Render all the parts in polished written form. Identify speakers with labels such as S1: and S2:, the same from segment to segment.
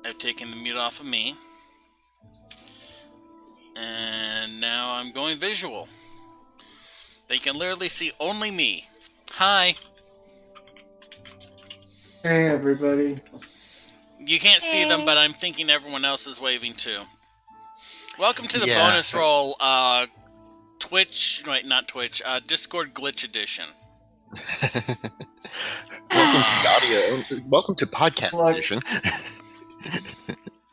S1: I've taken the mute off of me. And now I'm going visual. They can literally see only me. Hi.
S2: Hey, everybody.
S1: You can't see them, but I'm thinking everyone else is waving too. Welcome to the bonus roll, Twitch, wait, not Twitch, Discord Glitch Edition.
S3: Welcome to Podcast Edition.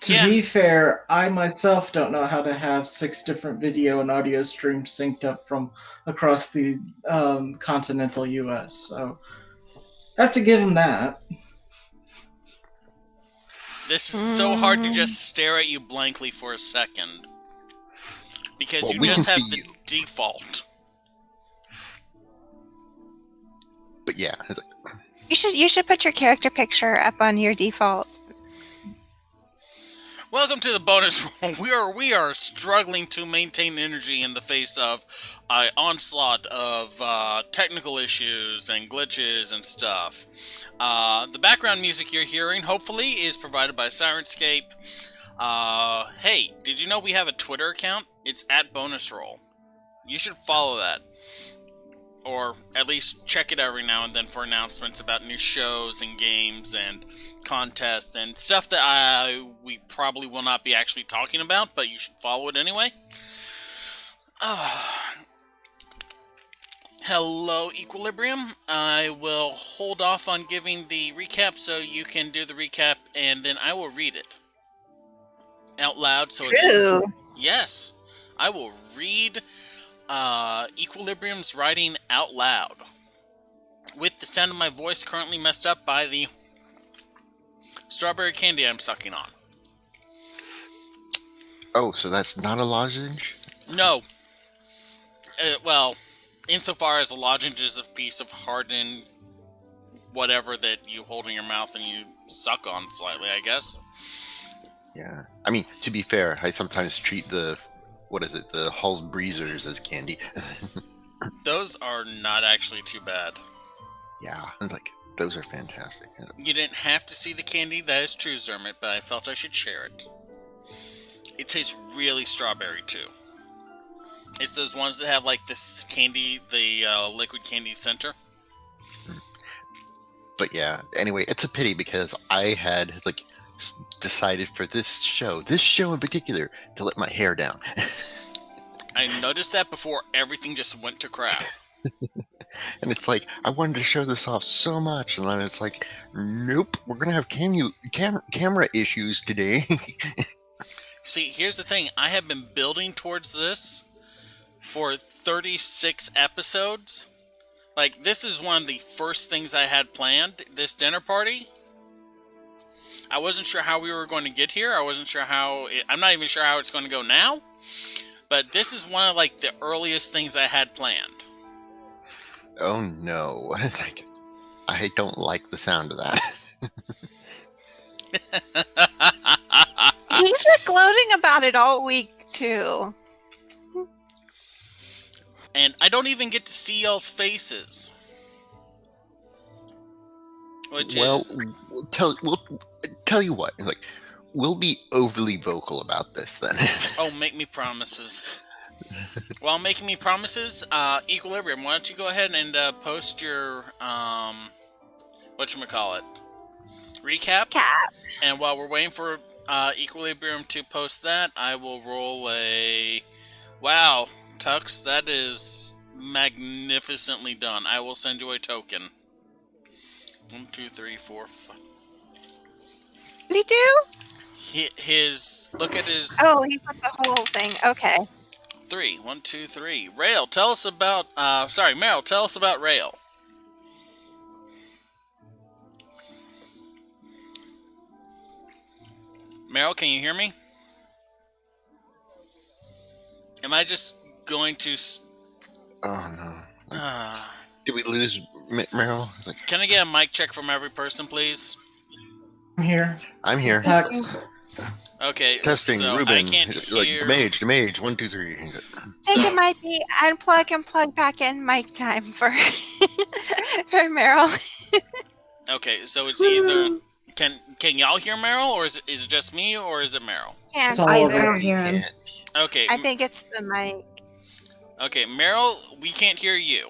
S2: To be fair, I myself don't know how to have 6 different video and audio streams synced up from across the continental U.S., so I have to give him that.
S1: This is so hard to just stare at you blankly for a second. Because you just have the default.
S3: But yeah.
S4: You should put your character picture up on your default.
S1: Welcome to the bonus roll. We are struggling to maintain energy in the face of an onslaught of technical issues and glitches and stuff. The background music you're hearing, hopefully, is provided by Sirenscape. Hey, did you know we have a Twitter account? It's @bonusroll. You should follow that. Or at least check it every now and then for announcements about new shows and games and contests and stuff that we probably will not be actually talking about, but you should follow it anyway. Hello, Equilibrium. I will hold off on giving the recap so you can do the recap, and then I will read it out loud. So yes, I will read Equilibrium's writing out loud, with the sound of my voice currently messed up by the strawberry candy I'm sucking on.
S3: Oh, so that's not a lozenge?
S1: No. Well, insofar as a lozenge is a piece of hardened whatever that you hold in your mouth and you suck on slightly, I guess.
S3: Yeah. I mean, to be fair, I sometimes treat the Hall's Breezers as candy.
S1: Those are not actually too bad.
S3: Yeah, those are fantastic.
S1: You didn't have to see the candy, that is true, Zermit, but I felt I should share it. It tastes really strawberry, too. It's those ones that have, this candy, the liquid candy center.
S3: But yeah, anyway, it's a pity because I had, decided for this show in particular, to let my hair down.
S1: I noticed that before everything just went to crap.
S3: And it's I wanted to show this off so much, and then it's nope, we're going to have camera issues today.
S1: See, here's the thing. I have been building towards this for 36 episodes. This is one of the first things I had planned, this dinner party. I wasn't sure how we were going to get here. I wasn't sure I'm not even sure how it's going to go now. But this is one of, the earliest things I had planned.
S3: Oh, no. I don't like the sound of that.
S4: He's been gloating about it all week, too.
S1: And I don't even get to see y'all's faces.
S3: We'll tell you what. We'll be overly vocal about this then.
S1: Oh, make me promises. While making me promises, Equilibrium, why don't you go ahead and post your whatchamacallit? Recap. And while we're waiting for Equilibrium to post that, I will roll a... Wow, Tux, that is magnificently done. I will send you a token. 1, 2, 3, 4, 5.
S4: What did he do?
S1: Look at his...
S4: Oh, he put the whole thing. Okay.
S1: 3. 1, 2, 3. Rail, tell us about... Meryl, tell us about Rail. Meryl, can you hear me? Am I just going to...
S3: Oh, no. Did we lose Meryl?
S1: Can I get a mic check from every person, please?
S2: I'm here.
S3: Tux.
S1: Okay.
S3: Testing,
S1: so
S3: Ruben.
S1: I can't hear...
S3: The mage. 1, 2, 3.
S4: I think it might be unplug and plug back in mic time for Meryl.
S1: Okay, so it's either Can y'all hear Meryl, or is it just me, or is it Meryl?
S4: Can't
S2: It's all of
S4: either.
S2: us.
S3: Yeah.
S1: Okay.
S4: I think it's the mic.
S1: Okay, Meryl, we can't hear you.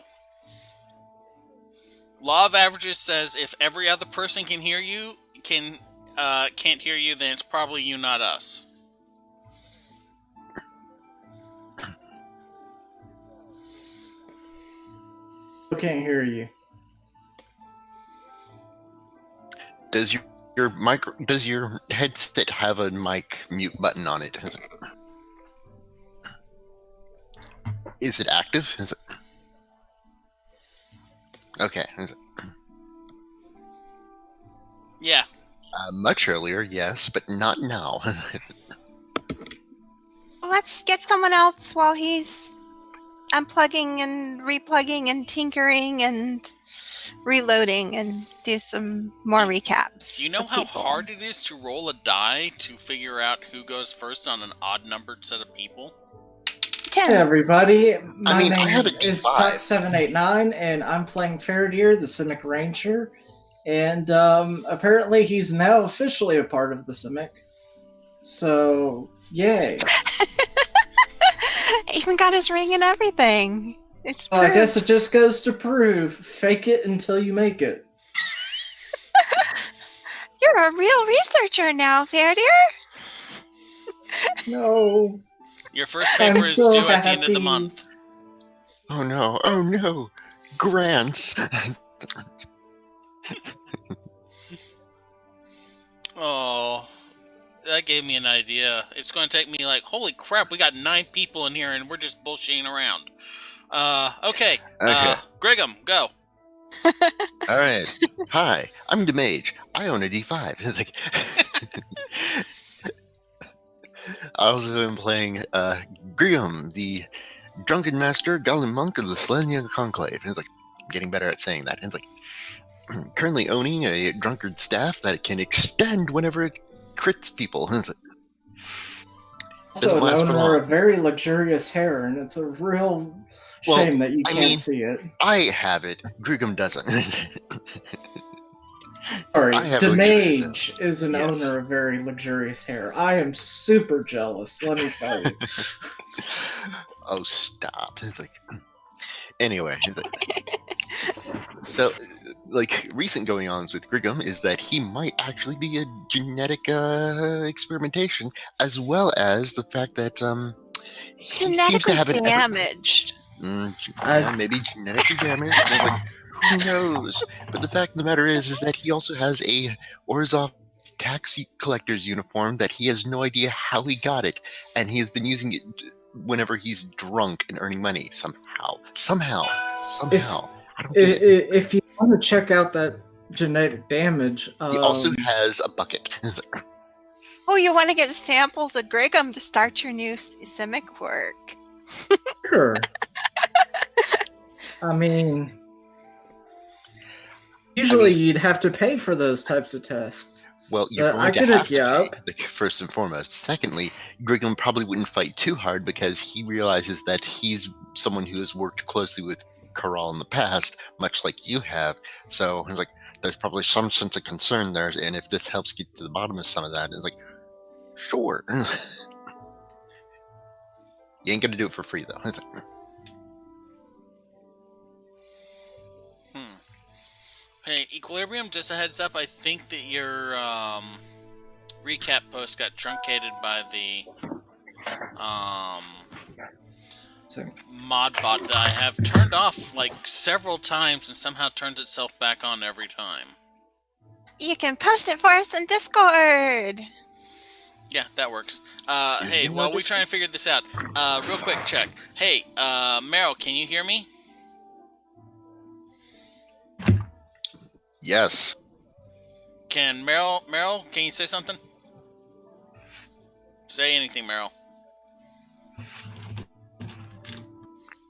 S1: Law of averages says if every other person can hear you, can't hear you, then it's probably you, not us.
S2: I can't hear you.
S3: Does your headset have a mic mute button on it? Is it active? Is it... Okay. Is it...
S1: Yeah.
S3: Much earlier, yes, but not now.
S4: Let's get someone else while he's unplugging and replugging and tinkering and reloading and do some more recaps.
S1: Do you know
S4: of
S1: how
S4: people.
S1: hard it is to roll a die to figure out who goes first on an odd-numbered set of people?
S4: 10.
S2: Hey everybody, my
S3: I
S2: name
S3: have a
S2: is
S3: D5.
S2: Pot789, and I'm playing Faradir, the Simic Ranger, and apparently he's now officially a part of the Simic. So, yay.
S4: Even got his ring and everything. It's
S2: I guess
S4: proof.
S2: it just goes to prove, fake it until you make it.
S4: You're a real researcher now, Faradir.
S2: No.
S1: Your first
S2: I'm
S1: paper is
S2: so
S1: due at the end of the
S2: happy.
S1: month.
S3: Oh no, grants.
S1: Oh, that gave me an idea. It's going to take me like, holy crap, we got 9 people in here and we're just bullshitting around. Okay. Grigum, go.
S3: All right. Hi, I'm Demage. I own a D5. It's like I also am playing Grium, the drunken master, goblin monk of the Selenian Conclave. It's like I'm getting better at saying that. It's like currently owning a drunkard staff that can extend whenever it crits people. It's like,
S2: Also,
S3: doesn't last
S2: an
S3: for
S2: owner
S3: long.
S2: of very luxurious hair, and it's a real
S3: Well,
S2: shame that you
S3: I
S2: can't
S3: mean-
S2: see it.
S3: I have it. Grigum doesn't.
S2: Sorry,
S3: I have luxurious
S2: Demage is an
S3: Yes.
S2: owner of very luxurious hair. I am super jealous, let me tell you.
S3: Oh, stop. It's like anyway. It's like, so, like, recent going-ons with Grigum is that he might actually be a genetic experimentation, as well as the fact that he seems to
S4: Genetically
S3: have an
S4: damaged.
S3: maybe genetically damaged. And, like, who knows? But the fact of the matter is that he also has a Orzhov tax collector's uniform that he has no idea how he got it, and he has been using it whenever he's drunk and earning money somehow. I don't get it.
S2: If you want to check out that genetic damage,
S3: He also has a bucket.
S4: Oh, you want to get samples of Grigum to start your new Simic work.
S2: sure. I mean, usually you'd have to pay for those types of tests.
S3: Well, you're
S2: I
S3: going to
S2: could
S3: have
S2: hook
S3: to
S2: you
S3: pay,
S2: up.
S3: like, first and foremost. Secondly, Grigum probably wouldn't fight too hard because he realizes that he's someone who has worked closely with Corral in the past, much like you have. So he's like, there's probably some sense of concern there, and if this helps get to the bottom of some of that, it's like, sure. You ain't gonna do it for free though. It's like,
S1: Hey, Equilibrium, just a heads up, I think that your recap post got truncated by the
S2: So,
S1: mod bot that I have turned off like several times and somehow turns itself back on every time.
S4: You can post it for us on Discord.
S1: Yeah, that works.
S3: Is
S1: Hey,
S3: it
S1: while we
S3: not
S1: try and figure this out, real quick check. Hey, Meryl, can you hear me?
S3: yes.
S1: Can Meryl, can you say something? Say anything, Meryl.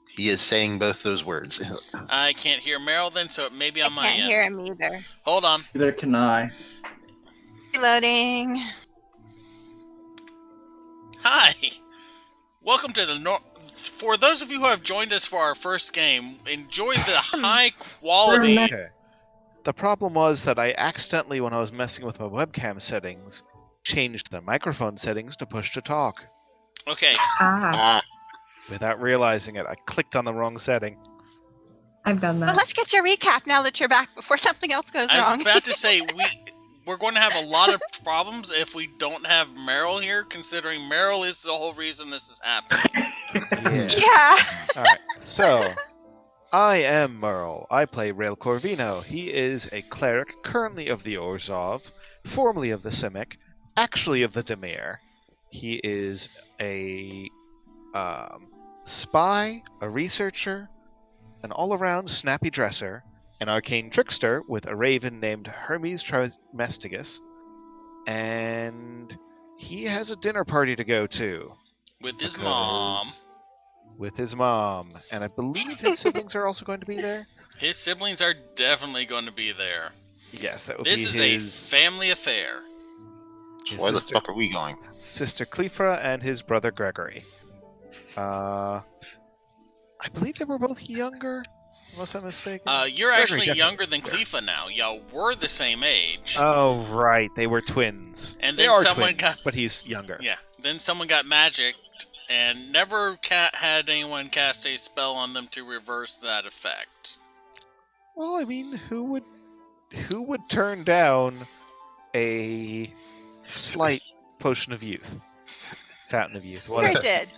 S3: He is saying both those words.
S1: I can't hear Meryl then, so it may be
S4: I
S1: on my
S4: can't
S1: end.
S4: hear him either.
S1: Hold on.
S2: neither can I.
S4: Reloading.
S1: Hi! Welcome to the For those of you who have joined us for our first game, enjoy the high quality...
S5: the problem was that I accidentally, when I was messing with my webcam settings, changed the microphone settings to push to talk.
S1: Okay.
S6: Ah,
S5: Without realizing it, I clicked on the wrong setting.
S6: I've done
S4: But
S6: that.
S4: let's get your recap now that you're back before something else goes
S1: I was
S4: wrong.
S1: about to say we're going to have a lot of problems if we don't have Meryl here, considering Meryl is the whole reason this is happening.
S4: Yeah.
S5: Alright, so I am Merle. I play Rail Corvino. He is a cleric currently of the Orzhov, formerly of the Simic, actually of the Demir. He is a spy, a researcher, an all-around snappy dresser, an arcane trickster with a raven named Hermes Trismegistus, and he has a dinner party to go to.
S1: With his mom.
S5: With his mom. And I believe his siblings are also going to be there?
S1: His siblings are definitely going to be there.
S5: Yes, that would
S1: This
S5: be
S1: is
S5: his...
S1: a family affair.
S5: his
S3: Why the
S5: sister,
S3: fuck are we going?
S5: Sister Clefra and his brother Gregory. I believe they were both younger, unless I'm mistaken.
S1: You're
S5: Gregory,
S1: actually
S5: definitely.
S1: younger than Clefa now. Y'all were the same age.
S5: Oh, right. They were twins.
S1: And
S5: they
S1: then
S5: are
S1: someone
S5: twins,
S1: got-
S5: but he's younger.
S1: Yeah. Then someone got magicked and never had anyone cast a spell on them to reverse that effect.
S5: Well, I mean, who would turn down a slight potion of youth? Fountain of youth. Whatever.
S4: Ingrid did.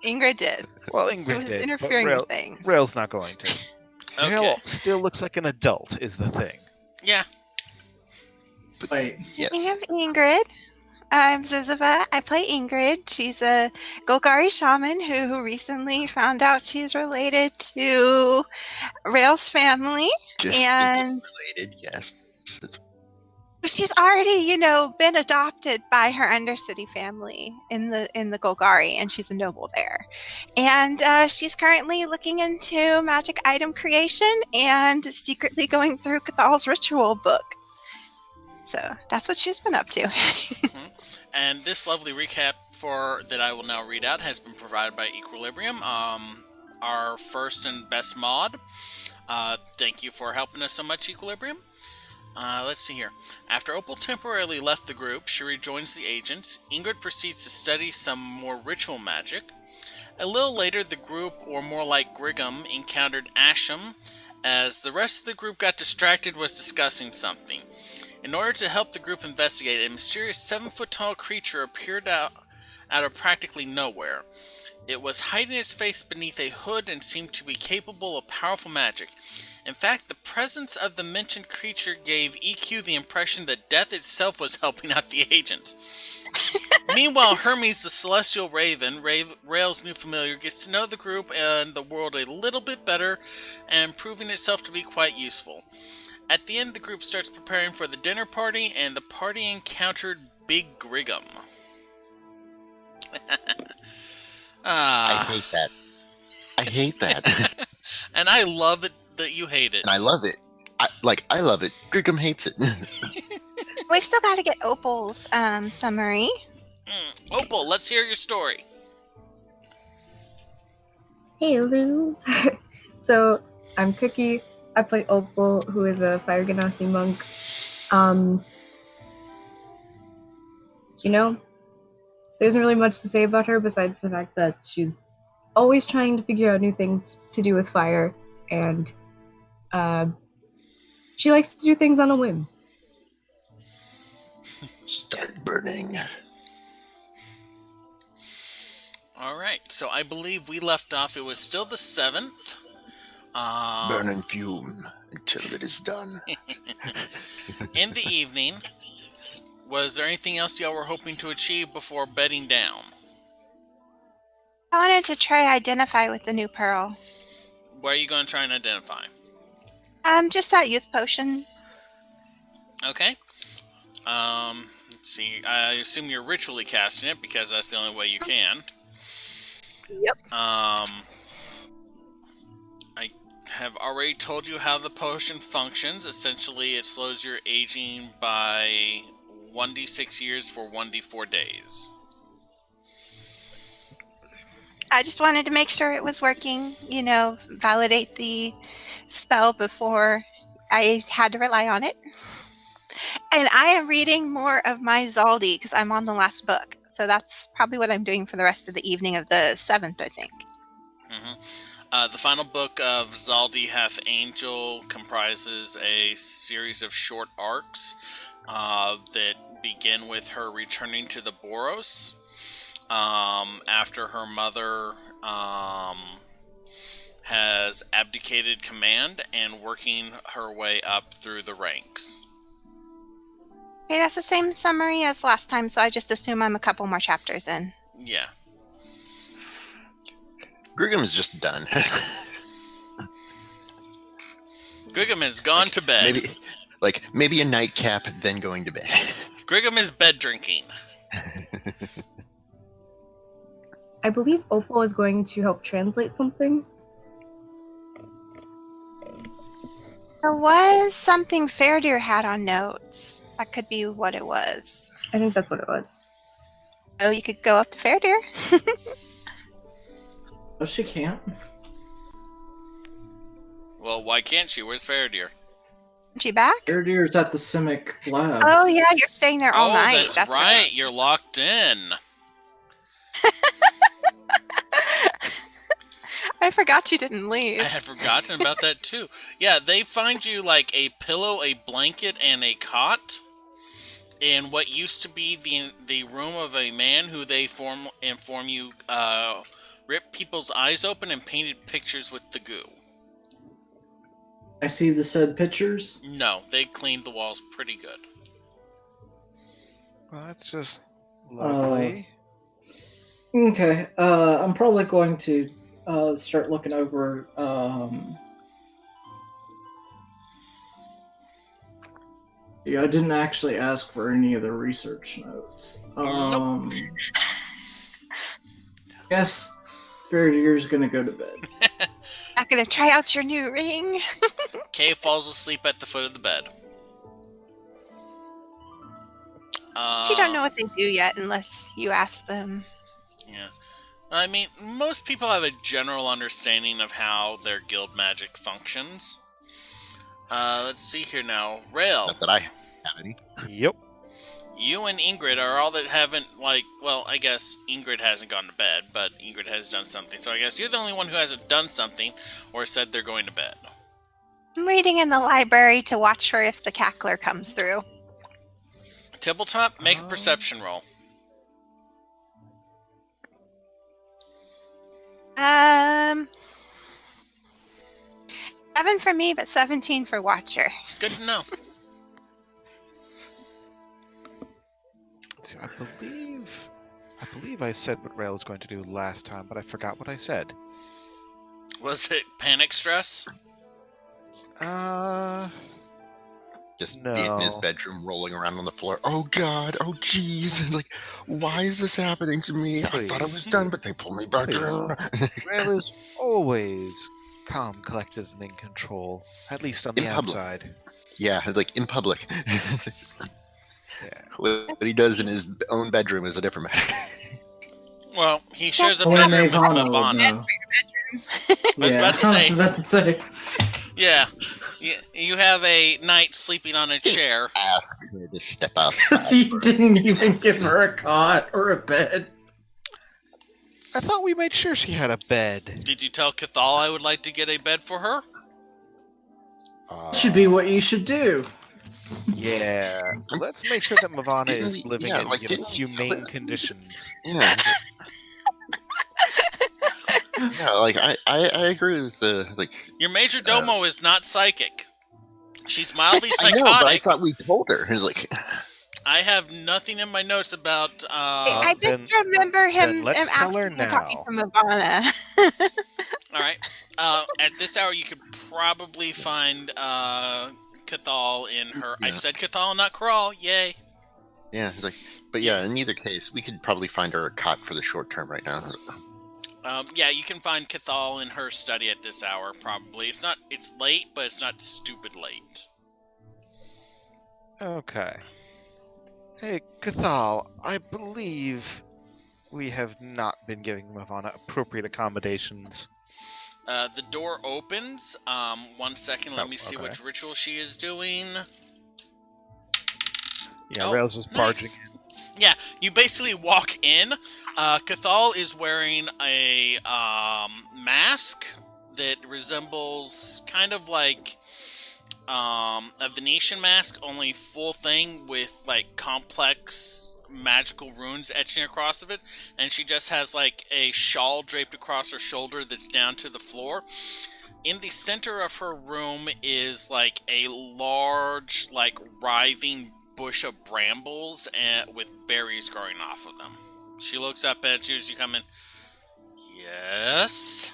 S4: Ingrid did.
S5: Well, Ingrid
S4: It was
S5: did,
S4: interfering
S5: but
S4: with things.
S5: Rail's not going to.
S1: Okay.
S5: Rail still looks like an adult, is the thing.
S1: Yeah.
S2: Wait,
S3: Yes.
S4: Speaking of Ingrid, I'm Zuzava. I play Ingrid. She's a Golgari shaman who recently found out she's related to Rail's family. And
S3: Related, yes.
S4: she's already, been adopted by her Undercity family in the Golgari, and she's a noble there. And she's currently looking into magic item creation and secretly going through Cathal's ritual book. So that's what she's been up to.
S1: And this lovely recap that I will now read out has been provided by Equilibrium, our first and best mod. Thank you for helping us so much, Equilibrium. Let's see here. After Opal temporarily left the group, she rejoins the agents. Ingrid proceeds to study some more ritual magic. A little later, the group, or more like Griggum, encountered Asham, as the rest of the group got distracted was discussing something. In order to help the group investigate, a mysterious 7-foot-tall creature appeared out of practically nowhere. It was hiding its face beneath a hood and seemed to be capable of powerful magic. In fact, the presence of the mentioned creature gave EQ the impression that death itself was helping out the agents. Meanwhile, Hermes, the celestial raven, Rail's new familiar, gets to know the group and the world a little bit better, and proving itself to be quite useful. At the end, the group starts preparing for the dinner party, and the party encountered Big Griggum.
S3: I hate that. I hate that.
S1: And I love it that you hate it.
S3: And I love it. I love it. Griggum hates it.
S4: We've still got to get Opal's summary.
S1: Opal, let's hear your story.
S6: Hey, Lou. So, I'm Cookie. I play Opal, who is a Fire Ganassi monk. There isn't really much to say about her besides the fact that she's always trying to figure out new things to do with fire, and she likes to do things on a whim.
S3: Start burning.
S1: Alright, so I believe we left off, it was still the 7th.
S3: Burn and fume until it is done.
S1: In the evening, was there anything else y'all were hoping to achieve before bedding down?
S4: I wanted to try identify with the new pearl.
S1: What are you going to try and identify?
S4: Just that youth potion.
S1: Okay. Let's see. I assume you're ritually casting it because that's the only way you can.
S4: Yep.
S1: I have already told you how the potion functions. Essentially, it slows your aging by 1d6 years for 1d4 days.
S4: I just wanted to make sure it was working, validate the spell before I had to rely on it. And I am reading more of my Zaldi because I'm on the last book. So that's probably what I'm doing for the rest of the evening of the 7th, I think.
S1: The final book of Zaldi Half Angel comprises a series of short arcs that begin with her returning to the Boros after her mother has abdicated command and working her way up through the ranks.
S4: Okay, that's the same summary as last time, so I just assume I'm a couple more chapters in.
S1: Yeah.
S3: Griggum is just done.
S1: Griggum has gone to bed.
S3: Maybe a nightcap, then going to bed.
S1: Griggum is bed drinking.
S6: I believe Opal is going to help translate something.
S4: There was something Fairdeer had on notes. That could be what it was.
S6: I think that's what it was.
S4: Oh, you could go up to Fairdeer.
S2: Oh, she can't.
S1: Well, why can't she? Where's Faradir?
S4: Is she back?
S2: Fairdeer's at the Simic lab.
S4: Oh yeah, you're staying there all night.
S1: That's right. You're locked in.
S4: I forgot you didn't leave.
S1: I had forgotten about that too. Yeah, they find you like a pillow, a blanket, and a cot in what used to be the room of a man who they inform you ripped people's eyes open and painted pictures with the goo.
S2: I see the said pictures.
S1: No, they cleaned the walls pretty good.
S5: Well, that's just lovely.
S2: Okay, I'm probably going to start looking over. Yeah, I didn't actually ask for any of the research notes.
S1: Nope.
S2: Guess Faradier's gonna go to bed.
S4: Not gonna try out your new ring.
S1: Kay falls asleep at the foot of the bed.
S4: You don't know what they do yet unless you ask them.
S1: Yeah. I mean, most people have a general understanding of how their guild magic functions. Let's see here now. Rail,
S3: Not that I have any.
S5: Yep.
S1: you and Ingrid are all that haven't, well, I guess Ingrid hasn't gone to bed, but Ingrid has done something. So I guess you're the only one who hasn't done something or said they're going to bed.
S4: I'm reading in the library to watch for if the cackler comes through.
S1: Tibbletop, make a perception roll.
S4: 7 for me, but 17 for Watcher.
S1: Good to know.
S5: See, I believe I said what Rail was going to do last time, but I forgot what I said.
S1: Was it panic stress?
S3: Just
S5: No.
S3: in his bedroom, rolling around on the floor. Oh God! Oh jeez! It's like, why is this happening to me? I thought I was done, but they pulled me back
S5: Please.
S3: in.
S5: Rail is always calm, collected, and in control, at least on the
S3: In public.
S5: outside.
S3: Yeah, like in public.
S5: Yeah.
S3: What he does in his own bedroom is a different matter.
S1: Well, he shares a
S2: Only
S1: bedroom with
S2: Ivana would
S1: Ivana.
S2: know.
S1: I was about to say.
S2: I was about to say.
S1: Yeah. You have a knight sleeping on a chair.
S3: Ask her to step outside.
S2: You didn't even give her a cot or a bed.
S5: I thought we made sure she had a bed.
S1: Did you tell Cathal I would like to get a bed for her?
S2: Should be what you should do.
S5: Yeah. Let's make sure that Mavana is living
S3: Yeah,
S5: in
S3: like, didn't you
S5: humane conditions.
S3: Yeah. Yeah, like I agree with the
S1: Your major domo is not psychic. She's mildly
S3: I know, but I
S1: psychotic.
S3: thought we told her. It's like
S1: I have nothing in my notes about.
S4: I just
S5: then-
S4: remember him
S5: then let's tell her
S4: asking and talking
S5: now.
S4: from Ivana.
S1: All right. At this hour, you could probably find Cathal in her. I
S3: Yeah.
S1: said Cathal, not Crawl. Yay.
S3: yeah, it's like, but yeah, in either case, we could probably find her a cot for the short term right now.
S1: Yeah, you can find Cathal in her study at this hour. Probably. It's not. It's late, but it's not stupid late.
S5: Okay. Hey, Cathal, I believe we have not been giving Mavana appropriate accommodations.
S1: The door opens. 1 second. Let me see
S5: okay.
S1: which ritual she is doing.
S5: Yeah,
S1: Oh,
S5: Rail's just barging
S1: nice.
S5: in.
S1: Yeah, you basically walk in. Cathal is wearing a mask that resembles kind of like a Venetian mask, only full thing with like complex magical runes etching across of it, and she just has like a shawl draped across her shoulder that's down to the floor. In the center of her room is like a large, like writhing bush of brambles and with berries growing off of them. She looks up at you as you come in. Yes.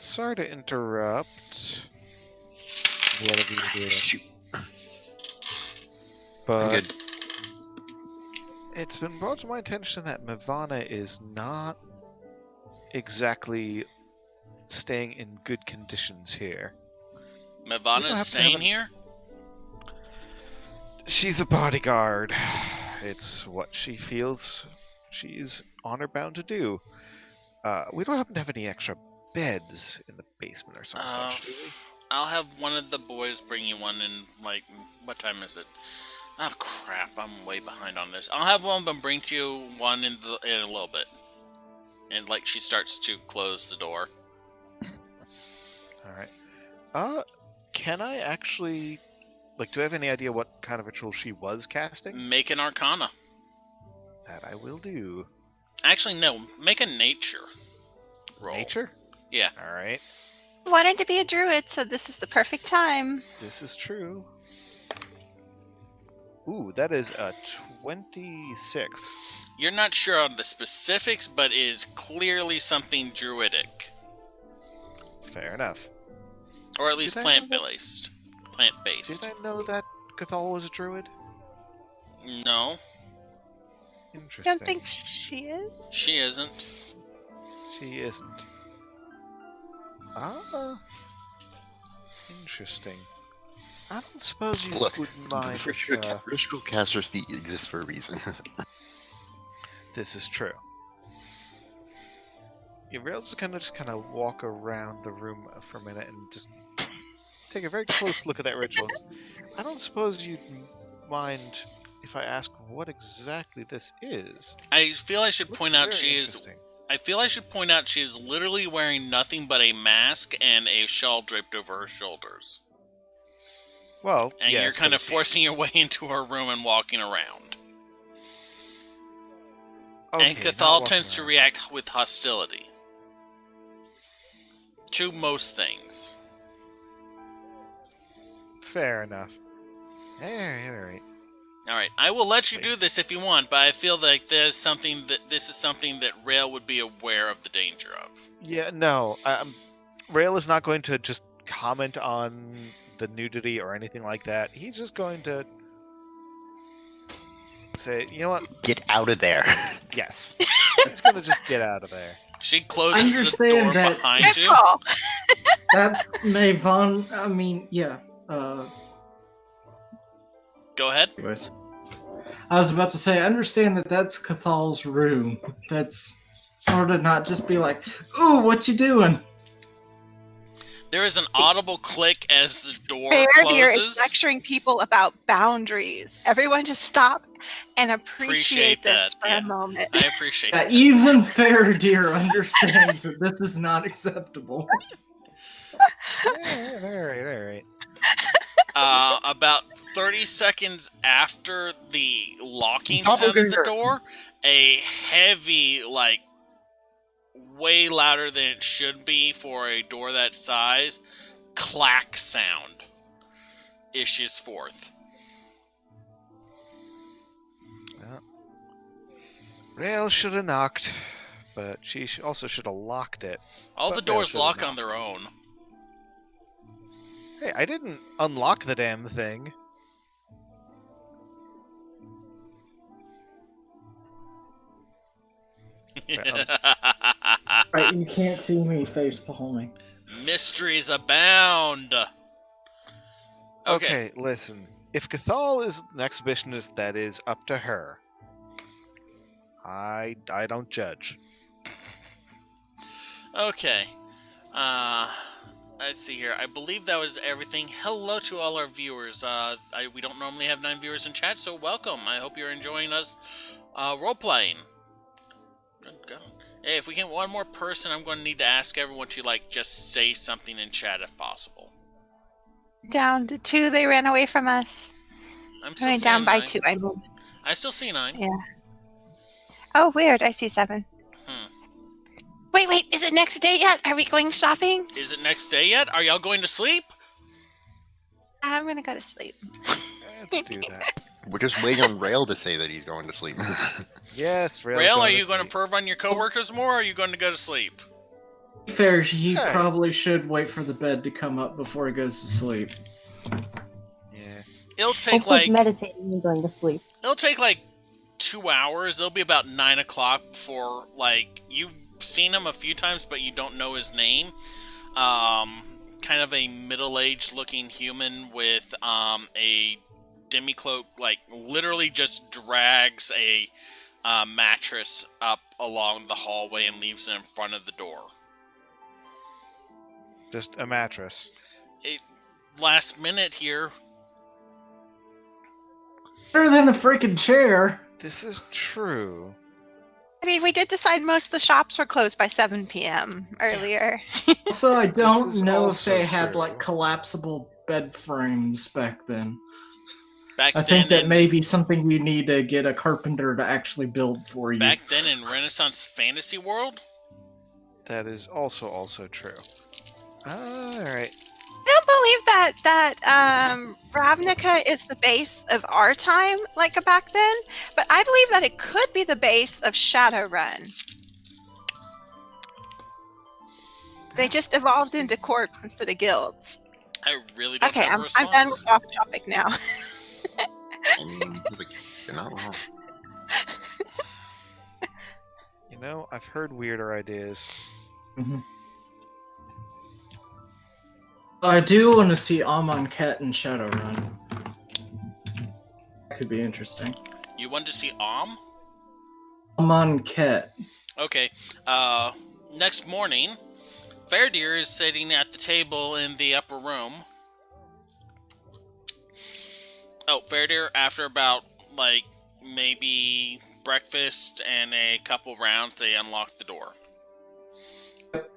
S5: Sorry to interrupt. Whatever you're doing.
S3: Shoot.
S5: But
S3: I'm good.
S5: it's been brought to my attention that Mavana is not exactly staying in good conditions here.
S1: Mavana's staying here?
S5: She's a bodyguard. It's what she feels she's honor bound to do. We don't happen to have any extra beds in the basement or some such, do we?
S1: I'll have one of the boys bring you one in, like, what time is it? Oh, crap, I'm way behind on this. I'll have one of them bring to you one in a little bit. And, like, she starts to close the door.
S5: Alright. Can I actually... Like, do I have any idea what kind of ritual she was casting?
S1: Make an arcana.
S5: That I will do.
S1: Actually, no. Make a nature roll.
S5: Nature?
S1: Yeah.
S5: Alright.
S4: Wanted to be a druid, so this is the perfect time.
S5: This is true. Ooh, that is a 26.
S1: You're not sure on the specifics, but it is clearly something druidic.
S5: Fair enough.
S1: Or at least
S5: Did I know that-
S1: plant-based. Plant-based.
S5: Did I know that Cathal was a druid?
S1: No,
S5: Interesting.
S4: Don't think she is.
S1: she isn't.
S5: She isn't. Interesting. I don't suppose you
S3: Look,
S5: wouldn't mind
S3: the
S5: if,
S3: ritual caster's feat exists for a reason.
S5: this is true. Yeah, Rail just kind of walk around the room for a minute and just take a very close look at that ritual. I don't suppose you'd mind if I ask what exactly this is.
S1: I feel I should
S5: Looks
S1: point out
S5: very
S1: she is.
S5: interesting.
S1: I feel I should point out she is literally wearing nothing but a mask and a shawl draped over her shoulders.
S5: Well,
S1: And
S5: yes,
S1: you're kind
S5: but
S1: of forcing your way into her room and walking around.
S5: okay,
S1: And
S5: not
S1: Cathal
S5: walking
S1: tends to
S5: around.
S1: react with hostility. To most things.
S5: Fair enough. Alright.
S1: Alright, I will let you do this if you want, but I feel like this is something that Rail would be aware of the danger of.
S5: Yeah, no. Rail is not going to just comment on the nudity or anything like that. He's just going to say, you know what?
S3: Get out of there.
S5: Yes. It's going to just get out of there.
S1: She closes the
S2: Understand
S1: door
S2: that-
S1: behind
S4: Good
S1: you.
S4: call.
S2: That's Mayvon. I mean, yeah.
S1: Go ahead.
S2: Anyways, I was about to say, I understand that that's Cathal's room. That's sort of not just be like, "Ooh, what you doing?"
S1: There is an audible click as the door
S4: Fairdeer is
S1: closes.
S4: lecturing people about boundaries. Everyone just stop and appreciate this
S1: that,
S4: for
S1: yeah.
S4: a moment.
S1: I appreciate
S2: Yeah,
S1: that.
S2: even Fairdeer understands that this is not acceptable.
S5: Alright.
S1: About 30 seconds after the locking sound of the
S3: Doppelganger.
S1: door, a heavy, like, way louder than it should be for a door that size, clack sound issues forth.
S5: Rail should have knocked, but she also should have locked it.
S1: All
S5: But
S1: the
S5: Rail
S1: doors
S5: should've
S1: lock on
S5: knocked.
S1: their own.
S5: Hey, I didn't unlock the damn thing.
S2: Right, you can't see me face palming.
S1: Mysteries abound. Okay.
S5: Okay, listen. If Cathal is an exhibitionist, that is up to her. I don't judge.
S1: Okay. Let's see here. I believe that was everything. Hello to all our viewers. We don't normally have 9 viewers in chat, so welcome. I hope you're enjoying us role-playing. Good God. Hey, if we get one more person, I'm going to need to ask everyone to, just say something in chat if possible.
S4: Down to 2, they ran away from us.
S1: I'm still
S4: I mean,
S1: seeing
S4: down by
S1: 9.
S4: 2. I moved.
S1: I still see 9.
S4: Yeah. Oh, weird. I see 7. Wait. Is it next day yet? Are we going shopping?
S1: Is it next day yet? Are y'all going to sleep?
S4: I'm going to go to sleep.
S5: Let's do that.
S3: We're just waiting on Rail to say that he's going to sleep.
S5: Yes,
S1: Rail, are you going to perv on your coworkers more, or are you going to go to sleep?
S2: Fair, he
S5: Hey.
S2: probably should wait for the bed to come up before he goes to sleep.
S5: Yeah.
S1: It'll
S6: Of
S1: take
S6: course, meditating and going to sleep.
S1: 2 hours. It'll be about 9 o'clock before, you've seen him a few times, but you don't know his name. Kind of a middle-aged looking human with a demi-cloak, literally just drags a mattress up along the hallway and leaves it in front of the door.
S5: Just a mattress.
S1: Last minute here.
S2: Better than a freaking chair.
S5: This is true.
S4: I mean, we did decide most of the shops were closed by 7 p.m. earlier.
S2: So I
S5: is
S2: don't know if
S5: also
S2: they had
S5: true.
S2: collapsible bed frames back then.
S1: Back
S2: I
S1: then,
S2: think that
S1: in,
S2: may be something you need to get a carpenter to actually build for you.
S1: back then in Renaissance fantasy world.
S5: That is also true. Alright.
S4: I don't believe that Ravnica is the base of our time, back then, but I believe that it could be the base of Shadowrun. They just evolved into corps instead of guilds.
S1: I really don't
S4: Okay,
S1: have a
S4: I'm
S1: response.
S4: done with off topic now.
S3: I mean, you're not wrong.
S5: You know, I've heard weirder ideas.
S2: Mhm. I do want to see Amon Ket and Shadowrun. That could be interesting.
S1: You want to see
S2: Amon Ket.
S1: Okay. Next morning, Fairdeer is sitting at the table in the upper room. Oh, Fairdeer, after about, maybe breakfast and a couple rounds, they unlock the door.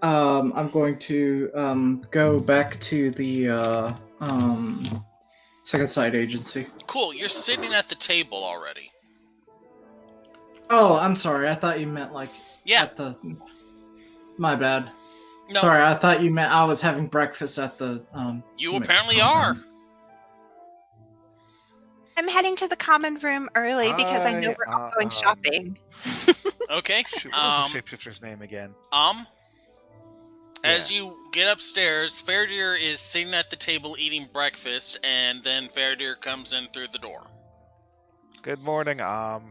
S2: I'm going to go back to the Second Sight Agency.
S1: Cool, you're sitting at the table already.
S2: Oh, I'm sorry. I thought you meant
S1: Yeah.
S2: at the. My bad.
S1: No,
S2: Sorry, I thought you meant I was having breakfast at the.
S1: you
S2: Summit
S1: apparently
S2: compound.
S1: are.
S4: I'm heading to the common room early because I know we're all going shopping.
S1: Okay.
S5: Shoot, what was the shapeshifter's name again?
S1: As you get upstairs, Fairdeer is sitting at the table eating breakfast, and then Fairdeer comes in through the door.
S5: Good morning,
S4: Well,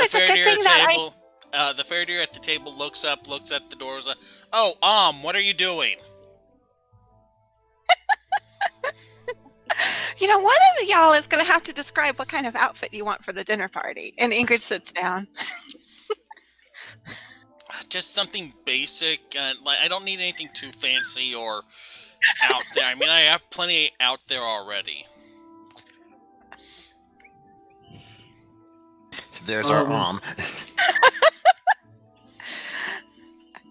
S4: it's a good thing that
S1: the Fairdeer at the table looks up, looks at the door, is like, "Oh, what are you doing?"
S4: one of y'all is going to have to describe what kind of outfit you want for the dinner party. And Ingrid sits down.
S1: Just something basic. I don't need anything too fancy or out there. I mean, I have plenty out there already.
S3: There's our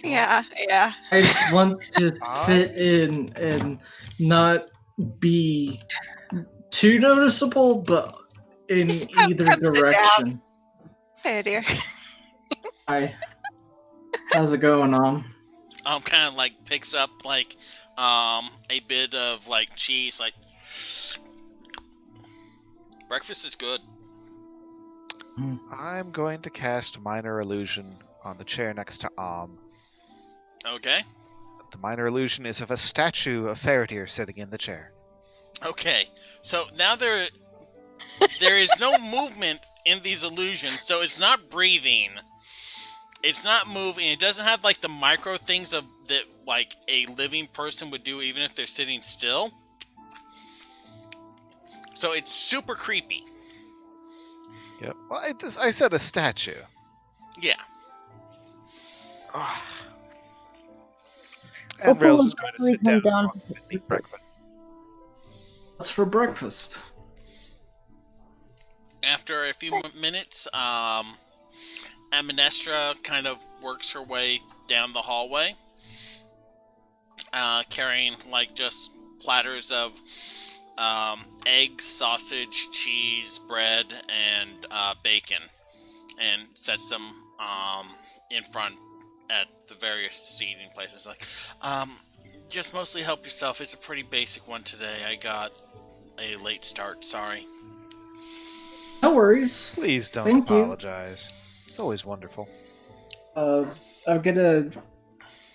S4: Yeah.
S2: I just want to fit in and not be too noticeable, but in
S4: Just come
S2: either
S4: sit
S2: direction.
S4: Fair dear.
S2: Hi. How's it going,
S1: Kind of picks up a bit of cheese. Breakfast is good.
S5: I'm going to cast Minor Illusion on the chair next to
S1: Okay.
S5: The minor illusion is of a statue of Fairdeer sitting in the chair.
S1: Okay. So now there is no movement in these illusions, so it's not breathing. It's not moving. It doesn't have the micro things of that a living person would do even if they're sitting still. So it's super creepy.
S5: Yep. Well, I said a statue.
S1: Yeah.
S5: And
S6: We'll
S5: Rails is going to
S6: probably
S5: sit down
S6: come down
S5: and eat breakfast.
S2: What's for breakfast?
S1: After a few minutes, Amnestra kind of works her way down the hallway, carrying like just platters of eggs, sausage, cheese, bread, and bacon, and sets them in front at the various seating places. Like, just mostly help yourself. It's a pretty basic one today. I got a late start. Sorry.
S2: No worries.
S5: Please don't
S2: Thank you.
S5: apologize. It's always wonderful.
S2: I'm gonna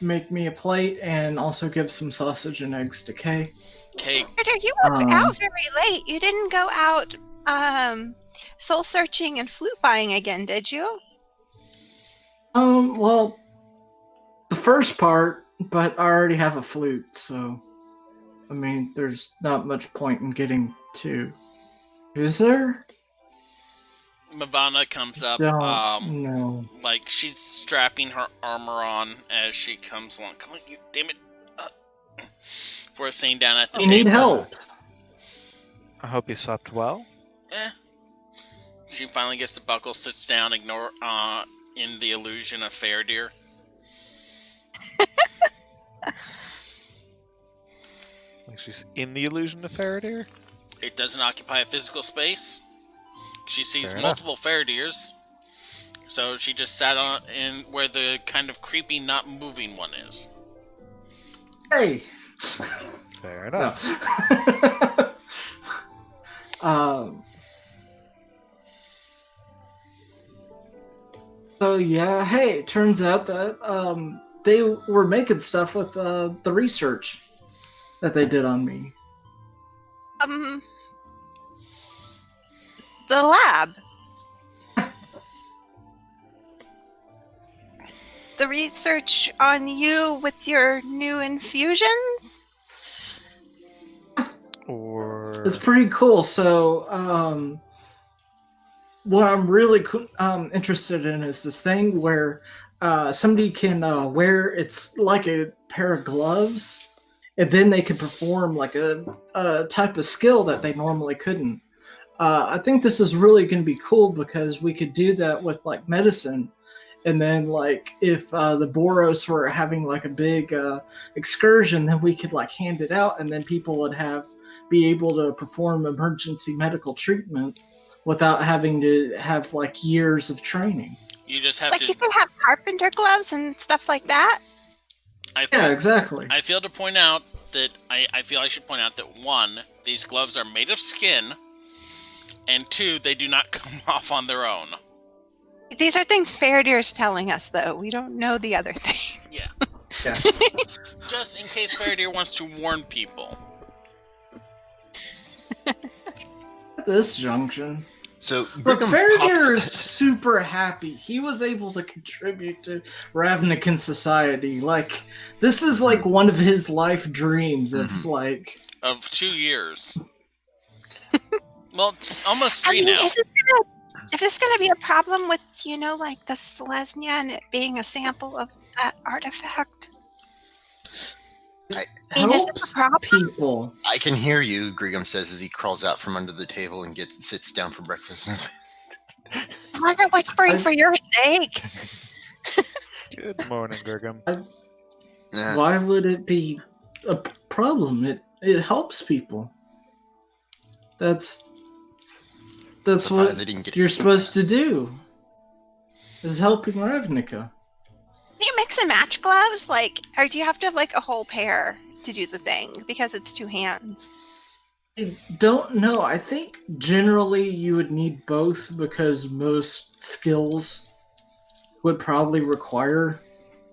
S2: make me a plate and also give some sausage and eggs to Kay.
S1: Kay,
S4: You were out very late. You didn't go out soul searching and flute buying again, did you?
S2: Well, the first part, but I already have a flute, so I mean, there's not much point in getting two. Is there?
S1: Mavana comes up.
S2: No.
S1: Like she's strapping her armor on as she comes along. Come on, you damn it! For sitting down at the
S2: You
S1: table.
S2: need help.
S5: I hope you slept well.
S1: She finally gets the buckle, sits down, in the illusion of Faradir.
S5: Like she's in the illusion of Faradir?
S1: It doesn't occupy a physical space. She sees
S5: Fair
S1: multiple Faradirs, so she just sat on in where the kind of creepy, not moving one is.
S2: Hey.
S5: Fair enough.
S2: No. So yeah, hey, it turns out that they were making stuff with the research that they did on me.
S4: The lab. The research on you with your new infusions?
S5: Or
S2: It's pretty cool. So, what I'm really interested in is this thing where somebody can wear, it's like a pair of gloves, and then they can perform like a type of skill that they normally couldn't. I think this is really going to be cool because we could do that with like medicine. And then, like, if the Boros were having like a big excursion, then we could like hand it out, and then people would be able to perform emergency medical treatment without having to have like years of training.
S1: You just have
S4: Like
S1: to.
S4: you can have carpenter gloves and stuff like that?
S2: Yeah, exactly.
S1: I feel to point out that I feel I should point out that 1, these gloves are made of skin, and 2, they do not come off on their own.
S4: These are things Faradir's telling us, though. We don't know the other thing.
S1: Yeah.
S2: Yeah.
S1: Just in case Faradir wants to warn people.
S2: At this junction.
S3: So
S2: Look,
S3: Brigham
S2: Faradir is
S3: pops-
S2: super happy. He was able to contribute to Ravnican society. Like, this is like one of his life dreams of like...
S1: Of 2 years. Well, almost 3
S4: I mean,
S1: now.
S4: is this gonna be a problem with, like the Selesnya and it being a sample of that artifact? I mean, is this
S2: helps
S4: a problem?
S2: people.
S3: I can hear you, Grigum says as he crawls out from under the table and sits down for breakfast.
S4: I wasn't whispering for your sake.
S5: good morning, Gurgum.
S3: Yeah.
S2: Why would it be a problem? It helps people. That's
S3: Surprised
S2: what
S3: they didn't get
S2: you're supposed to do. Is helping Ravnica.
S4: Do you mix and match gloves? Or do you have to have a whole pair to do the thing because it's 2 hands?
S2: I don't know. I think generally you would need both because most skills would probably require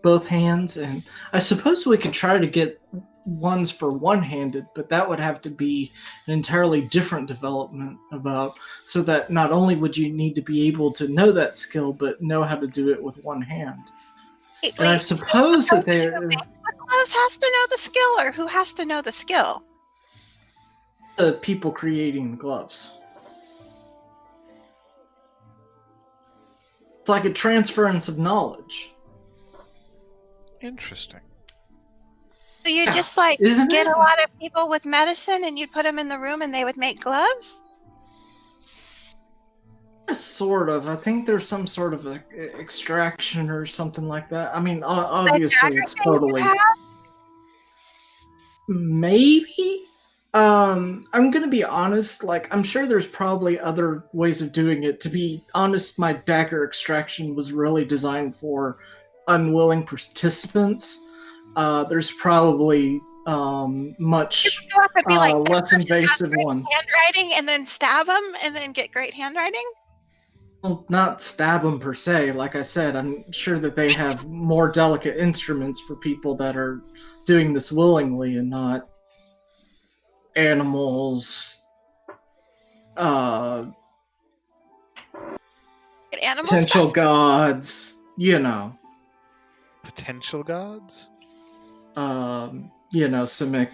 S2: both hands, and I suppose we could try to get ones for one-handed, but that would have to be an entirely different development so that not only would you need to be able to know that skill, but know how to do it with one hand. And I suppose that they're...
S4: Who makes the gloves has to know the skill, or who has to know the skill?
S2: The people creating the gloves. It's like a transference of knowledge.
S5: Interesting.
S4: So you
S2: Yeah,
S4: just like
S2: isn't
S4: get
S2: it?
S4: a lot of people with medicine and you'd put them in the room and they would make gloves?
S2: Sort of. I think there's some sort of extraction or something like that. I mean,
S4: The
S2: obviously,
S4: dagger
S2: it's
S4: thing you
S2: totally
S4: have?
S2: maybe. I'm gonna be honest. Like, I'm sure there's probably other ways of doing it. To be honest, my dagger extraction was really designed for unwilling participants. There's probably much
S4: You have to be like that
S2: less
S4: person has
S2: invasive
S4: great
S2: one.
S4: handwriting and then stab them and then get great handwriting?
S2: Well, not stab them per se. Like I said, I'm sure that they have more delicate instruments for people that are doing this willingly and not animals,
S4: Get animal
S2: potential
S4: stuff?
S2: gods,
S5: Potential gods?
S2: Simic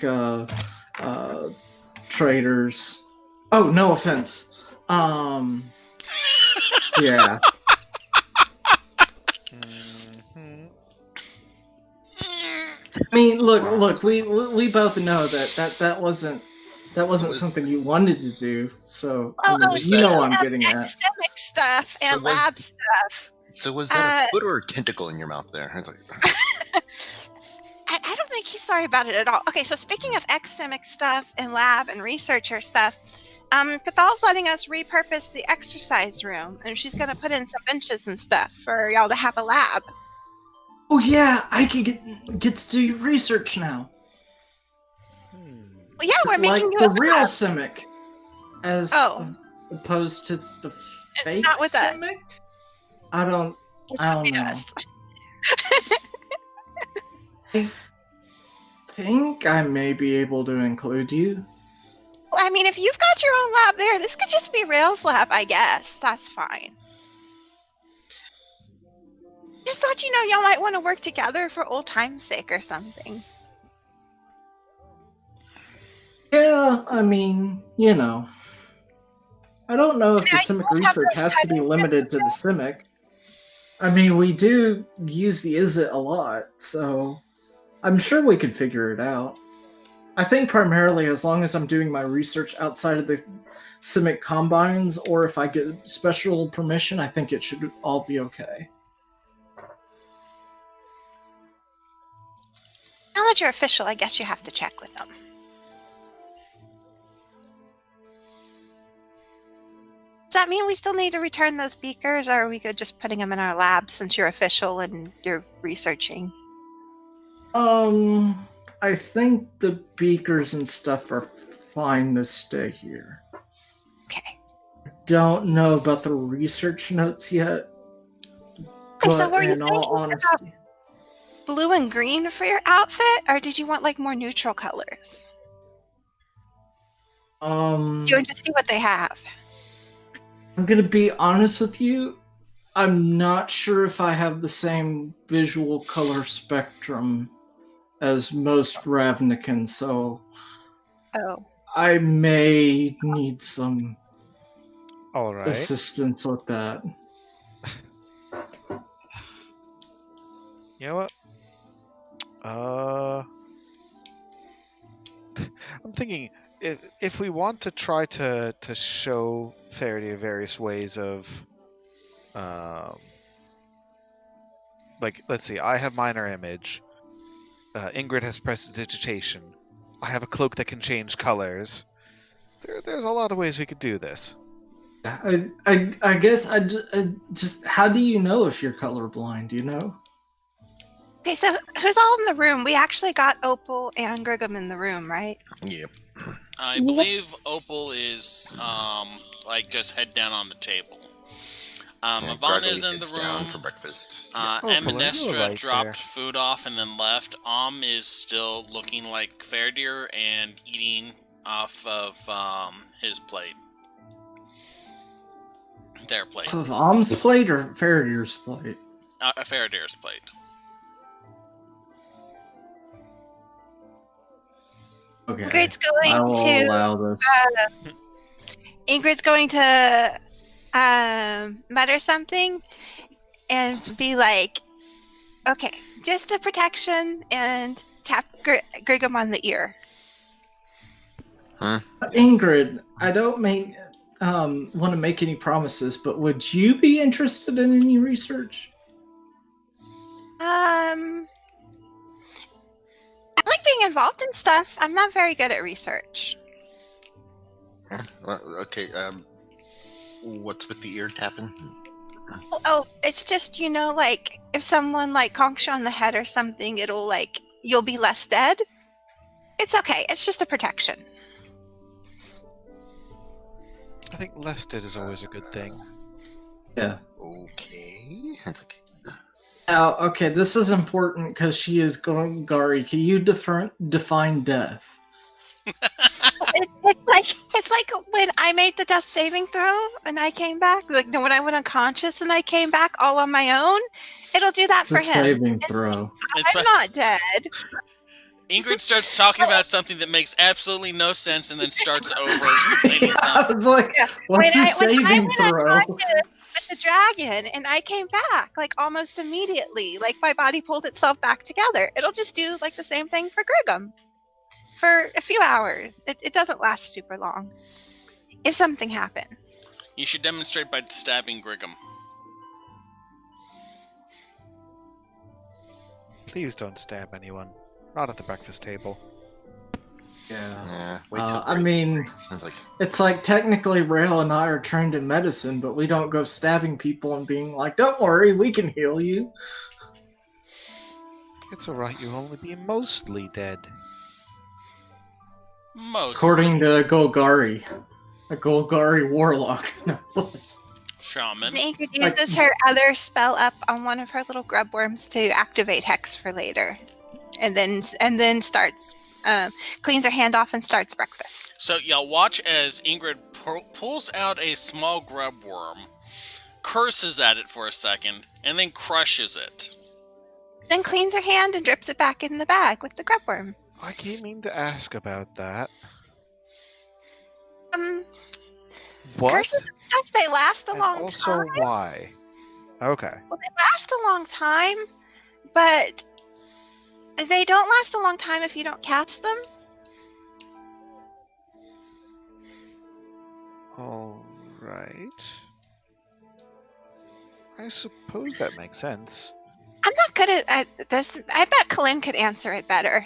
S2: traders. Oh, no offense. Yeah.
S5: Mhm.
S2: I mean, look. We both know that wasn't
S3: was-
S2: something you wanted to do. So
S4: Oh,
S2: you know
S4: speaking
S2: what I'm
S4: of
S2: getting at.
S4: academic stuff and
S3: So was-
S4: lab stuff,
S3: So was that a foot or a tentacle in your mouth there? I was like,
S4: I don't think he's sorry about it at all. Okay, so speaking of academic stuff and lab and researcher stuff, Cathal's letting us repurpose the exercise room, and she's going to put in some benches and stuff for y'all to have a lab.
S2: Oh yeah, I can get to do research now.
S4: Well, yeah, we're
S2: Like
S4: making you
S2: the
S4: a
S2: real
S4: lab.
S2: Simic, as
S4: Oh.
S2: opposed to the fake
S4: Not with us.
S2: Simic. I don't know.
S4: Yes.
S2: I think I may be able to include you.
S4: Well, I mean, if you've got your own lab there, this could just be Rail's lab, I guess. That's fine. Just thought, y'all might want to work together for old time's sake or something.
S2: Yeah, I mean, I don't know if the
S4: Yeah, you
S2: Simic
S4: both have
S2: research
S4: those
S2: has to be
S4: cutting
S2: limited to the Simic. I mean, we do use the Izzet a lot, so I'm sure we could figure it out. I think primarily as long as I'm doing my research outside of the Simic Combines, or if I get special permission, I think it should all be okay.
S4: Now that you're official, I guess you have to check with them. Does that mean we still need to return those beakers, or are we good just putting them in our lab since you're official and you're researching?
S2: I think the beakers and stuff are fine to stay here.
S4: Okay.
S2: Don't know about the research notes yet,
S4: Okay, so
S2: but
S4: were you
S2: in all honesty,
S4: blue and green for your outfit, or did you want like more neutral colors? Do you want to see what they have?
S2: I'm gonna be honest with you. I'm not sure if I have the same visual color spectrum as most Ravnikins, so
S4: Oh.
S2: I may need some
S5: All right.
S2: assistance with that.
S5: You know what? I'm thinking if we want to try to show Faraday various ways of, like, let's see, I have minor image. Ingrid has prestidigitation. I have a cloak that can change colors. There's a lot of ways we could do this.
S2: I guess I just how do you know if you're colorblind? Do you know?
S4: Okay, so who's all in the room? We actually got Opal and Grigum in the room, right?
S3: yep.
S1: I believe Opal is just head down on the table.
S3: Yeah,
S1: Yvonne is
S3: Gregory
S1: in the
S3: heads down for
S1: room.
S3: breakfast.
S5: Opal, you were
S1: Eminestra
S5: right
S1: dropped
S5: there.
S1: food off and then left. Is still looking like Fairdeer and eating off of his plate. Their plate.
S2: Of Om's plate or Faraday's plate?
S1: Fairdeer's plate.
S2: Okay,
S4: Ingrid's
S2: I
S4: going
S2: will
S4: to
S2: allow this.
S4: Ingrid's going to mutter something, and be like, okay, just a protection, and tap Grigum on the ear.
S2: Ingrid, I don't want to make any promises, but would you be interested in any research?
S4: I like being involved in stuff. I'm not very good at research.
S3: Well, okay. What's with the ear tapping?
S4: Oh, it's just, like if someone like conks you on the head or something, it'll like you'll be less dead. It's okay. It's just a protection.
S5: I think less dead is always a good thing.
S2: Yeah.
S3: Okay.
S2: Now, okay, this is important because she is going Gari. Can you define death?
S4: It's like when I made the death saving throw and I came back. Like when I went unconscious and I came back all on my own, it'll do that for
S2: The
S4: him.
S2: saving throw.
S4: I'm not dead.
S1: Ingrid starts talking about something that makes absolutely no sense and then starts over explaining
S2: Yeah,
S1: something.
S2: it's like, what's a saving
S4: when I went
S2: throw?
S4: unconscious with the dragon and I came back like almost immediately, like my body pulled itself back together. It'll just do like the same thing for Grigum for a few hours. It doesn't last super long if something happens.
S1: You should demonstrate by stabbing Grigum.
S5: Please don't stab anyone. Not at the breakfast table.
S2: Yeah.
S3: Wait till
S2: I mean,
S3: sounds like
S2: it's like technically Rail and I are trained in medicine, but we don't go stabbing people and being like, don't worry, we can heal you.
S5: It's alright, you'll only be mostly dead.
S1: Most.
S2: According to Golgari. A Golgari warlock.
S1: Shaman.
S4: Ingrid uses her other spell up on one of her little grub worms to activate Hex for later. And then starts cleans her hand off and starts breakfast.
S1: So y'all watch as Ingrid pulls out a small grub worm, curses at it for a second, and then crushes it.
S4: Then cleans her hand and drips it back in the bag with the grub worm.
S5: I keep meaning to ask about that. What?
S4: Curses and stuff, they last a long
S5: also,
S4: time.
S5: why? Okay.
S4: Well, they last a long time, but they don't last a long time if you don't cast them.
S5: Alright. I suppose that makes sense.
S4: I'm not good at this. I bet Kalin could answer it better.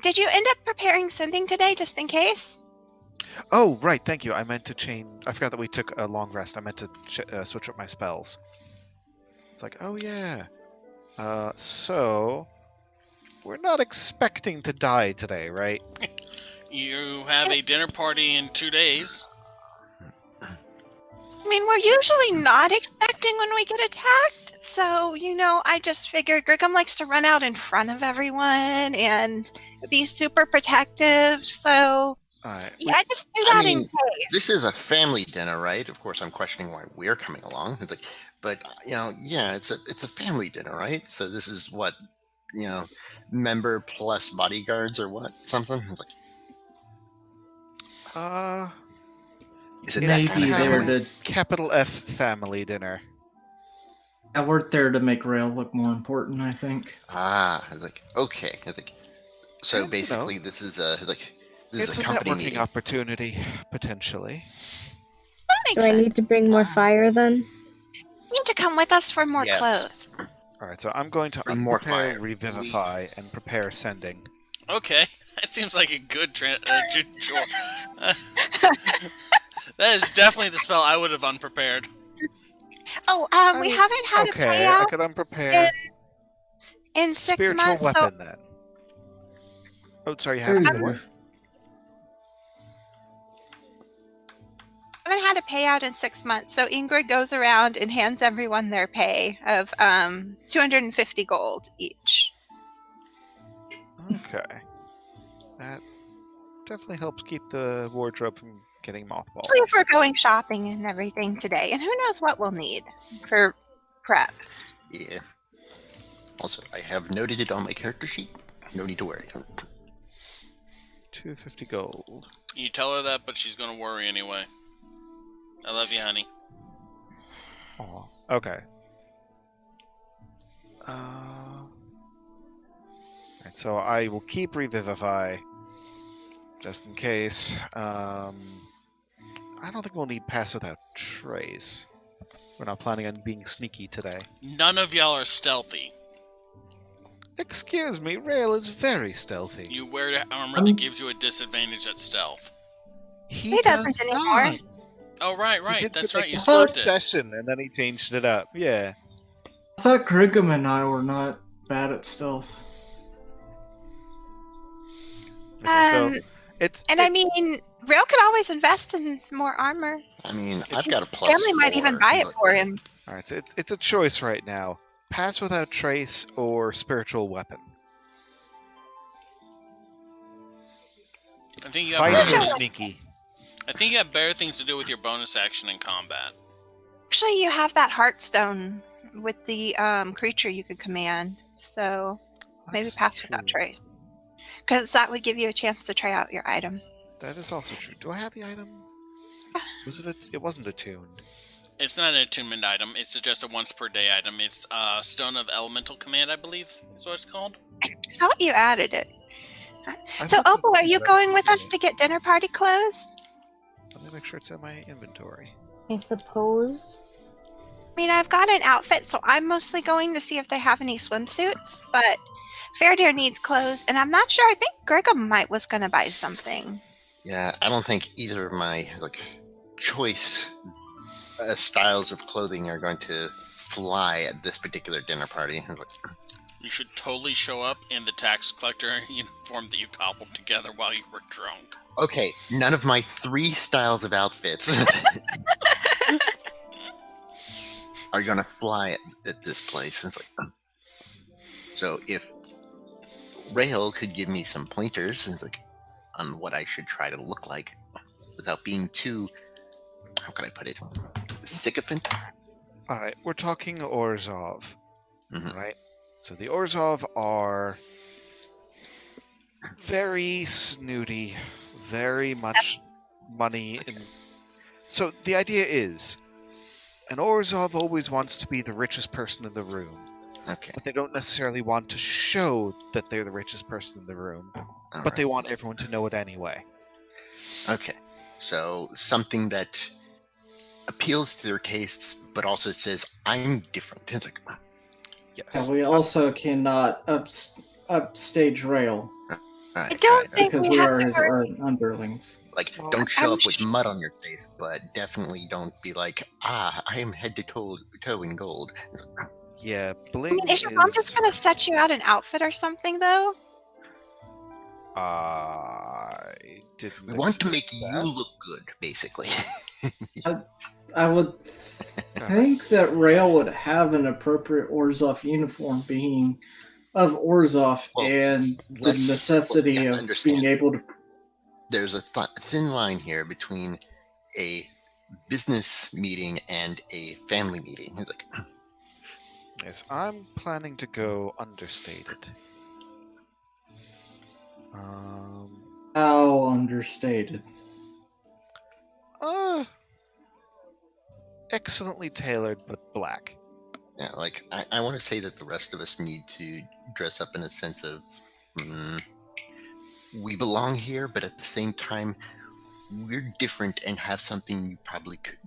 S4: Did you end up preparing sending today, just in case?
S5: Oh, right, thank you. I meant to change... I forgot that we took a long rest. I meant to switch up my spells. It's like, oh yeah. So... We're not expecting to die today, right?
S1: You have a dinner party in 2 days.
S4: I mean, we're usually not expecting when we get attacked. So, I just figured Grigum likes to run out in front of everyone and be super protective. So, yeah, I just do that in case.
S3: This is a family dinner, right? Of course, I'm questioning why we're coming along. It's like, but yeah, it's a family dinner, right? So this is what, member plus bodyguards or what? Something? It's like, is it that
S2: Maybe
S3: kind of
S2: they were
S3: family?
S2: the
S5: Capital F family dinner.
S2: I worked there to make Rail look more important, I think.
S3: I was like, okay. I think so.
S5: Yeah,
S3: Basically, this is a
S5: It's a
S3: company
S5: networking
S3: meeting.
S5: opportunity, potentially.
S4: That makes
S6: Do I
S4: sense.
S6: need to bring more fire then?
S4: You need to come with us for more
S3: Yes.
S4: clothes.
S5: Alright, so I'm going to
S3: Bring more
S5: unprepare,
S3: fire,
S5: revivify, and prepare sending.
S1: Okay, that seems like a good chore. That is definitely the spell I would have unprepared.
S4: Oh, we haven't had a
S5: Okay, I
S4: payout
S5: could unprepare.
S4: in 6
S5: Spiritual
S4: months.
S5: weapon, then. Oh, sorry, you
S2: There
S5: have
S2: you
S5: what?
S2: go.
S4: I haven't had a payout in 6 months. So Ingrid goes around and hands everyone their pay of 250 gold each.
S5: Okay. That definitely helps keep the wardrobe from getting mothballed.
S4: Especially if we're going shopping and everything today. And who knows what we'll need for prep.
S3: Yeah. Also, I have noted it on my character sheet. No need to worry.
S5: 250 gold.
S1: You tell her that, but she's gonna worry anyway. I love you, honey.
S5: Aw. Okay. Right, so I will keep Revivify, just in case. I don't think we'll need Pass Without Trace. We're not planning on being sneaky today.
S1: None of y'all are stealthy.
S5: Excuse me, Rail is very stealthy.
S1: You wear armor that gives you a disadvantage at stealth.
S4: He doesn't anymore.
S5: not.
S1: Oh, right.
S5: He did
S1: That's
S5: for,
S1: right. You
S5: the
S1: swapped
S5: first
S1: it.
S5: session, and then he changed it up. Yeah.
S2: I thought Grigum and I were not bad at stealth.
S5: Okay, so
S4: I mean, Rail could always invest in more armor.
S3: I mean,
S5: His
S3: I've got a plus
S4: Family might even
S3: 4,
S4: buy it
S3: but-
S4: for him.
S5: all right. So it's a choice right now: Pass Without Trace or Spiritual Weapon.
S1: I think you
S5: Fighting
S1: have
S5: or
S4: Spiritual-
S5: sneaky.
S1: I think you have better things to do with your bonus action in combat.
S4: Actually, you have that Heartstone with the creature you could command. So maybe
S5: That's
S4: Pass Without
S5: true.
S4: Trace. Because that would give you a chance to try out your item.
S5: That is also true. Do I have the item? Was it? It wasn't attuned.
S1: It's not an attunement item. It's just a once per day item. It's Stone of Elemental Command, I believe is what it's called.
S4: I thought you added it.
S5: I
S4: So,
S5: thought
S4: Opal,
S5: that-
S4: are you going with us to get dinner party clothes?
S5: Let me make sure it's in my inventory.
S6: I suppose.
S4: I mean, I've got an outfit, so I'm mostly going to see if they have any swimsuits, but Fairdeer needs clothes, and I'm not sure. I think Grigum was going to buy something.
S3: Yeah, I don't think either of my choice styles of clothing are going to fly at this particular dinner party.
S1: You should totally show up in the tax collector uniform that you cobbled together while you were drunk.
S3: Okay, none of my 3 styles of outfits are going to fly at this place. It's so if Rail could give me some pointers on what I should try to look like without being too, how can I put it, sycophant.
S5: All right, we're talking Orzhov,
S3: Mhm.
S5: right? So the Orzhov are very snooty, very much money in. So the idea is, an Orzhov always wants to be the richest person in the room,
S3: Okay,
S5: but they don't necessarily want to show that they're the richest person in the room, but they want everyone to know it anyway.
S3: Okay, so something that appeals to their tastes, but also says I'm different. It's
S5: Yes.
S2: And we also cannot upstage Rail
S3: right,
S4: I don't
S3: right,
S4: think
S2: because
S4: we
S2: we
S4: have
S2: are
S4: to
S2: his
S4: worry.
S2: underlings.
S5: Well,
S3: don't show
S4: I'm
S3: up with
S4: sh-
S3: mud on your face, but definitely don't be like, I am head to toe in gold.
S5: Yeah,
S4: I
S5: bling
S4: mean, is your mom just going to set you out an outfit or something, though?
S5: I didn't.
S3: We want to make
S5: expect
S3: you
S5: that.
S3: look good, basically.
S2: I would think that Rail would have an appropriate Orzhov uniform being of Orzhov
S3: Well,
S2: and
S3: it's
S2: the
S3: less-
S2: necessity
S3: well, you have to
S2: of
S3: understand.
S2: being able to.
S3: There's a thin line here between a business meeting and a family meeting. It's
S5: Yes, I'm planning to go understated.
S2: How understated.
S5: Excellently tailored, but black.
S3: yeah, I want to say that the rest of us need to dress up in a sense of we belong here, but at the same time, we're different and have something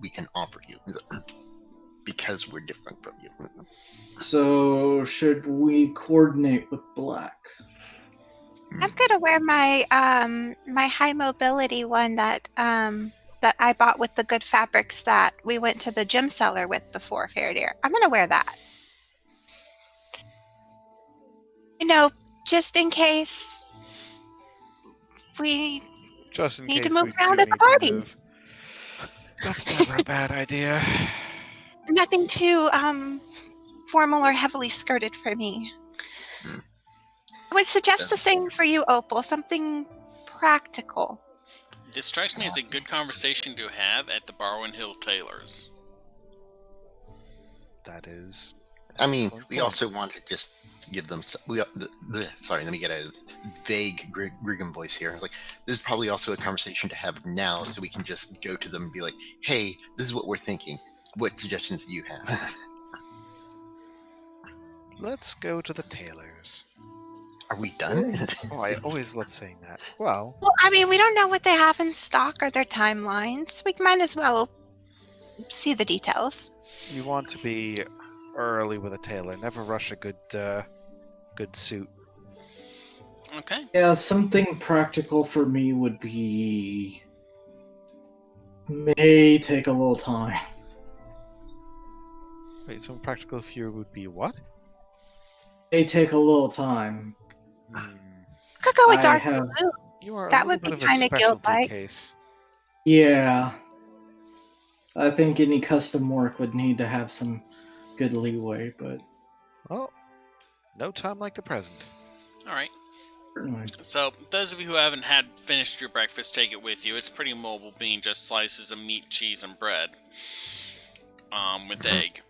S3: we can offer you because we're different from you.
S2: So should we coordinate with Black?
S4: I'm going to wear my my high mobility one that that I bought with the good fabrics that we went to the gym cellar with before Fairdeer. I'm going to wear that. You know, just in case we
S5: Just in
S4: Need to
S5: case
S4: move
S5: we
S4: around
S5: do
S4: at the
S5: need to
S4: party.
S5: move. That's never a bad idea.
S4: nothing too formal or heavily skirted for me.
S3: Hmm.
S4: I would suggest the same for you, Opal. Something practical.
S1: This strikes me as a good conversation to have at the Barwin Hill Tailors.
S5: That is.
S3: I mean,
S5: Excellent
S3: we
S5: point.
S3: also want to just give them. Sorry, let me get a vague Griggum voice here. This is probably also a conversation to have now, so we can just go to them and be like, "Hey, this is what we're thinking. What suggestions do you have?"
S5: let's go to the tailors.
S3: Are we done?
S5: Oh, I always love saying that. Well,
S4: Well, I mean, we don't know what they have in stock or their timelines. We might as well see the details.
S5: you want to be early with a tailor. Never rush a good suit.
S1: Okay.
S2: Yeah, something practical for me would be... may take a little time.
S5: Wait, some practical fear would be what?
S2: May take a little time.
S4: Could go with
S2: I
S4: dark
S2: have...
S4: blue.
S5: You are
S4: That
S5: a
S4: would
S5: little
S4: be
S5: bit of a
S4: kinda
S5: specialty
S4: guild-like.
S5: case.
S2: Yeah. I think any custom work would need to have some good leeway, but...
S5: Well, no time like the present.
S1: All right.
S2: certainly.
S1: So, those of you who haven't had finished your breakfast, take it with you. It's pretty mobile, being just slices of meat, cheese, and bread, with egg.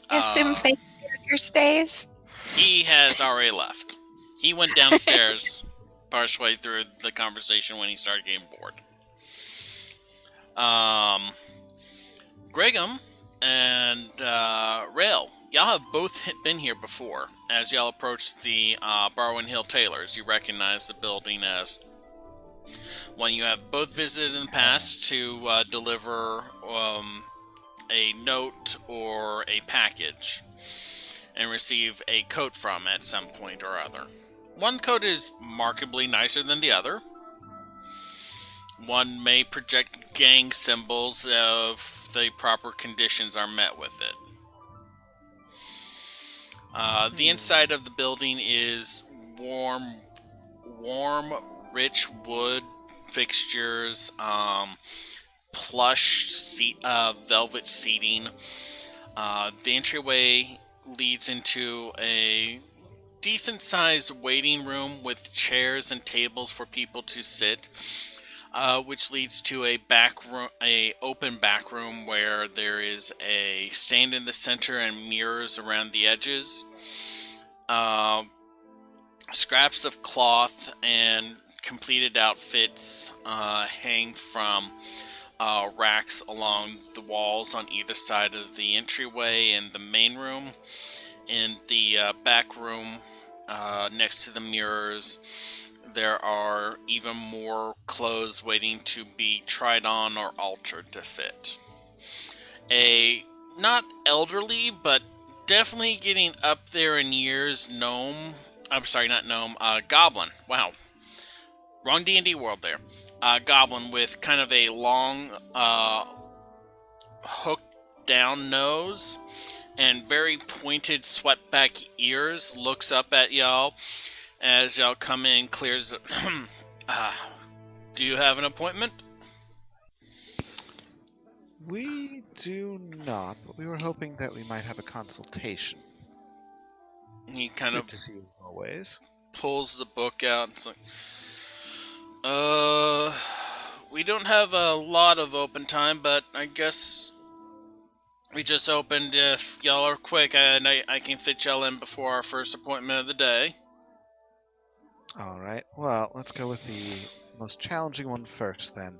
S4: I assume fake character stays.
S1: He has already left. He went downstairs partially through the conversation when he started getting bored. Gregum and Rail, y'all have both been here before. As y'all approach the Barwin Hill Tailors, you recognize the building as one you have both visited in the past to deliver a note or a package and receive a coat from at some point or other. One coat is markedly nicer than the other. One may project gang symbols if the proper conditions are met with it. The inside of the building is warm, rich wood fixtures, plush velvet seating. The entryway leads into a decent-sized waiting room with chairs and tables for people to sit, which leads to a open back room where there is a stand in the center and mirrors around the edges. Scraps of cloth and completed outfits hang from racks along the walls on either side of the entryway and the main room. In the back room, next to the mirrors, there are even more clothes waiting to be tried on or altered to fit. A not elderly, but definitely getting up there in years goblin. Wow. Wrong D&D world there. Goblin with kind of a long, hooked down nose and very pointed swept-back ears looks up at y'all as y'all come in, clears it. Do you have an appointment?
S5: We do not, but we were hoping that we might have a consultation.
S1: He kind
S5: Good
S1: of
S5: to see you always.
S1: pulls the book out and it's like, we don't have a lot of open time, but I guess we just opened. If y'all are quick, I can fit y'all in before our first appointment of the day.
S5: Alright, well, let's go with the most challenging one first, then.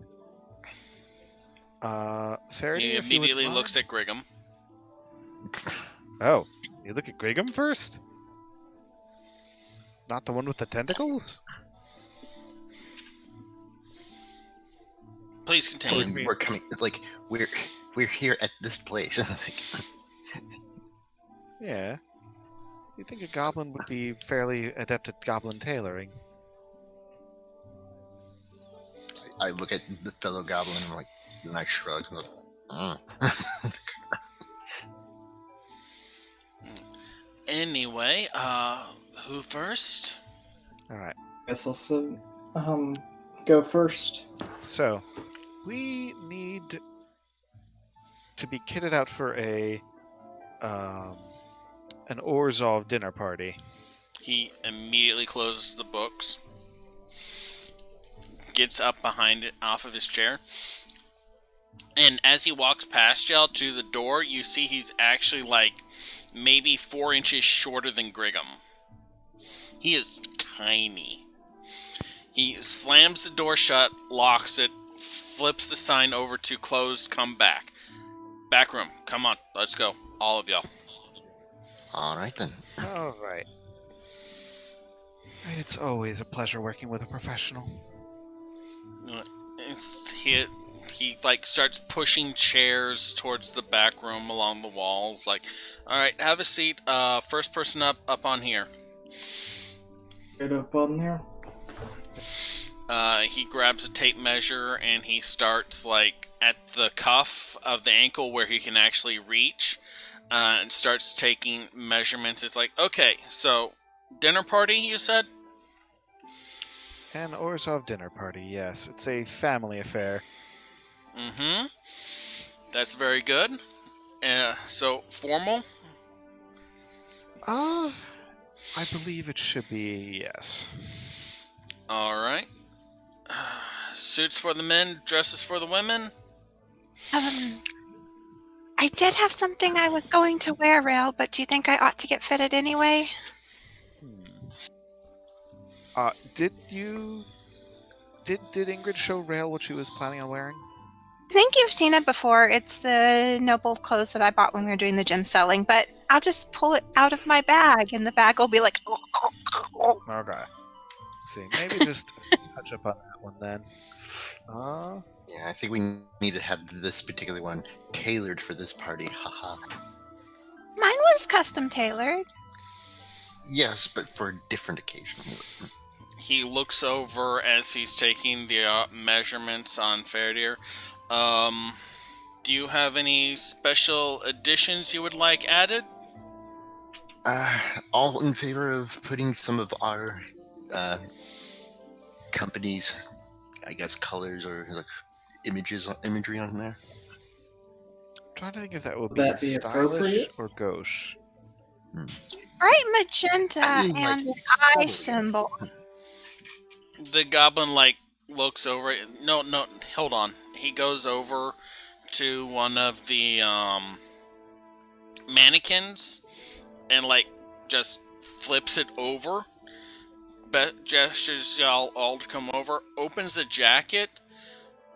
S5: Faraday,
S1: He
S5: if you would
S1: immediately
S5: mind?
S1: looks at Griggum.
S5: Oh, you look at Griggum first? Not the one with the tentacles?
S1: Please continue.
S3: And we're coming. It's like we're here at this place.
S5: Yeah. You think a goblin would be fairly adept at goblin tailoring?
S3: I look at the fellow goblin and I'm like, and I shrug. And I'm like,
S1: Anyway, who first?
S5: Alright,
S2: Guess I'll go first.
S5: so we need to be kitted out for an Orzhov dinner party.
S1: He immediately closes the books, gets up behind it off of his chair, and as he walks past y'all to the door, you see he's actually like maybe 4 inches shorter than Griggum. He is tiny. He slams the door shut, locks it, flips the sign over to closed, come back. Back room, come on, let's go, all of y'all.
S3: All right then.
S5: All right. It's always a pleasure working with a professional.
S1: He like starts pushing chairs towards the back room along the walls. Like, all right, have a seat. First person up on here.
S2: Get up on there.
S1: He grabs a tape measure and he starts like at the cuff of the ankle where he can actually reach, and starts taking measurements. It's like, okay, so dinner party, you said?
S5: An Orzhov dinner party, yes. It's a family affair.
S1: Mm-hmm. That's very good. So formal?
S5: I believe it should be, yes.
S1: All right. Suits for the men, dresses for the women.
S4: I did have something I was going to wear, Rail, but do you think I ought to get fitted anyway?
S5: Did Ingrid show Rail what she was planning on wearing?
S4: I think you've seen it before. It's the noble clothes that I bought when we were doing the gym selling, but I'll just pull it out of my bag, and the bag will be like...
S5: Okay. Let's see, maybe just touch up on that one then.
S3: Yeah, I think we need to have this particular one tailored for this party. Haha.
S4: Mine was custom tailored.
S3: Yes, but for a different occasion.
S1: He looks over as he's taking the measurements on Fairdeer. Do you have any special additions you would like added?
S3: All in favor of putting some of our company's, I guess, colors or like imagery on there.
S5: I'm trying to think if that would
S2: Would
S5: be
S2: that be
S5: stylish
S2: appropriate?
S5: or gauche.
S4: Bright magenta
S3: I mean,
S4: and
S3: like,
S4: an eye
S3: subtly.
S4: symbol.
S1: The goblin like looks over it. No, hold on. He goes over to one of the mannequins and like just flips it over. Gestures y'all all to come over. Opens the jacket,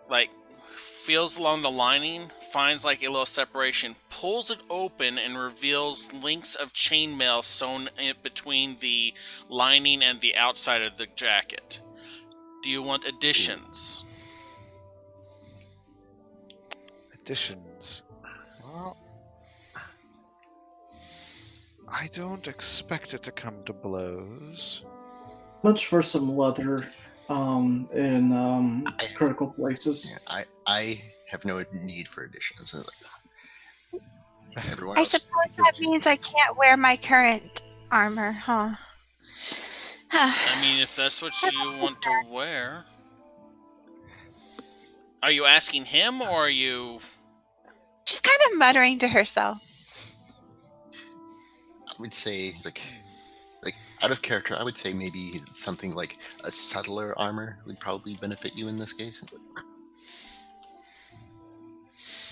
S1: like feels along the lining, finds like a little separation, pulls it open and reveals links of chainmail sewn in between the lining and the outside of the jacket. Do you want additions?
S5: Additions. Well, I don't expect it to come to blows.
S2: Much for some leather in critical places.
S3: Yeah, I have no need for additions. Everyone
S4: I
S3: else,
S4: suppose that means I can't wear my current armor, huh?
S1: I mean, if that's what you want to wear. Are you asking him, or are you...
S4: She's kind of muttering to herself.
S3: I would say like out of character, I would say maybe something like a subtler armor would probably benefit you in this case.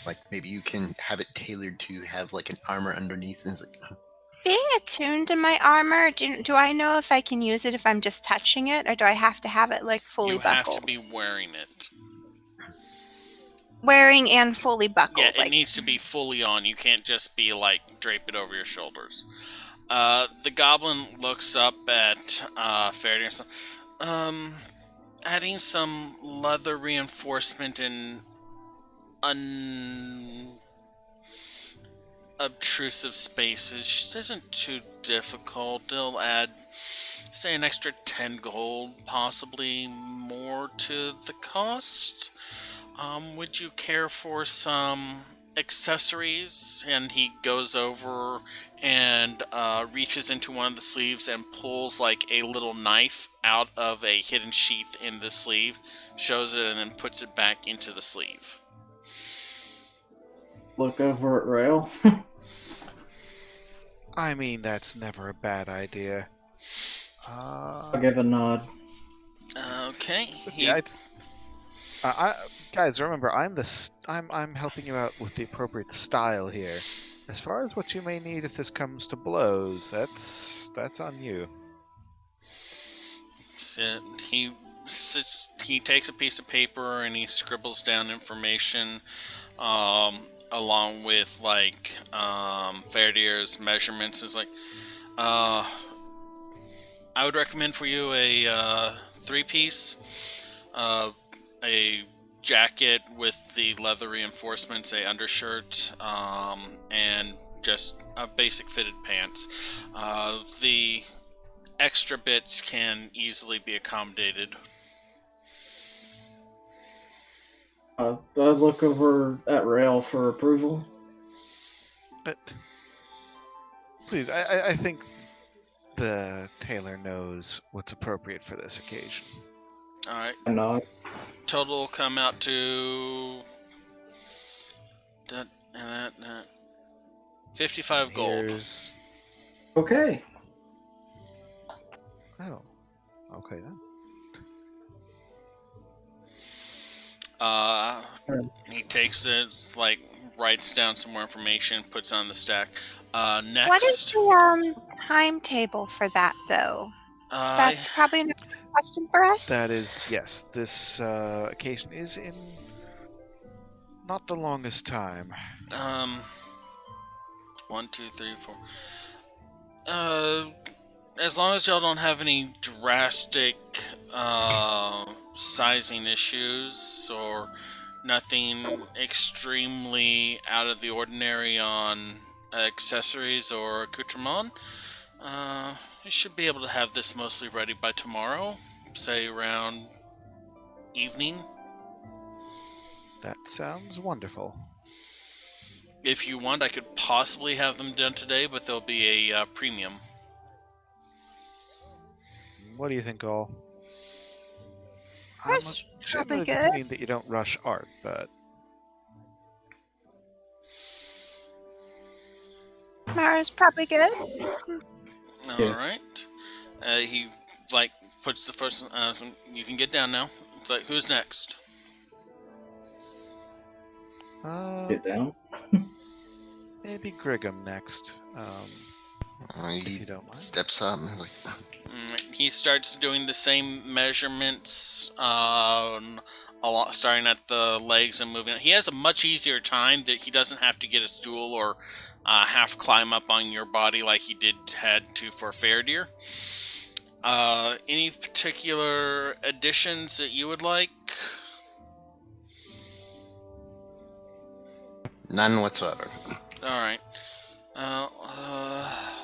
S3: Like maybe you can have it tailored to have like an armor underneath. And it's like,
S4: Being attuned to my armor, do I know if I can use it if I'm just touching it, or do I have to have it like fully
S1: You
S4: buckled?
S1: have to be wearing it.
S4: Wearing and fully buckled.
S1: Yeah, it needs to be fully on. You can't just be like drape it over your shoulders. The goblin looks up at Faraday. Adding some leather reinforcement and unobtrusive spaces isn't too difficult. It'll add, say, an extra 10 gold, possibly more to the cost. Would you care for some accessories? And he goes over and reaches into one of the sleeves and pulls like a little knife out of a hidden sheath in the sleeve, shows it, and then puts it back into the sleeve.
S2: Look over at Rail.
S5: I mean, that's never a bad idea.
S2: I'll give a nod.
S1: Okay.
S5: Yeah, guys, remember, I'm helping you out with the appropriate style here. As far as what you may need if this comes to blows, that's on you. He
S1: takes a piece of paper and he scribbles down information. along with like Ferdier's measurements, is like, I would recommend for you a 3-piece, a jacket with the leather reinforcements, a undershirt, and just a basic fitted pants. The extra bits can easily be accommodated.
S2: I look over at Rail for approval.
S5: But please, I think the tailor knows what's appropriate for this occasion.
S1: All right.
S2: I nod.
S1: Total will come out to 55 gold.
S5: Here's...
S2: Okay.
S5: Oh, okay then.
S1: He takes it, like, writes down some more information, puts on the stack. Next.
S4: What is the timetable for that, though? That's probably another question for us.
S5: That is, yes. This occasion is in not the longest time.
S1: 1, 2, 3, 4. As long as y'all don't have any drastic sizing issues or nothing extremely out of the ordinary on accessories or accoutrement, you should be able to have this mostly ready by tomorrow, say around evening.
S5: That sounds wonderful.
S1: If you want, I could possibly have them done today, but there'll be a premium.
S5: What do you think, all?
S4: That's
S5: I'm
S4: probably
S5: of the
S4: good.
S5: opinion that you don't rush art, but
S4: Mara's probably good.
S1: All right. He like puts the first. You can get down now. It's like, who's next?
S2: Get down.
S5: Maybe Griggum next. If
S3: He
S5: you don't mind.
S3: steps up and like,
S1: He starts doing the same measurements, a lot, starting at the legs and moving. He has a much easier time that he doesn't have to get a stool or half climb up on your body like he had to for Fairdeer. Any particular additions that you would like?
S3: none whatsoever.
S1: All right.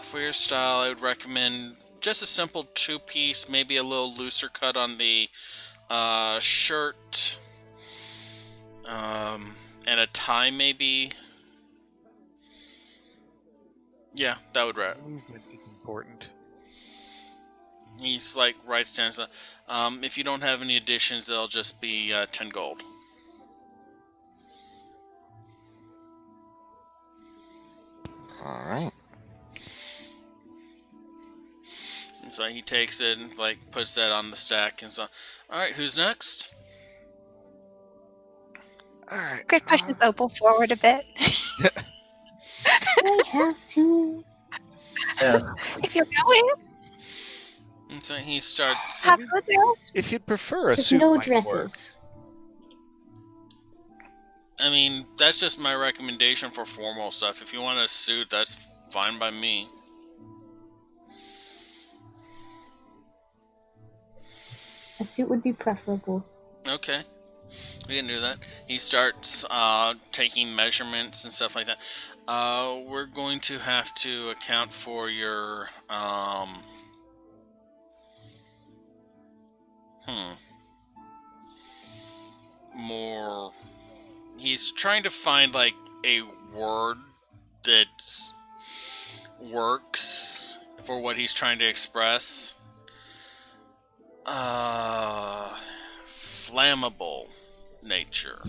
S1: For your style, I would recommend just a simple 2-piece, maybe a little looser cut on the shirt, and a tie, maybe. Yeah, that would wrap.
S5: Movement is important.
S1: He's like writes down. If you don't have any additions, they'll just be 10 gold.
S3: All right.
S1: And so he takes it and like puts that on the stack and so. All right, who's next?
S5: All right.
S4: Could push this opal forward a bit.
S6: I have to.
S2: Yes.
S4: If you're going,
S1: And so he starts.
S4: have to do.
S5: If you'd prefer a
S6: Just
S5: suit,
S6: no
S5: might work.
S6: dresses.
S1: I mean, that's just my recommendation for formal stuff. If you want a suit, that's fine by me.
S6: A suit would be preferable.
S1: Okay, we can do that. He starts taking measurements and stuff like that. We're going to have to account for your more. He's trying to find like a word that works for what he's trying to express. Flammable nature.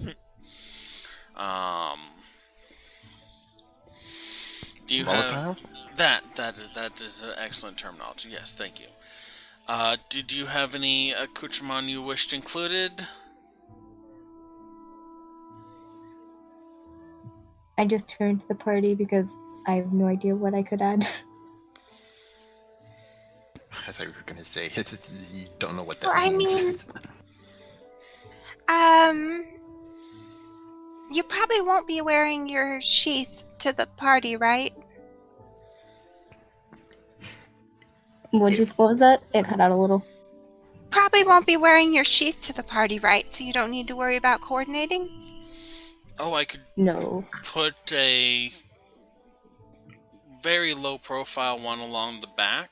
S1: Do you have
S3: Volatile?
S1: that is an excellent terminology. Yes, thank you. Did you have any accoutrement you wished included?
S6: I just turned to the party because I have no idea what I could add.
S3: I thought you were going to say you don't know what that
S4: Well, I
S3: means.
S4: mean, You probably won't be wearing your sheath to the party, right?
S6: What was that? It cut out a little.
S4: Probably won't be wearing your sheath to the party, right? So you don't need to worry about coordinating?
S1: Oh, I could
S6: No.
S1: put a very low profile one along the back.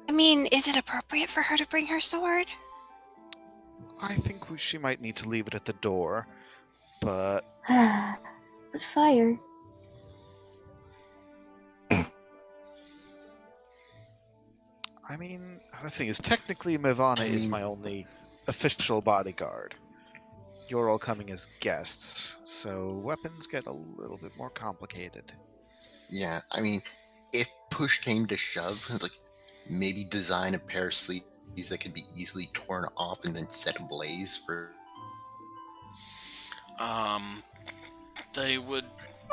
S4: I mean, is it appropriate for her to bring her sword?
S5: I think she might need to leave it at the door, but
S6: But fire.
S5: I mean, the thing is, technically, Mivana is my only official bodyguard. You're all coming as guests, so weapons get a little bit more complicated.
S3: Yeah, I mean, if push came to shove, like maybe design a pair of sleeves that could be easily torn off and then set ablaze for.
S1: They would.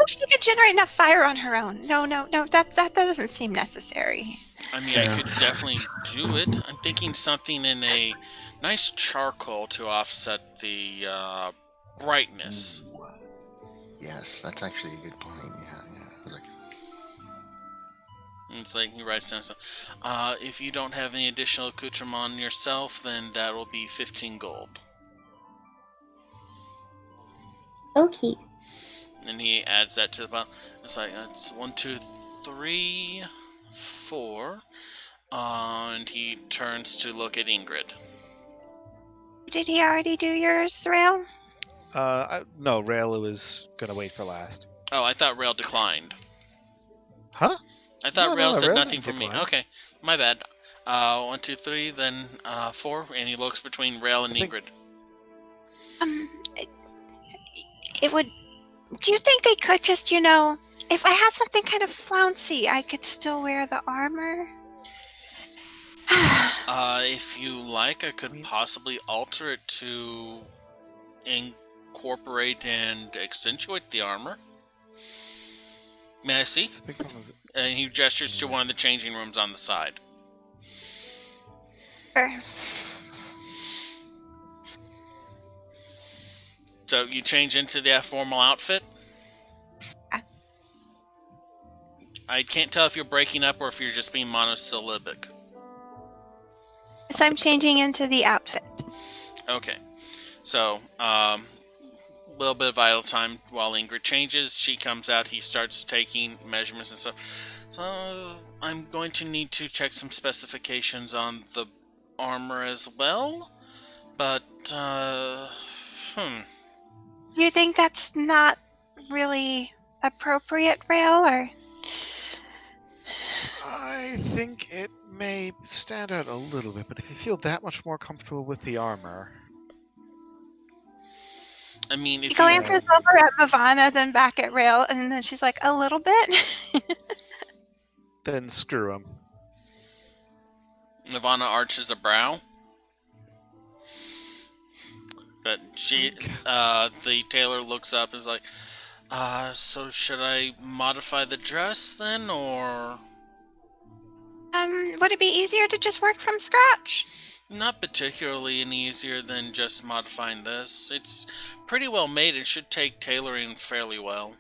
S4: She could generate enough fire on her own. No, that doesn't seem necessary.
S1: I mean, I could definitely do it. I'm thinking something in a nice charcoal to offset the brightness.
S3: Ooh. Yes, that's actually a good point. Yeah. Like,
S1: it's like he writes down stuff. If you don't have any additional accoutrement yourself, then that will be 15 gold.
S6: Okay.
S1: And he adds that to the bottom. It's like, it's 1, 2, 3, 4. And he turns to look at Ingrid.
S4: Did he already do yours, Rail?
S5: No, Rail was gonna wait for last.
S1: Oh, I thought Rail declined.
S5: Huh?
S1: I thought Rail said
S5: Rail
S1: nothing
S5: didn't
S1: for me.
S5: decline.
S1: Okay, my bad. 1, 2, 3, then 4, and he looks between Rail and Ingrid.
S4: It would... Do you think they could just, if I had something kind of flouncy, I could still wear the armor?
S1: If you like, I could possibly alter it to incorporate and accentuate the armor. May I see? And he gestures to one of the changing rooms on the side.
S4: Sure.
S1: So you change into the formal outfit? I can't tell if you're breaking up or if you're just being monosyllabic.
S4: Yes, I'm changing into the outfit.
S1: Okay. So, little bit of idle time while Ingrid changes. She comes out. He starts taking measurements and stuff. So, I'm going to need to check some specifications on the armor as well. But,
S4: Do you think that's not really appropriate, Rail, or...
S5: I think it may stand out a little bit, but if you feel that much more comfortable with the armor...
S1: I mean, if
S4: he glances over at Mivana, then back at Rail, and then she's like, a little bit?
S5: Then screw him.
S1: Nirvana arches a brow. But the tailor looks up and is like, so should I modify the dress then, or...?
S4: Would it be easier to just work from scratch?
S1: Not particularly any easier than just modifying this. It's pretty well made. It should take tailoring fairly well.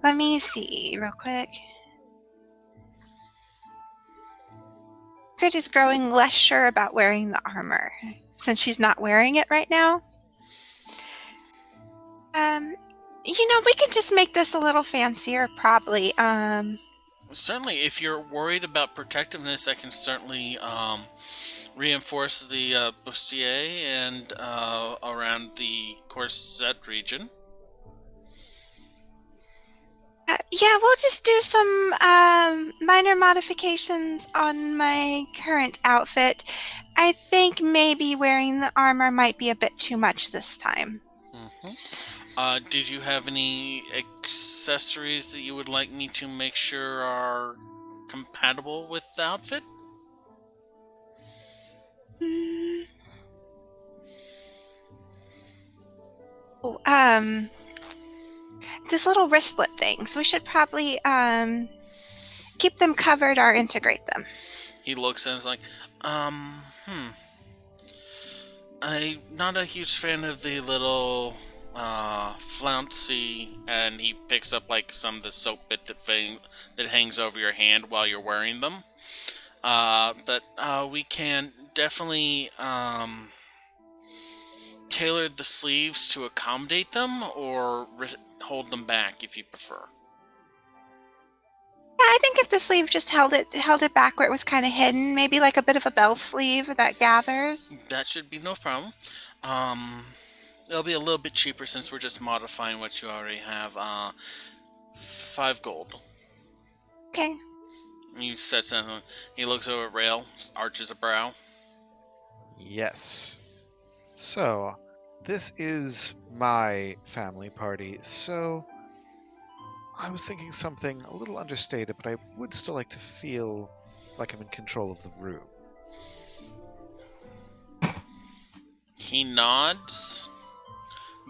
S4: Let me see real quick. Ingrid is growing less sure about wearing the armor, since she's not wearing it right now. We can just make this a little fancier, probably.
S1: Certainly, if you're worried about protectiveness, I can certainly reinforce the bustier and around the corset region.
S4: Yeah, we'll just do some minor modifications on my current outfit. I think maybe wearing the armor might be a bit too much this time.
S1: Did you have any accessories that you would like me to make sure are compatible with the outfit?
S4: These little wristlet things. We should probably keep them covered or integrate them.
S1: He looks and is like, I'm not a huge fan of the little flouncy, and he picks up like some of the soap bit that hangs over your hand while you're wearing them. But we can definitely tailor the sleeves to accommodate them, or hold them back if you prefer.
S4: Yeah, I think if the sleeve just held it back where it was kind of hidden, maybe like a bit of a bell sleeve that gathers.
S1: That should be no problem. It'll be a little bit cheaper since we're just modifying what you already have. 5 gold.
S4: Okay.
S1: You said something. He looks over at Rail, arches a brow.
S5: Yes. So, this is my family party, so I was thinking something a little understated, but I would still like to feel like I'm in control of the room.
S1: He nods,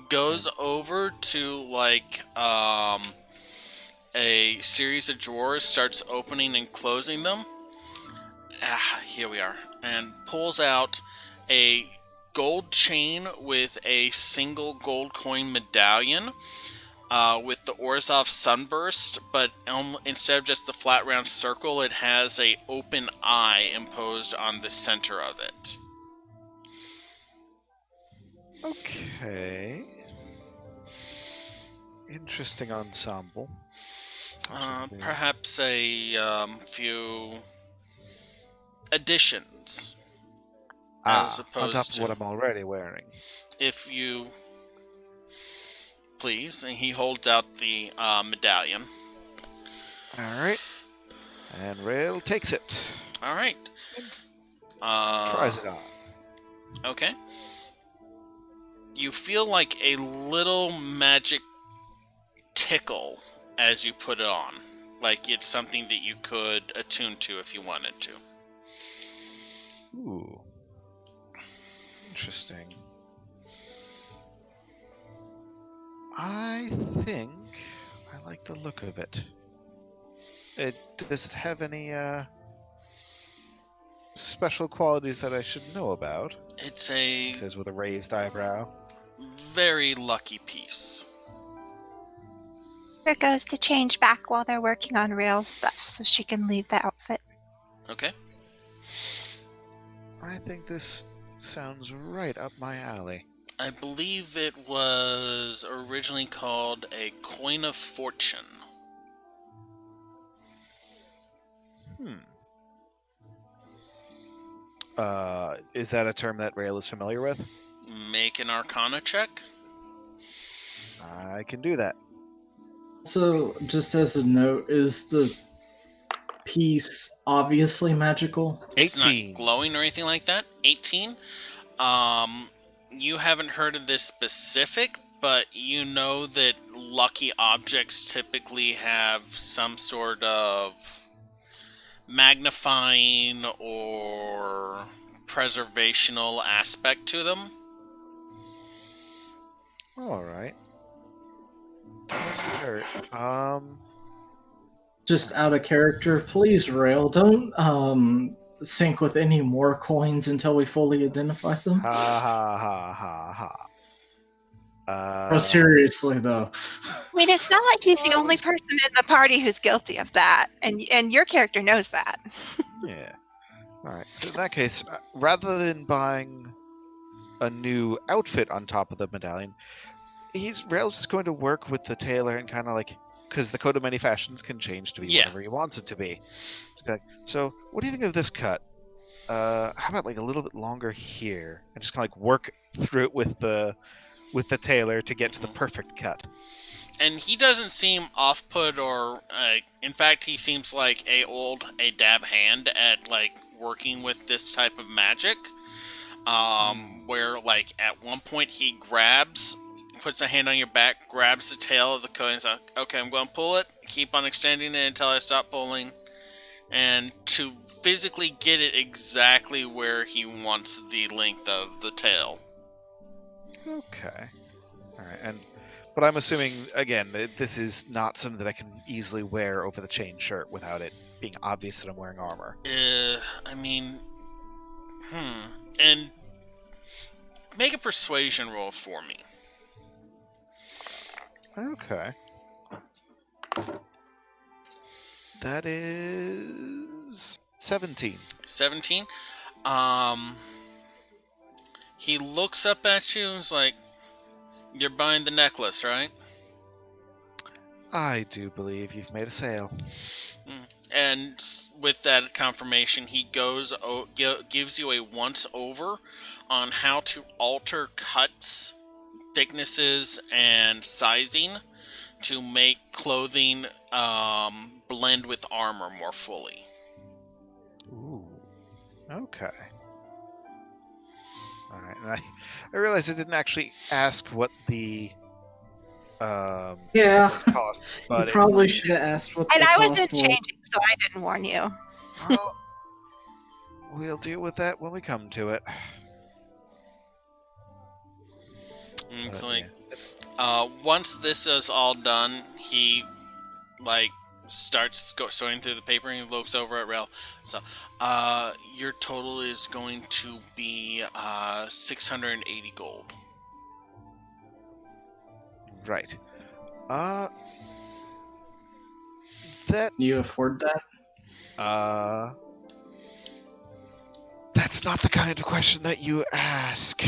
S1: goes over to like a series of drawers, starts opening and closing them. Here we are, and pulls out a gold chain with a single gold coin medallion. With the Orzhov sunburst, but instead of just the flat round circle, it has a open eye imposed on the center of it.
S5: Okay. Interesting ensemble.
S1: Perhaps a few additions. As
S5: on
S1: opposed
S5: top of
S1: to
S5: what I'm already wearing.
S1: If you please, and he holds out the medallion.
S5: Alright. And Rail takes it.
S1: Alright.
S5: Tries it on.
S1: Okay. You feel like a little magic tickle as you put it on. Like it's something that you could attune to if you wanted to.
S5: Ooh. Interesting. I think I like the look of it. Does it have any special qualities that I should know about?
S1: It's
S5: It says with a raised eyebrow.
S1: very lucky piece.
S4: It goes to change back while they're working on real stuff, so she can leave the outfit.
S1: Okay.
S5: I think this sounds right up my alley.
S1: I believe it was originally called a coin of fortune.
S5: Is that a term that Rail is familiar with?
S1: Make an Arcana check.
S5: I can do that.
S2: So, just as a note, is the piece obviously magical?
S1: It's
S5: 18.
S1: not glowing or anything like that. 18. You haven't heard of this specific, but you know that lucky objects typically have some sort of magnifying or preservational aspect to them.
S5: Alright. Doesn't hurt.
S2: Just out of character, please, Rail, don't sync with any more coins until we fully identify them.
S5: Ha ha ha ha ha.
S2: Oh, seriously, though.
S4: I mean, it's not like he's the only person in the party who's guilty of that, and your character knows that.
S5: Yeah. Alright, so in that case, rather than buying a new outfit on top of the medallion, Rails is going to work with the tailor and kind of like, because the coat of many fashions can change to be whatever he wants it to be. So, what do you think of this cut? How about like a little bit longer here, and just kind of like work through it with the tailor to get to the perfect cut.
S1: And he doesn't seem off-put or, in fact, he seems like a dab hand at like working with this type of magic. Where like at one point he puts a hand on your back, grabs the tail of the coat, and says, "Okay, I'm going to pull it. Keep on extending it until I stop pulling." And to physically get it exactly where he wants the length of the tail.
S5: Okay. Alright, and But I'm assuming, again, that this is not something that I can easily wear over the chain shirt without it being obvious that I'm wearing armor.
S1: I mean, and make a persuasion roll for me.
S5: Okay. That is 17.
S1: 17. He looks up at you and is like, "You're buying the necklace, right?"
S5: I do believe you've made a sale.
S1: And with that confirmation, he gives you a once over on how to alter cuts, thicknesses, and sizing to make clothing blend with armor more fully.
S5: Ooh. Okay. Alright, and I realized I didn't actually ask what the necklace costs, but
S2: You probably should have asked what
S4: And
S2: the
S4: I
S2: cost
S4: wasn't
S2: was.
S4: changing, so I didn't warn you.
S5: well, we'll deal with that when we come to it.
S1: And it's
S5: But,
S1: like,
S5: yeah.
S1: once this is all done, he starts sorting through the paper and he looks over at Rail. So, your total is going to be 680 gold.
S5: Right. That
S2: Can you afford that?
S5: that's not the kind of question that you ask.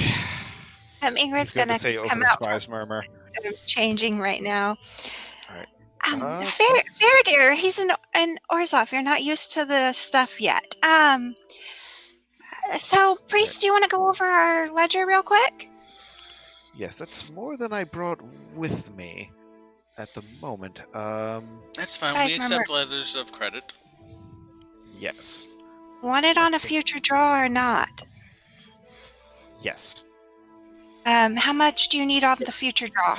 S4: Ingrid's
S5: He's going
S4: gonna
S5: to say over
S4: come
S5: the
S4: out
S5: spy's murmur.
S4: changing right now.
S5: Alright.
S4: Fair dear, he's an Orzhov. You're not used to the stuff yet. So, Priest, do you want to go over our ledger real quick?
S5: Yes, that's more than I brought with me at the moment.
S1: That's fine.
S4: Spice
S1: We accept
S4: Murmur.
S1: letters of credit.
S5: Yes.
S4: Want it on a future draw or not?
S5: Yes.
S4: How much do you need off the future draw?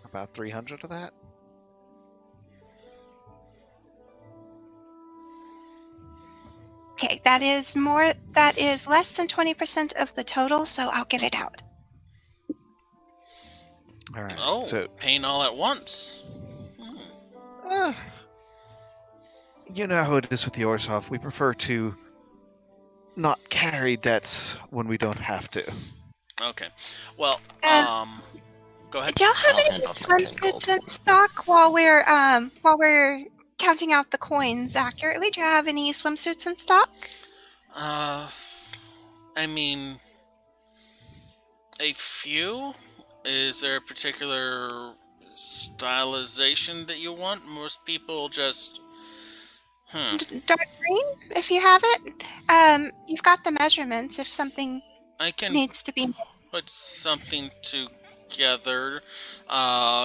S5: About 300 of that.
S4: Okay, that is more. That is less than 20% of the total, so I'll get it out.
S5: All right.
S1: Oh,
S5: So,
S1: paying all at once.
S5: you know how it is with the Orzhov. We prefer to not carry debts when we don't have to.
S1: Okay. Well, go ahead.
S4: Do y'all have
S3: I'll
S4: any
S3: hand off my 10
S4: swimsuits
S3: gold.
S4: in stock while we're counting out the coins accurately? Do you have any swimsuits in stock?
S1: I mean, a few. Is there a particular stylization that you want? Most people just.
S4: Dark green, if you have it. You've got the measurements. If something
S1: I can
S4: needs to be.
S1: put something together.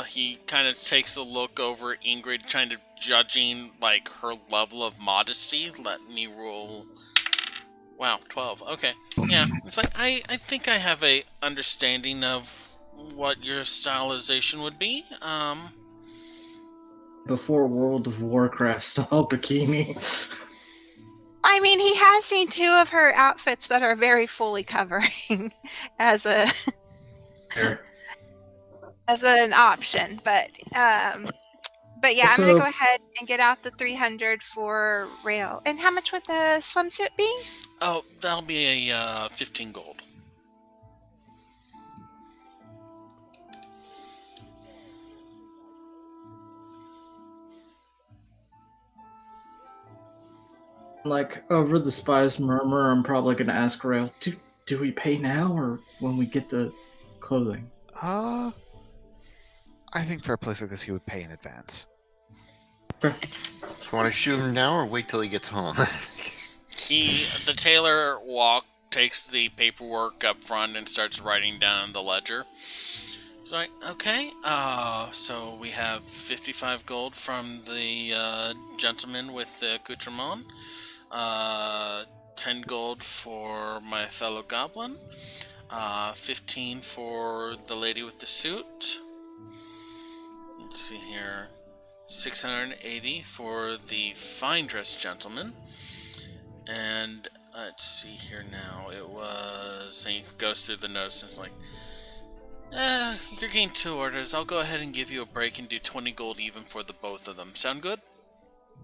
S1: He kind of takes a look over at Ingrid, trying to judging like her level of modesty. Let me roll. Wow, 12. Okay. Yeah. It's like I think I have a understanding of what your stylization would be.
S2: Before World of Warcraft style bikini.
S4: I mean, he has seen two of her outfits that are very fully covering as an option, but yeah, I'm gonna
S2: So-
S4: go ahead and get out the 300 for Rail. And how much would the swimsuit be?
S1: Oh, that'll be a 15 gold.
S2: Like, over the spy's murmur, I'm probably gonna ask Rail, do we pay now or when we get the clothing?
S5: I think for a place like this, he would pay in advance.
S3: You want to shoot him now or wait till he gets home?
S1: The tailor takes the paperwork up front and starts writing down the ledger. It's like, okay, so we have 55 gold from the gentleman with the accoutrement, 10 gold for my fellow goblin, 15 for the lady with the suit. Let's see here. 680 for the fine dressed gentleman, and let's see here now. It was... And he goes through the notes and it's like, you're getting 2 orders. I'll go ahead and give you a break and do 20 gold even for the both of them. Sound good?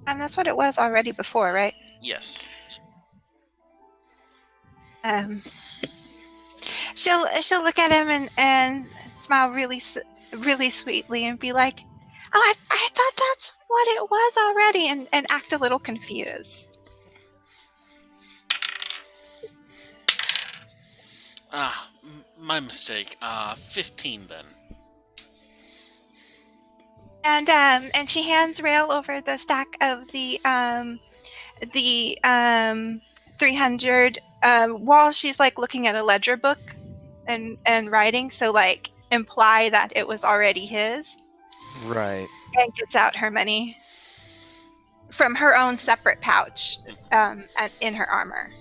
S4: And that's what it was already before, right?
S1: Yes.
S4: She'll look at him and smile really sweetly and be like, "Oh, I thought that's what it was already," and act a little confused.
S1: My mistake. 15 then.
S4: And she hands Rail over the stack of the 300 while she's like looking at a ledger book and writing, so like imply that it was already his.
S5: Right.
S4: And gets out her money from her own separate pouch in her armor.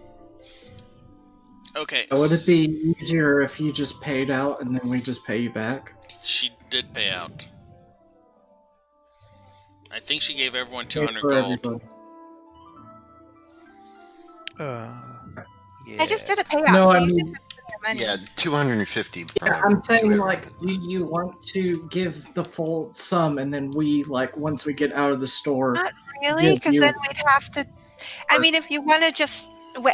S1: Okay.
S2: Would it be easier if you just paid out and then we just pay you back?
S1: She did pay out. I think she gave everyone 200
S2: For
S1: gold.
S2: everybody.
S5: Yeah.
S4: I just did a payout.
S2: No,
S4: so
S2: I
S4: you
S2: mean-
S4: didn't have to pay money.
S3: Yeah, 250.
S2: Yeah, I'm saying, like, do you want to give the full sum and then we, like, once we get out of the store...
S4: Not really,
S2: give
S4: because
S2: you-
S4: then we'd have to. I mean, if you want to just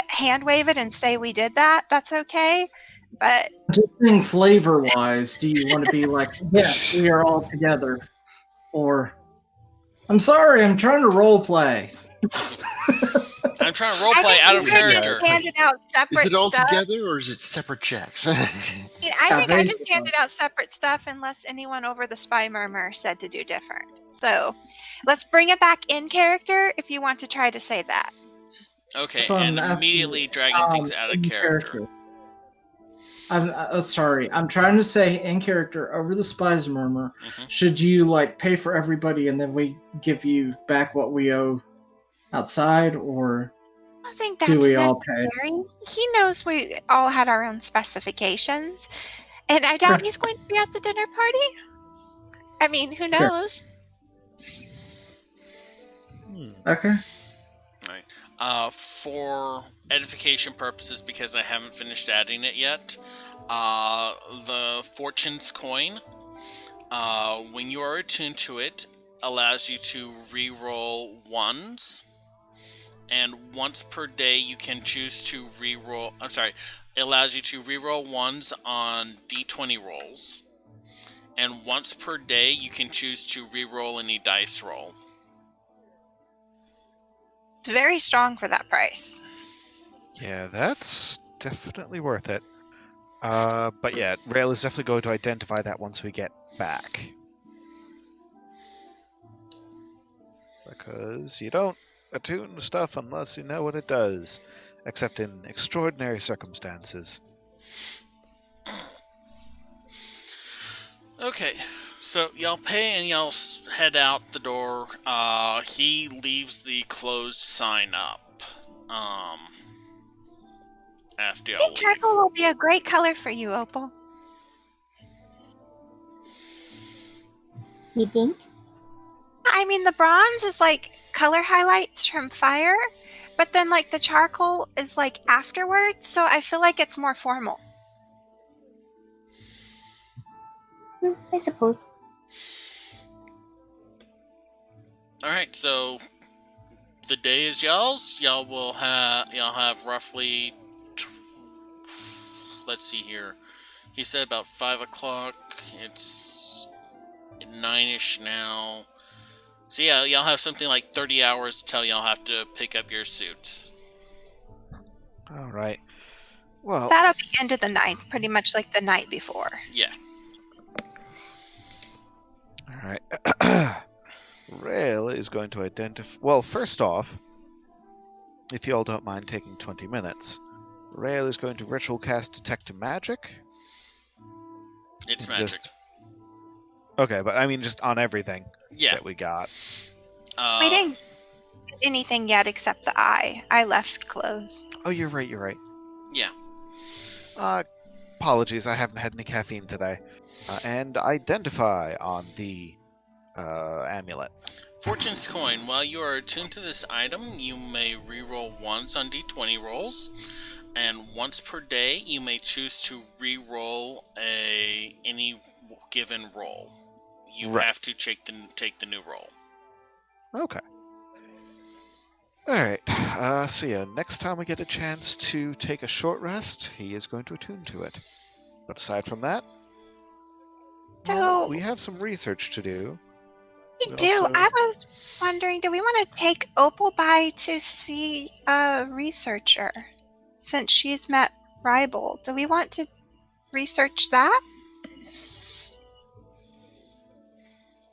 S4: hand wave it and say we did that, that's okay. But
S2: Just saying flavor-wise, do you want to be like, yes, we are all together? Or, I'm sorry, I'm trying to roleplay.
S1: I'm trying to
S4: I
S1: roleplay
S4: think
S1: out
S4: you
S1: of
S4: could have
S1: character.
S4: just handed out separate
S3: Is it all
S4: stuff.
S3: together or is it separate checks?
S4: I think
S2: Yeah,
S4: I just
S2: basically.
S4: handed out separate stuff unless anyone over the spy murmur said to do different. So let's bring it back in character if you want to try to say that.
S1: Okay,
S2: So I'm
S1: and
S2: asking,
S1: immediately dragging things out of
S2: in
S1: character.
S2: I'm sorry. I'm trying to say in character over the spies murmur.
S1: Mhm.
S2: Should you like pay for everybody and then we give you back what we owe outside, or
S4: I don't think that's
S2: do we all pay?
S4: necessary. He knows we all had our own specifications, and I doubt he's going to be at the dinner party. I mean, who
S2: Sure.
S4: knows?
S2: Okay.
S1: For edification purposes, because I haven't finished adding it yet, the Fortune's coin, when you are attuned to it, allows you to re-roll ones, and once per day you can choose to re-roll. I'm sorry, it allows you to re-roll ones on d20 rolls, and once per day you can choose to re-roll any dice roll.
S4: It's very strong for that price.
S5: Yeah, that's definitely worth it. But yeah, Rail is definitely going to identify that once we get back. Because you don't attune stuff unless you know what it does, except in extraordinary circumstances.
S1: Okay, so y'all pay and y'all head out the door. He leaves the closed sign up. After
S4: I
S1: y'all
S4: think charcoal
S1: leave.
S4: will be a great color for you, Opal.
S6: You think?
S4: I mean, the bronze is like color highlights from fire, but then like the charcoal is like afterwards, so I feel like it's more formal.
S6: I suppose.
S1: All right, so the day is y'all's. Y'all have roughly. Let's see here. He said about 5 o'clock. It's 9ish now. So yeah, y'all have something like 30 hours till y'all have to pick up your suits.
S5: All right. Well,
S4: That'll be end of the night, pretty much like the night before.
S1: Yeah.
S5: all right. Rail is going to identify. Well, first off, if you all don't mind taking 20 minutes, Rail is going to ritual cast Detect Magic.
S1: It's magic.
S5: Just- Okay, but I mean just on everything
S1: Yeah.
S5: that we got.
S4: We didn't get anything yet except the eye. I left clothes.
S5: Oh, you're right. You're right.
S1: Yeah.
S5: Apologies, I haven't had any caffeine today. And identify on the amulet.
S1: Fortune's Coin. While you are attuned to this item, you may reroll ones on d20 rolls, and once per day, you may choose to reroll any given roll. You
S5: Right.
S1: have to take the new roll.
S5: Okay. Alright, so yeah, next time we get a chance to take a short rest, he is going to attune to it. But aside from that,
S4: So
S5: we have some research to do.
S4: we
S5: We
S4: do.
S5: also-
S4: I was wondering, do we want to take Opal by to see a researcher? Since she's met Ribel, do we want to research that?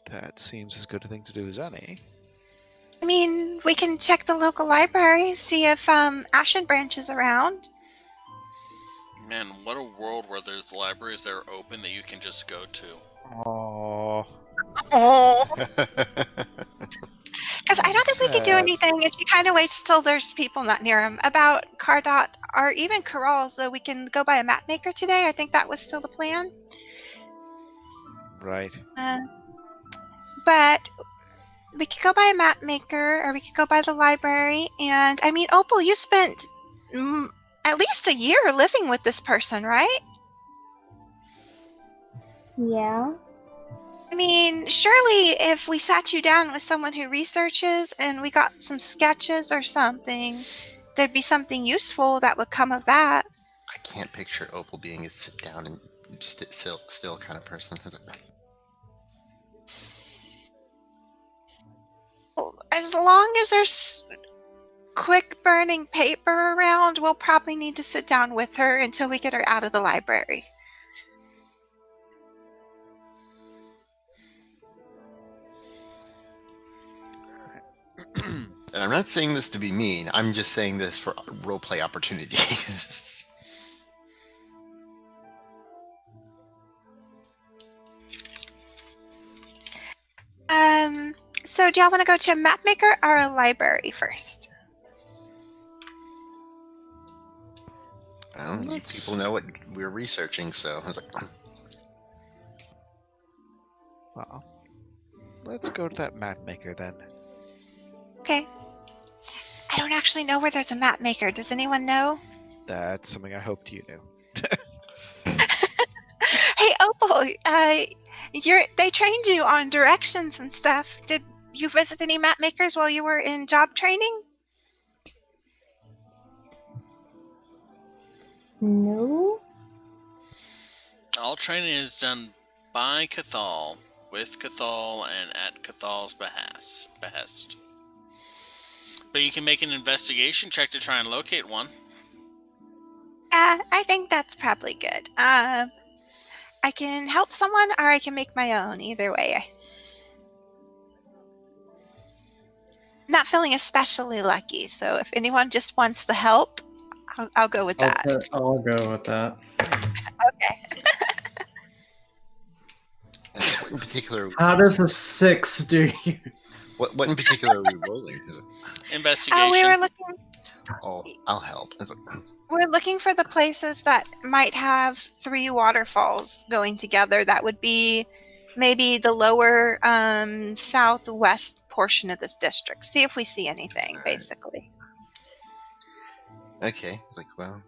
S5: That seems as good a thing to do as any.
S4: I mean, we can check the local library, see if Ashen Branch is around.
S1: Man, what a world where there's libraries that are open that you can just go to.
S5: Oh,
S4: Oh. Because I don't think we could do
S5: Sad.
S4: anything if she kind of waits till there's people not near him. About Cardot or even Corral, so we can go by a map maker today. I think that was still the plan.
S5: right.
S4: But we could go by a map maker, or we could go by the library. And I mean, Opal, you spent at least a year living with this person, right?
S6: Yeah.
S4: I mean, surely if we sat you down with someone who researches and we got some sketches or something, there'd be something useful that would come of that.
S3: I can't picture Opal being a sit down and still kind of person.
S4: As long as there's quick burning paper around, we'll probably need to sit down with her until we get her out of the library.
S3: And I'm not saying this to be mean. I'm just saying this for roleplay opportunities.
S4: So do y'all want to go to a map maker or a library first?
S3: Well, you people know what we're researching, so I was like,
S5: Well, let's go to that map maker then.
S4: Okay. I don't actually know where there's a map maker. Does anyone know?
S5: That's something I hoped you knew.
S4: Hey, Opal, they trained you on directions and stuff. Did you visit any map makers while you were in job training?
S6: No.
S1: All training is done by Cathal, with Cathal, and at Cathal's behest. But you can make an investigation check to try and locate one.
S4: I think that's probably good. I can help someone or I can make my own. Either way. I'm not feeling especially lucky, so if anyone just wants the help, I'll go with that.
S2: I'll go with that.
S4: Okay.
S3: and what in particular?
S2: How does a 6 do you?
S3: What in particular are we rolling? Is it,
S1: Investigation.
S4: We were looking.
S3: oh, I'll help. It's like,
S4: We're looking for the places that might have 3 waterfalls going together. That would be maybe the lower southwest portion of this district. See if we see anything, basically.
S3: okay, like well,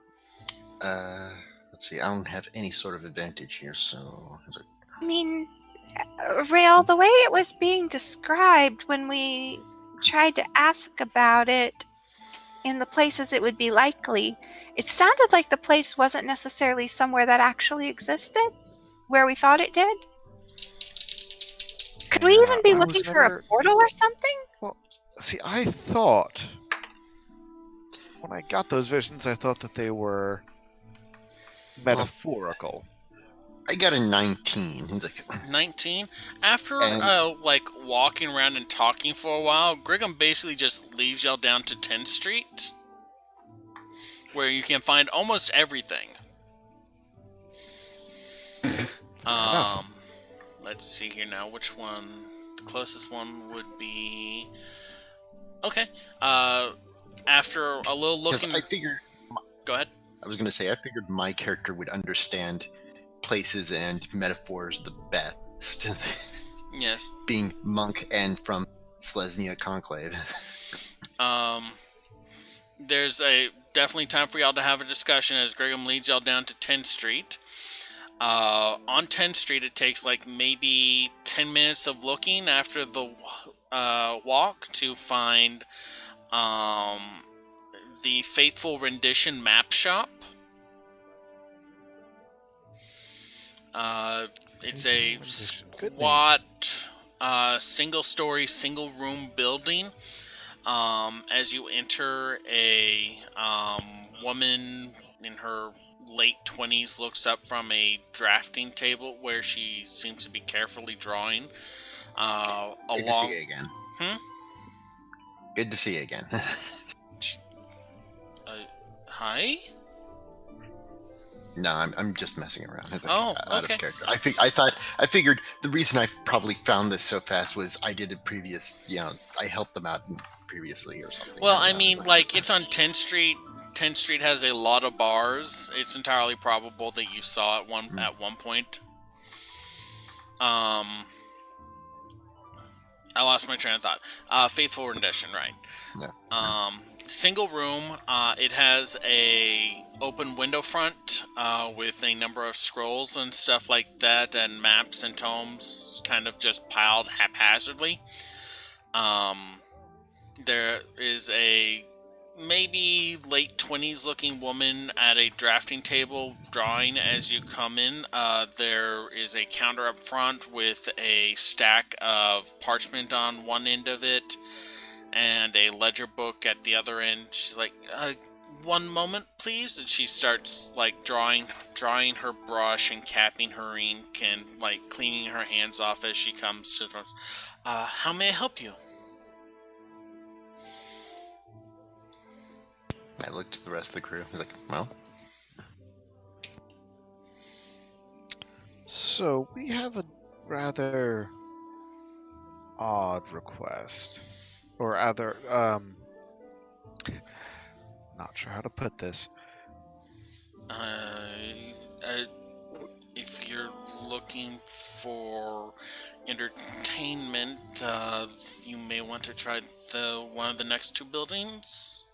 S3: let's see. I don't have any sort of advantage here, so it's like,
S4: I mean, Rail, the way it was being described when we tried to ask about it in the places it would be likely, it sounded like the place wasn't necessarily somewhere that actually existed, where we thought it did. Could we
S5: Yeah,
S4: even be
S5: I
S4: looking
S5: was
S4: for
S5: never-
S4: a portal or something?
S5: See, I thought when I got those visions, I thought that they were metaphorical.
S3: I got a 19. He's like,
S1: 19. After
S3: And-
S1: like walking around and talking for a while, Grigham basically just leads y'all down to 10th Street, where you can find almost everything.
S5: enough.
S1: Let's see here now. Which one? The closest one would be. Okay. After a little
S3: because
S1: looking.
S3: I figured.
S1: Go ahead.
S3: I was gonna say I figured my character would understand places and metaphors the best.
S1: Yes.
S3: Being monk and from Selesnya Conclave.
S1: There's a definitely time for y'all to have a discussion as Gregum leads y'all down to 10th Street. On 10th Street, it takes like maybe 10 minutes of looking after the walk to find the Faithful Rendition map shop. It's a squat, single-story, single-room building. As you enter, a woman in her late 20s looks up from a drafting table where she seems to be carefully drawing.
S3: Good to see you again. Good to see you again.
S1: Hi?
S3: No, I'm just messing around. It's
S1: out
S3: of character. I figured the reason I probably found this so fast was I did a previous, I helped them out previously or something.
S1: Well, I mean, like, it's on 10th Street. 10th Street has a lot of bars. It's entirely probable that you saw it at one point. I lost my train of thought. Faithful Rendition, right?
S3: Yeah.
S1: Single room. It has a open window front with a number of scrolls and stuff like that, and maps and tomes kind of just piled haphazardly. There is a maybe late 20s looking woman at a drafting table drawing as you come in. There is a counter up front with a stack of parchment on one end of it and a ledger book at the other end. She's like, one moment please, and she starts like drawing her brush and capping her ink and like cleaning her hands off as she comes to the front. How may I help you?
S3: I looked at the rest of the crew. I was like, well.
S5: So we have a rather odd request. Or other, not sure how to put this.
S1: If you're looking for entertainment, you may want to try one of the next two buildings.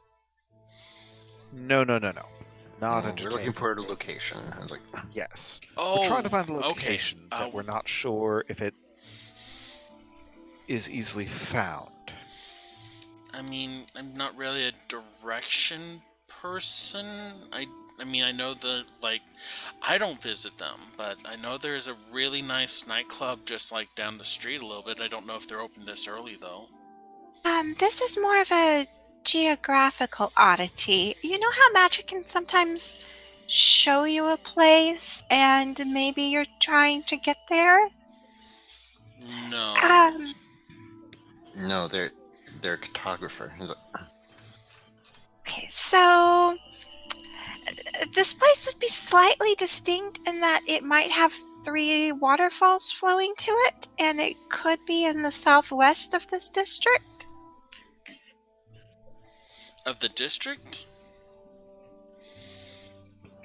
S5: No. Not entertainment.
S3: We're looking for a location. I was like,
S5: yes.
S1: Oh,
S5: we're trying to find a location
S1: okay.
S5: that we're not sure if it is easily found.
S1: I mean, I'm not really a direction person. I mean, I know I don't visit them, but I know there's a really nice nightclub just like down the street a little bit. I don't know if they're open this early though.
S4: This is more of a geographical oddity. You know how magic can sometimes show you a place and maybe you're trying to get there?
S1: No.
S3: No, they're a cartographer.
S4: Okay, so this place would be slightly distinct in that it might have 3 waterfalls flowing to it, and it could be in the southwest of this district.
S1: Of the district?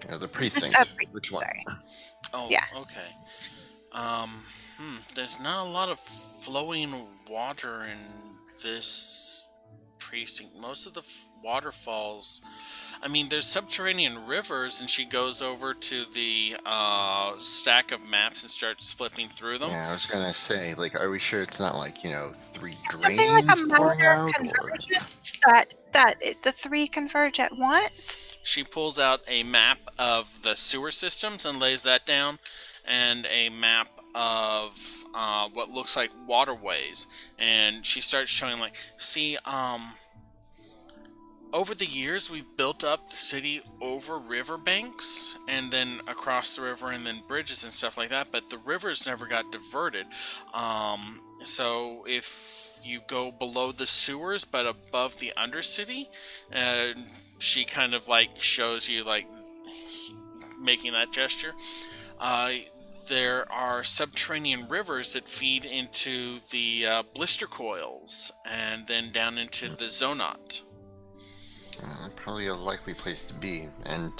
S3: The precinct. Which one?
S4: Sorry.
S1: Oh,
S4: yeah.
S1: Okay. There's not a lot of flowing water in this precinct. Most of the waterfalls, I mean, there's subterranean rivers, and she goes over to the stack of maps and starts flipping through them.
S3: Yeah, I was gonna say, like, are we sure it's not like 3
S4: Something
S3: drains
S4: like a
S3: pouring
S4: minor
S3: out?
S4: convergence that the 3 converge at once.
S1: She pulls out a map of the sewer systems and lays that down, and a map of what looks like waterways, and she starts showing over the years we've built up the city over riverbanks and then across the river and then bridges and stuff like that, but the rivers never got diverted. So if you go below the sewers but above the undercity, she kind of shows you making that gesture. There are subterranean rivers that feed into the blister coils and then down into the zonot.
S3: Probably a likely place to be, and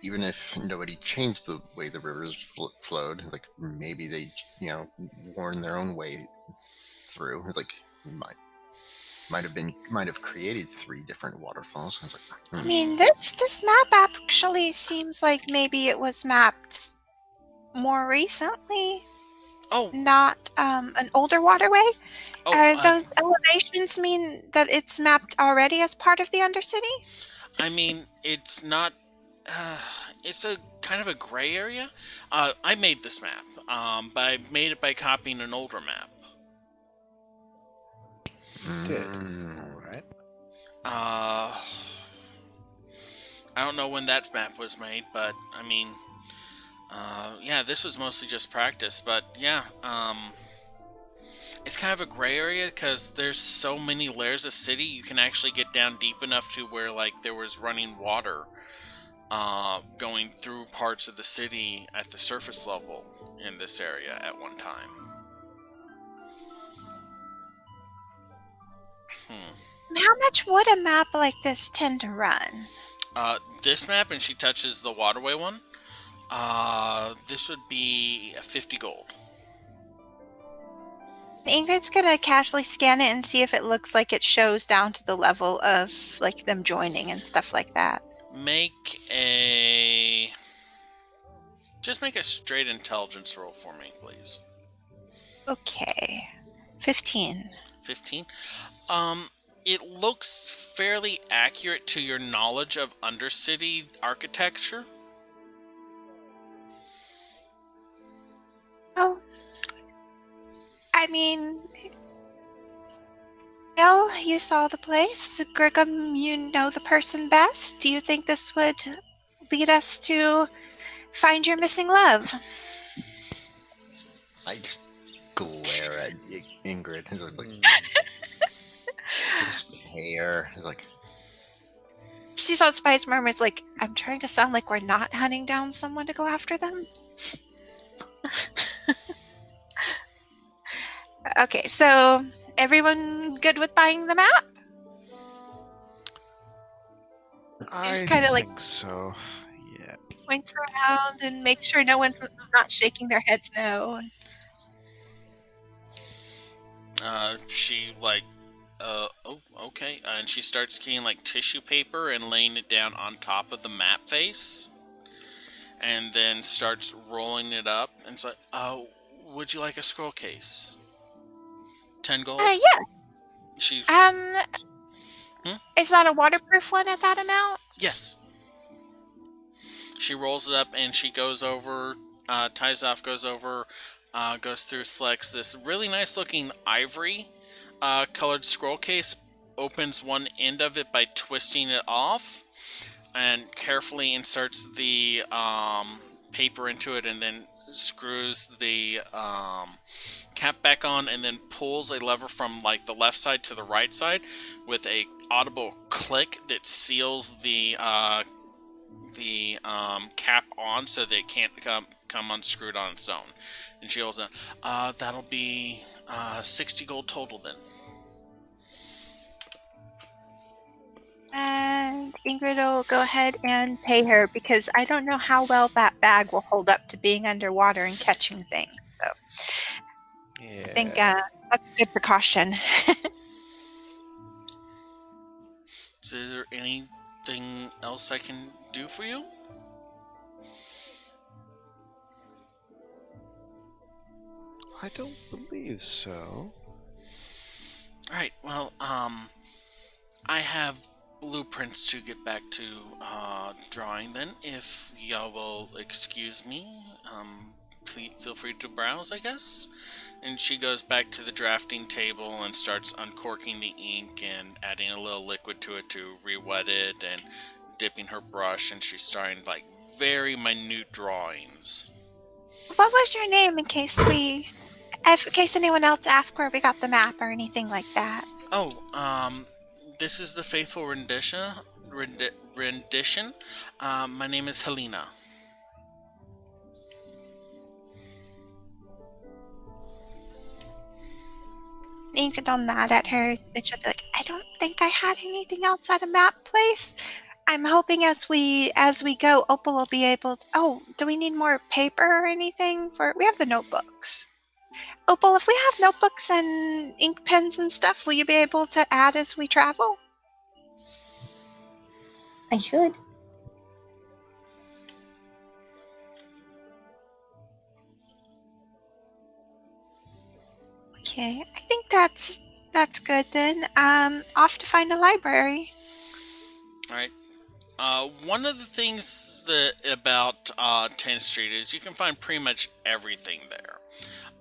S3: even if nobody changed the way the rivers flowed, maybe they worn their own way through. It's like might have created 3 different waterfalls. I was like,
S4: I mean, this map actually seems like maybe it was mapped more recently,
S1: Oh,
S4: not an older waterway.
S1: oh,
S4: Those elevations mean that it's mapped already as part of the Undercity?
S1: I mean, it's not. It's a kind of a gray area. I made this map, but I made it by copying an older map.
S5: Did.
S3: mm,
S5: All right.
S1: I don't know when that map was made, but I mean, yeah, this was mostly just practice. But yeah, it's kind of a gray area because there's so many layers of city. You can actually get down deep enough to where like there was running water going through parts of the city at the surface level in this area at one time.
S4: How much would a map like this tend to run?
S1: This map, and she touches the waterway one. This would be 50 gold.
S4: Ingrid's gonna casually scan it and see if it looks like it shows down to the level of like them joining and stuff like that.
S1: Just make a straight intelligence roll for me, please.
S4: Okay. 15.
S1: 15. It looks fairly accurate to your knowledge of Undercity architecture.
S4: Oh. I mean, well, you saw the place. Grigum, you know the person best. Do you think this would lead us to find your missing love?
S3: I just glare at Ingrid. It's like, despair. It's like,
S4: She saw Spice murmurs like, I'm trying to sound like we're not hunting down someone to go after them. Okay, so everyone good with buying the map?
S5: I
S4: Just kinda, like-
S5: think so. Yeah.
S4: Points around and make sure no one's not shaking their heads no.
S1: She like, oh, okay, and she starts getting like tissue paper and laying it down on top of the map face, and then starts rolling it up. And it's like, oh, would you like a scroll case? 10 gold.
S4: Yes.
S1: She's
S4: Is that a waterproof one at that amount?
S1: yes. She rolls it up and she goes over, ties off, goes over, goes through, selects this really nice looking ivory colored scroll case, opens one end of it by twisting it off, and carefully inserts the paper into it, and then screws the cap back on, and then pulls a lever from like the left side to the right side with a audible click that seals the cap on so that it can't come unscrewed on its own. And she goes, that'll be 60 gold total then.
S4: And Ingrid will go ahead and pay her because I don't know how well that bag will hold up to being underwater and catching things. So
S5: Yeah.
S4: I think that's a good precaution.
S1: Is there anything else I can do for you?
S5: I don't believe so.
S1: Alright, well, I have blueprints to get back to drawing then, if y'all will excuse me. Please feel free to browse, I guess. And she goes back to the drafting table and starts uncorking the ink and adding a little liquid to it to re-wet it, and dipping her brush, and she's starting like very minute drawings.
S4: What was your name in case anyone else asks where we got the map or anything like that?
S1: Oh, this is the faithful rendition. My name is Helena.
S4: Ingrid will nod at her and she'll be like, I don't think I had anything else at a map place. I'm hoping as we go, Opal will be able to... Oh, do we need more paper or anything? We have the notebooks. Opal, if we have notebooks and ink pens and stuff, will you be able to add as we travel?
S6: I should.
S4: Okay, I think that's good then. Off to find a library.
S1: All right. One of the things about 10th Street is you can find pretty much everything there.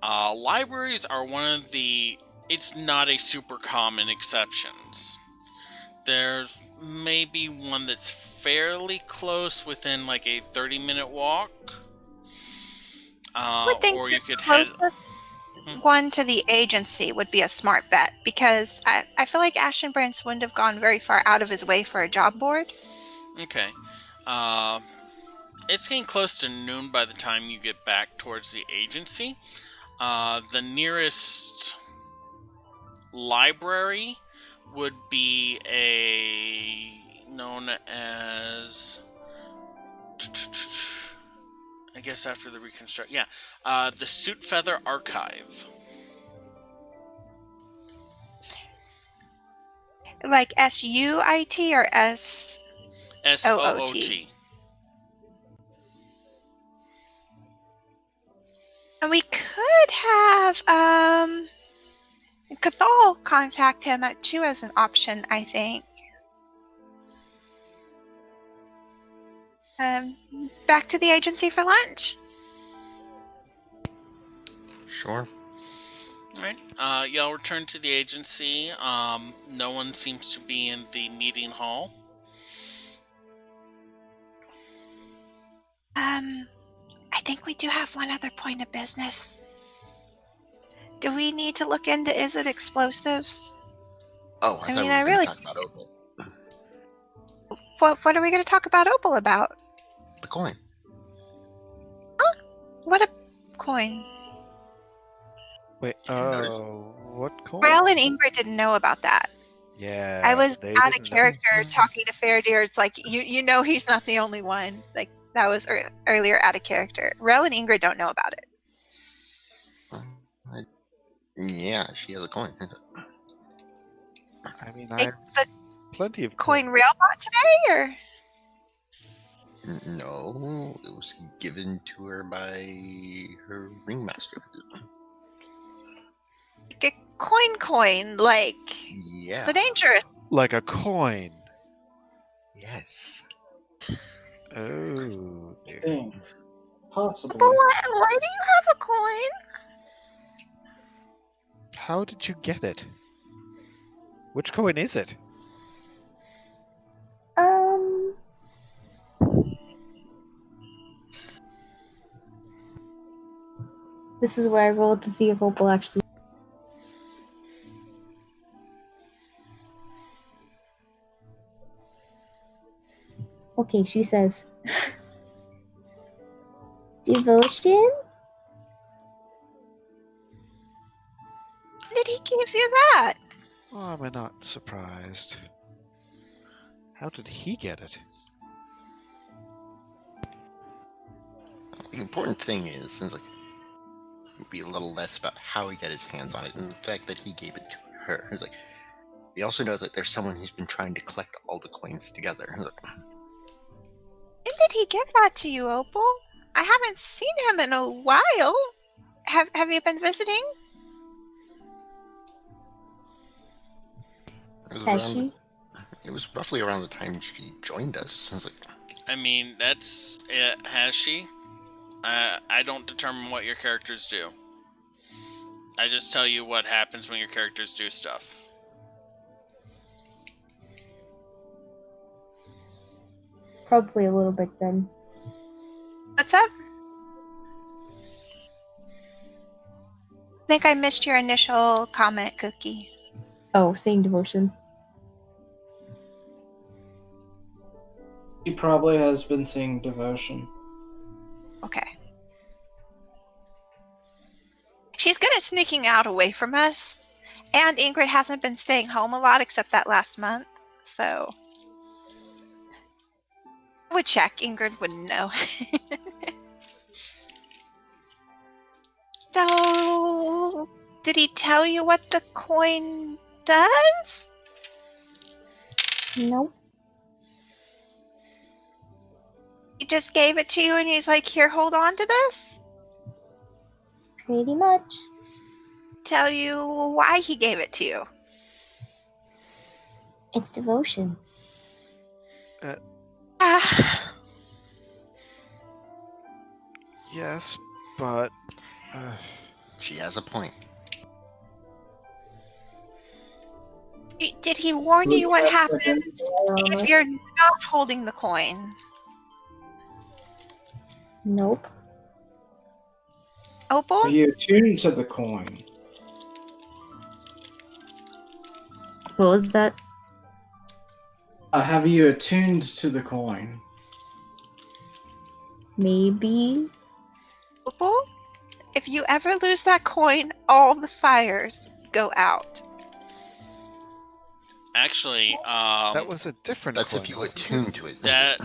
S1: Libraries are one of the, it's not a super common exceptions. There's maybe one that's fairly close within like a 30-minute walk.
S4: Would think
S1: Or
S4: the
S1: you could head.
S4: closest one to the agency would be a smart bet, because I feel like Ashton Branch wouldn't have gone very far out of his way for a job board.
S1: Okay. It's getting close to noon by the time you get back towards the agency. The nearest library would be known as, I guess after the reconstruct, the Suit Feather Archive.
S4: Like SUIT or S?
S1: SOOT.
S4: And we could have Cathal contact him too as an option, I think. Back to the agency for lunch.
S3: Sure.
S1: Alright. Y'all return to the agency. No one seems to be in the meeting hall.
S4: I think we do have one other point of business. Do we need to look into, is it explosives?
S3: Oh, I thought we were going to talk about Opal.
S4: What are we going to talk about Opal about?
S3: The coin.
S4: Huh? What a coin.
S5: Wait, what coin?
S4: Rael and Ingrid didn't know about that.
S5: Yeah.
S4: I was
S5: they
S4: out of
S5: didn't know.
S4: character talking to Faradir. It's like, you know he's not the only one. Like, that was earlier out of character. Rael and Ingrid don't know about it.
S3: Yeah, she has a coin.
S5: I mean,
S4: Like,
S5: I have
S4: the
S5: plenty of
S4: coin Rael bought today, or?
S3: No, it was given to her by her ringmaster.
S4: Like a coin, like
S3: Yeah.
S4: the dangerous.
S5: Like a coin.
S3: Yes.
S5: Oh.
S2: I think. Possibly.
S4: But why do you have a coin?
S5: How did you get it? Which coin is it?
S6: This is where I rolled to see if Opal actually. Okay, she says. Devotion?
S4: Did he give you that?
S5: Oh, am I not surprised? How did he get it?
S3: The important thing is, since like, it'd be a little less about how he got his hands on it and the fact that he gave it to her. It's like, we also know that there's someone who's been trying to collect all the coins together. It's like,
S4: When did he give that to you, Opal? I haven't seen him in a while. Have you been visiting?
S3: it was roughly around the time she joined us. So it's like,
S1: I mean, that's it. Has she? I don't determine what your characters do. I just tell you what happens when your characters do stuff.
S6: Probably a little bit then.
S4: What's up? I think I missed your initial comment, Cookie.
S6: Oh, saying devotion.
S2: He probably has been seeing devotion.
S4: Okay. She's good at sneaking out away from us. And Ingrid hasn't been staying home a lot except that last month. So I would check. Ingrid wouldn't know. So Did he tell you what the coin does?
S6: Nope.
S4: He just gave it to you and he's like, here, hold on to this?
S6: Pretty much.
S4: Tell you why he gave it to you.
S6: It's devotion.
S5: Yes, but
S3: She has a point.
S4: Did he warn you what happens if you're not holding the coin?
S6: Nope.
S4: Opal?
S2: Are you attuned to the coin?
S6: What was that?
S2: Have you attuned to the coin?
S6: Maybe.
S4: Opal? If you ever lose that coin, all the fires go out.
S1: Actually,
S5: that was a different.
S3: That's
S5: coin,
S3: if you
S5: wasn't
S3: attune to it.
S1: that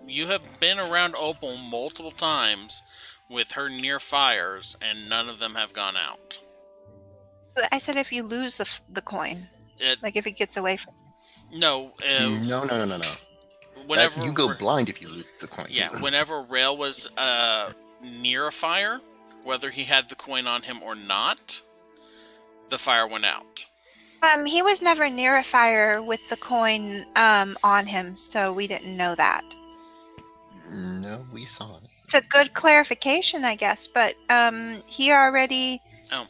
S1: you have been around Opal multiple times with her near fires, and none of them have gone out.
S4: I said if you lose the coin. Like if it gets away from you.
S1: No.
S3: No.
S1: Whenever
S3: You go blind if you lose the coin.
S1: Yeah, whenever Rail was near a fire, whether he had the coin on him or not, the fire went out.
S4: He was never near a fire with the coin on him, so we didn't know that.
S3: No, we saw it.
S4: It's a good clarification, I guess, but he already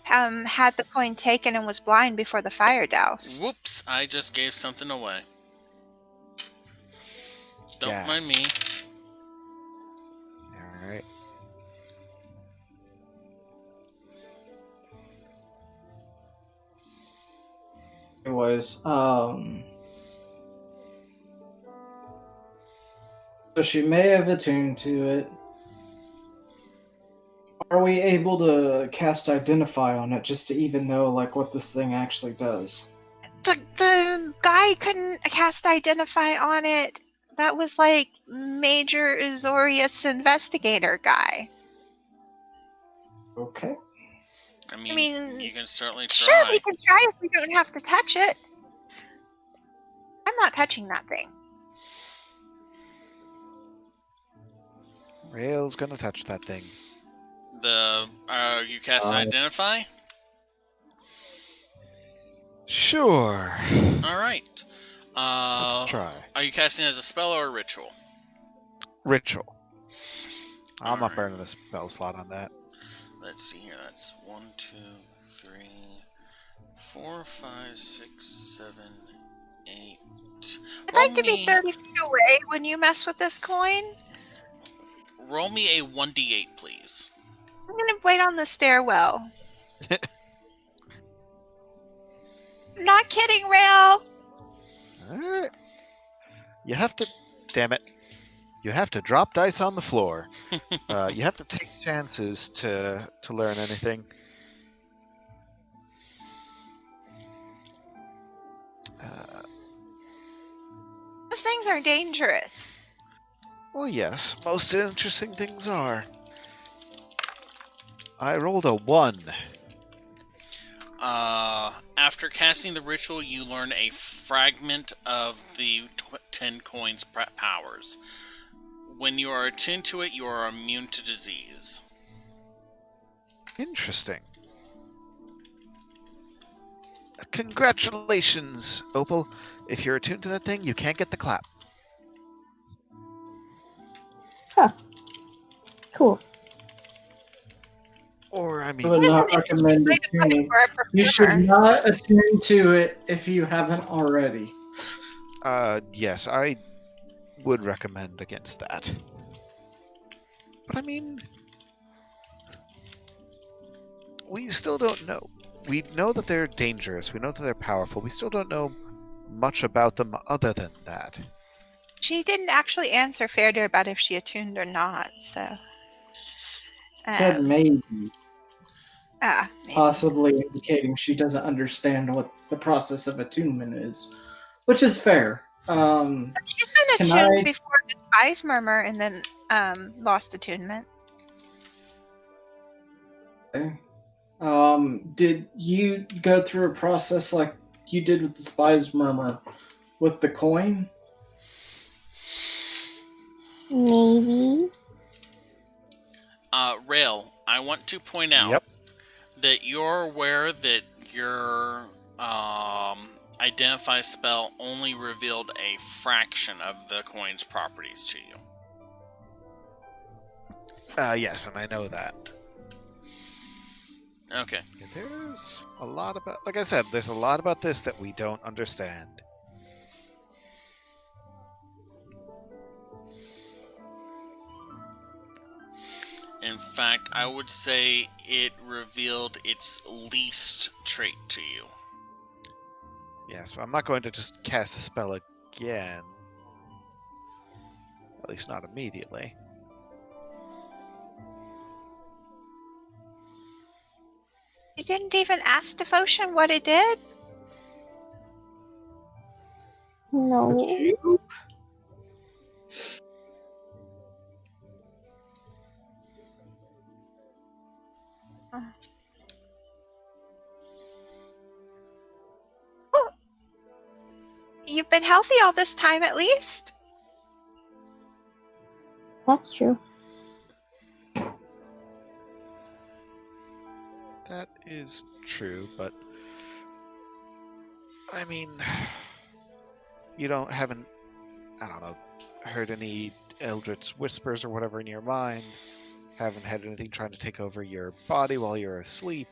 S4: had the coin taken and was blind before the fire douse.
S1: Whoops, I just gave something away. Don't mind me.
S5: Alright.
S2: Anyways, so she may have attuned to it. Are we able to cast Identify on it just to even know like what this thing actually does?
S4: The guy couldn't cast Identify on it. That was like Major Azorius Investigator guy.
S2: Okay.
S1: I mean, you can certainly try.
S4: Sure, we can try if we don't have to touch it. I'm not touching that thing.
S5: Rail's gonna touch that thing.
S1: You casting Identify?
S5: Sure.
S1: Alright.
S5: Let's try.
S1: Are you casting as a spell or a ritual?
S5: Ritual. I'm not
S1: Alright.
S5: burning a spell slot on that.
S1: Let's see here. That's 1, 2, 3, 4, 5, 6, 7, 8.
S4: I'd like to be 30 feet away when you mess with this coin.
S1: Roll me a 1d8, please.
S4: I'm gonna wait on the stairwell. Not kidding, Rail.
S5: Alright. You have to. Damn it. You have to drop dice on the floor. You have to take chances to learn anything.
S4: Those things are dangerous.
S5: Well, yes, most interesting things are. I rolled a 1.
S1: After casting the ritual, you learn a fragment of the 10 coins' powers. When you are attuned to it, you are immune to disease.
S5: Interesting. Congratulations, Opal. If you're attuned to that thing, you can't get the clap.
S6: Huh. Cool.
S5: Or, I
S2: I
S5: mean,
S2: would not recommend attuning. You should not attune to it if you haven't already.
S5: yes, I would recommend against that. But I mean, we still don't know. We know that they're dangerous. We know that they're powerful. We still don't know much about them other than that.
S4: She didn't actually answer Fairdear about if she attuned or not, so.
S2: Said maybe,
S4: Maybe.
S2: possibly indicating she doesn't understand what the process of attunement is, which is fair.
S4: She's been
S2: Can
S4: attuned
S2: I-
S4: before Despise Murmur and then lost attunement.
S2: Okay. Did you go through a process like you did with the Spy's Murmur with the coin?
S6: Maybe.
S1: Rail, I want to point out
S5: Yep.
S1: that you're aware that your identify spell only revealed a fraction of the coin's properties to you.
S5: Yes, and I know that.
S1: Okay.
S5: There's a lot about, like I said, there's a lot about this that we don't understand.
S1: In fact, I would say it revealed its least trait to you.
S5: Yes, but I'm not going to just cast the spell again. At least not immediately.
S4: You didn't even ask Devotion what it did?
S6: No.
S2: You?
S4: You've been healthy all this time at least?
S6: That's true.
S5: That is true, but I mean, you haven't, I don't know, heard any eldritch whispers or whatever in your mind. Haven't had anything trying to take over your body while you're asleep.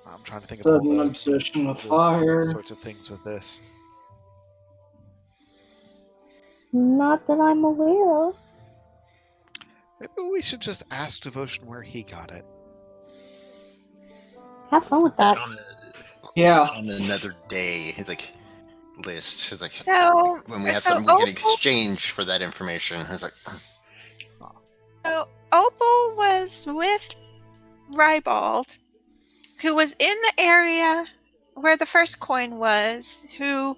S5: I'm trying to think of all
S2: Sudden
S5: the
S2: obsession with
S5: the
S2: fire.
S5: sorts of things with this.
S6: Not that I'm aware of.
S5: Maybe we should just ask Devotion where he got it.
S6: Have fun with that.
S2: Yeah.
S3: On another day, it's like list. It's like
S4: So,
S3: when we have
S4: so
S3: something we can
S4: Opal,
S3: exchange for that information. It's like
S4: so Opal was with Rybald, who was in the area where the first coin was, who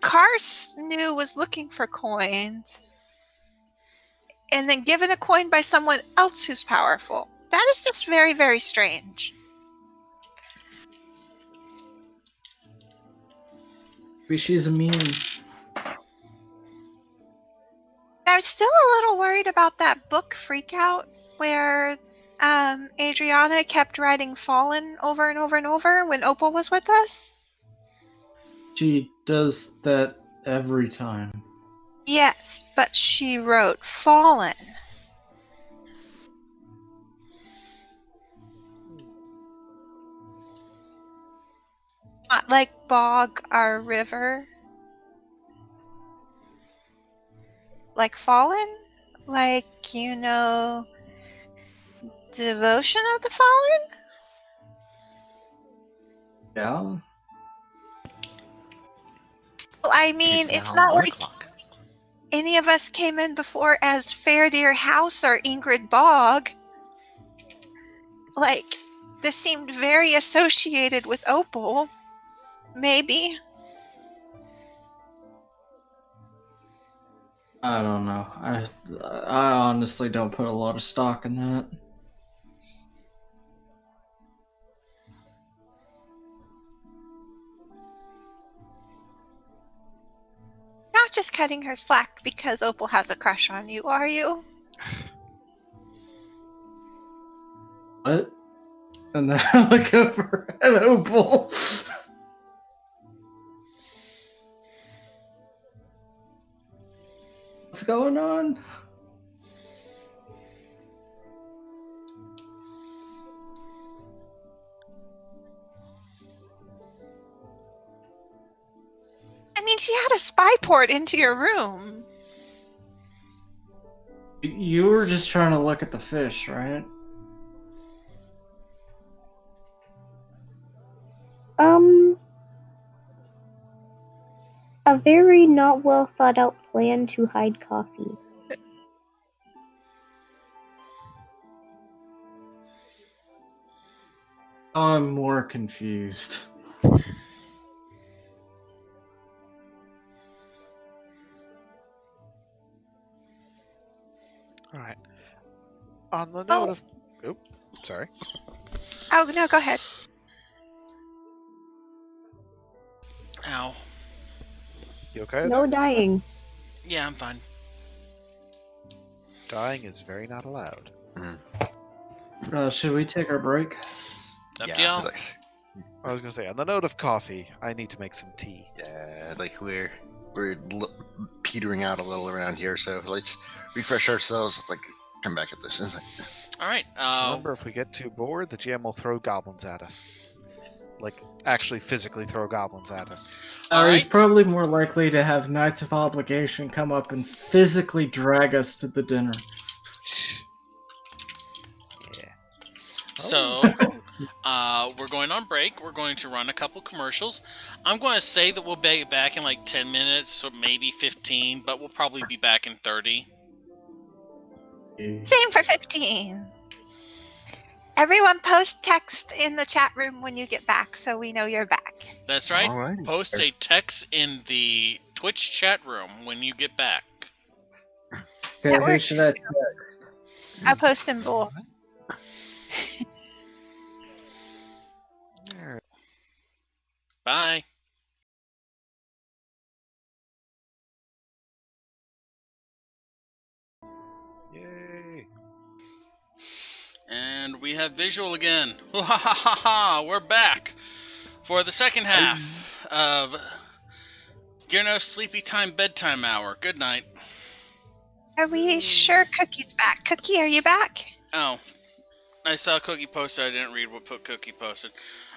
S4: Kars knew was looking for coins, and then given a coin by someone else who's powerful. That is just very, very strange.
S2: Maybe she's immune.
S4: I was still a little worried about that book Freakout, where Adriana kept writing Fallen over and over and over when Opal was with us.
S2: She does that every time.
S4: Yes, but she wrote Fallen. Not like Bog our river. Like Fallen? Like, Devotion of the Fallen?
S2: Yeah?
S4: Well, I mean,
S3: it's
S4: it's
S3: now
S4: not
S3: 1
S4: like
S3: o'clock.
S4: any of us came in before as Fairdeer House or Ingrid Bog. Like, this seemed very associated with Opal. Maybe.
S2: I don't know. I honestly don't put a lot of stock in that.
S4: Not just cutting her slack because Opal has a crush on you, are you?
S2: What? And then I look over at Opal. What's going on?
S4: I mean, she had a spy port into your room.
S2: You were just trying to look at the fish, right?
S6: A very not well thought out plan to hide coffee.
S2: I'm more confused.
S5: All right. On the note of, sorry.
S4: Oh, no, go ahead.
S1: Ow.
S5: You okay?
S6: No dying.
S1: Yeah, I'm fine.
S5: Dying is very not allowed.
S2: Should we take our break?
S1: Up to
S3: Yeah,
S1: y'all.
S5: I was gonna say, on the note of coffee, I need to make some tea.
S3: we're petering out a little around here, so let's refresh ourselves. Come back at this.
S1: All right.
S5: Just remember, if we get too bored, the GM will throw goblins at us. Like, actually physically throw goblins at us.
S1: All
S2: He's
S1: right.
S2: probably more likely to have Knights of Obligation come up and physically drag us to the dinner.
S5: Yeah.
S1: So, we're going on break. We're going to run a couple commercials. I'm going to say that we'll be back in like 10 minutes or maybe 15, but we'll probably be back in 30.
S4: Same for 15. Everyone post text in the chat room when you get back so we know you're back.
S1: That's right.
S3: Alrighty.
S1: Post a text in the Twitch chat room when you get back.
S2: Okay,
S4: That
S2: who
S4: works.
S2: should I text?
S4: I'll post in Bull.
S1: Bye.
S5: Yay.
S1: And we have visual again. Ha ha ha ha! We're back for the second half of Gyrno's Sleepy Time Bedtime Hour. Good night.
S4: Are we sure Cookie's back? Cookie, are you back?
S1: Oh, I saw Cookie posted. I didn't read what Cookie posted.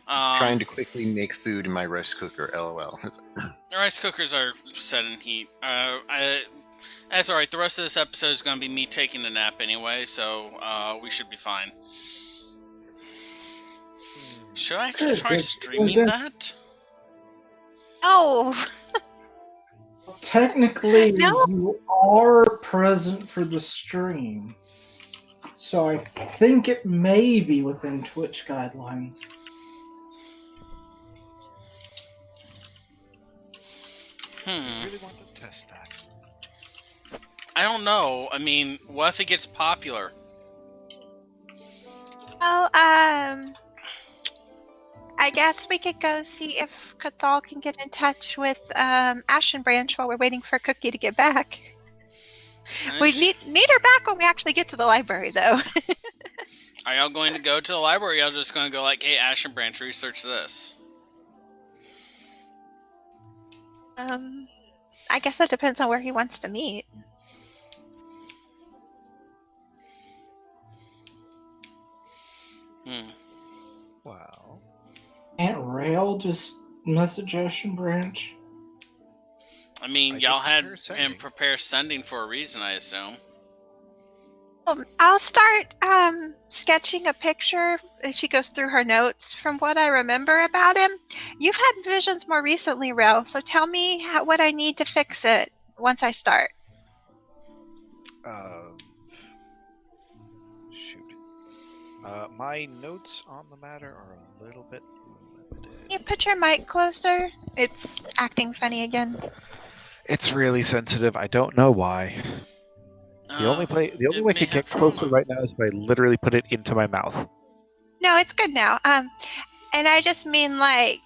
S3: Trying to quickly make food in my rice cooker. LOL.
S1: Rice cookers are set in heat. That's alright. The rest of this episode is going to be me taking a nap anyway, so we should be fine. Should I actually try streaming that?
S4: Oh,
S2: Technically,
S4: No.
S2: you are present for the stream. So I think it may be within Twitch guidelines.
S5: I really want to test that.
S1: I don't know. I mean, what if it gets popular?
S4: well, I guess we could go see if Cathal can get in touch with Ashen Branch while we're waiting for Cookie to get back. We need her back when we actually get to the library, though.
S1: Are y'all going to go to the library? Or y'all just going to go like, hey, Ashen Branch, research this?
S4: I guess that depends on where he wants to meet.
S5: Wow.
S2: Can't Rail just message Ashen Branch?
S1: I mean,
S5: I
S1: y'all
S5: did
S1: had
S5: prepare sending.
S1: him prepare sending for a reason, I assume.
S4: I'll start sketching a picture as she goes through her notes from what I remember about him. You've had visions more recently, Rel, so tell me what I need to fix it once I start.
S5: Shoot. My notes on the matter are a little bit limited.
S4: Can you put your mic closer? It's acting funny again.
S5: It's really sensitive. I don't know why. The only way
S1: may
S5: I can get
S1: have
S5: closer
S1: trauma.
S5: right now is if I literally put it into my mouth.
S4: No, it's good now. And I just mean like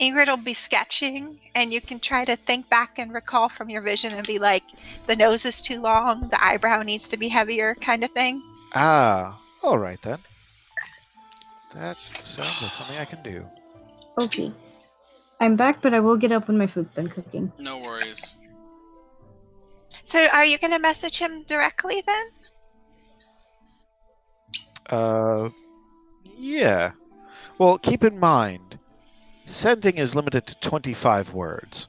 S4: Ingrid will be sketching and you can try to think back and recall from your vision and be like, the nose is too long, the eyebrow needs to be heavier kind of thing.
S5: Ah, all right then. That sounds like something I can do.
S6: Okay. I'm back, but I will get up when my food's done cooking.
S1: No worries.
S4: So are you going to message him directly then?
S5: Yeah. Well, keep in mind, sending is limited to 25 words.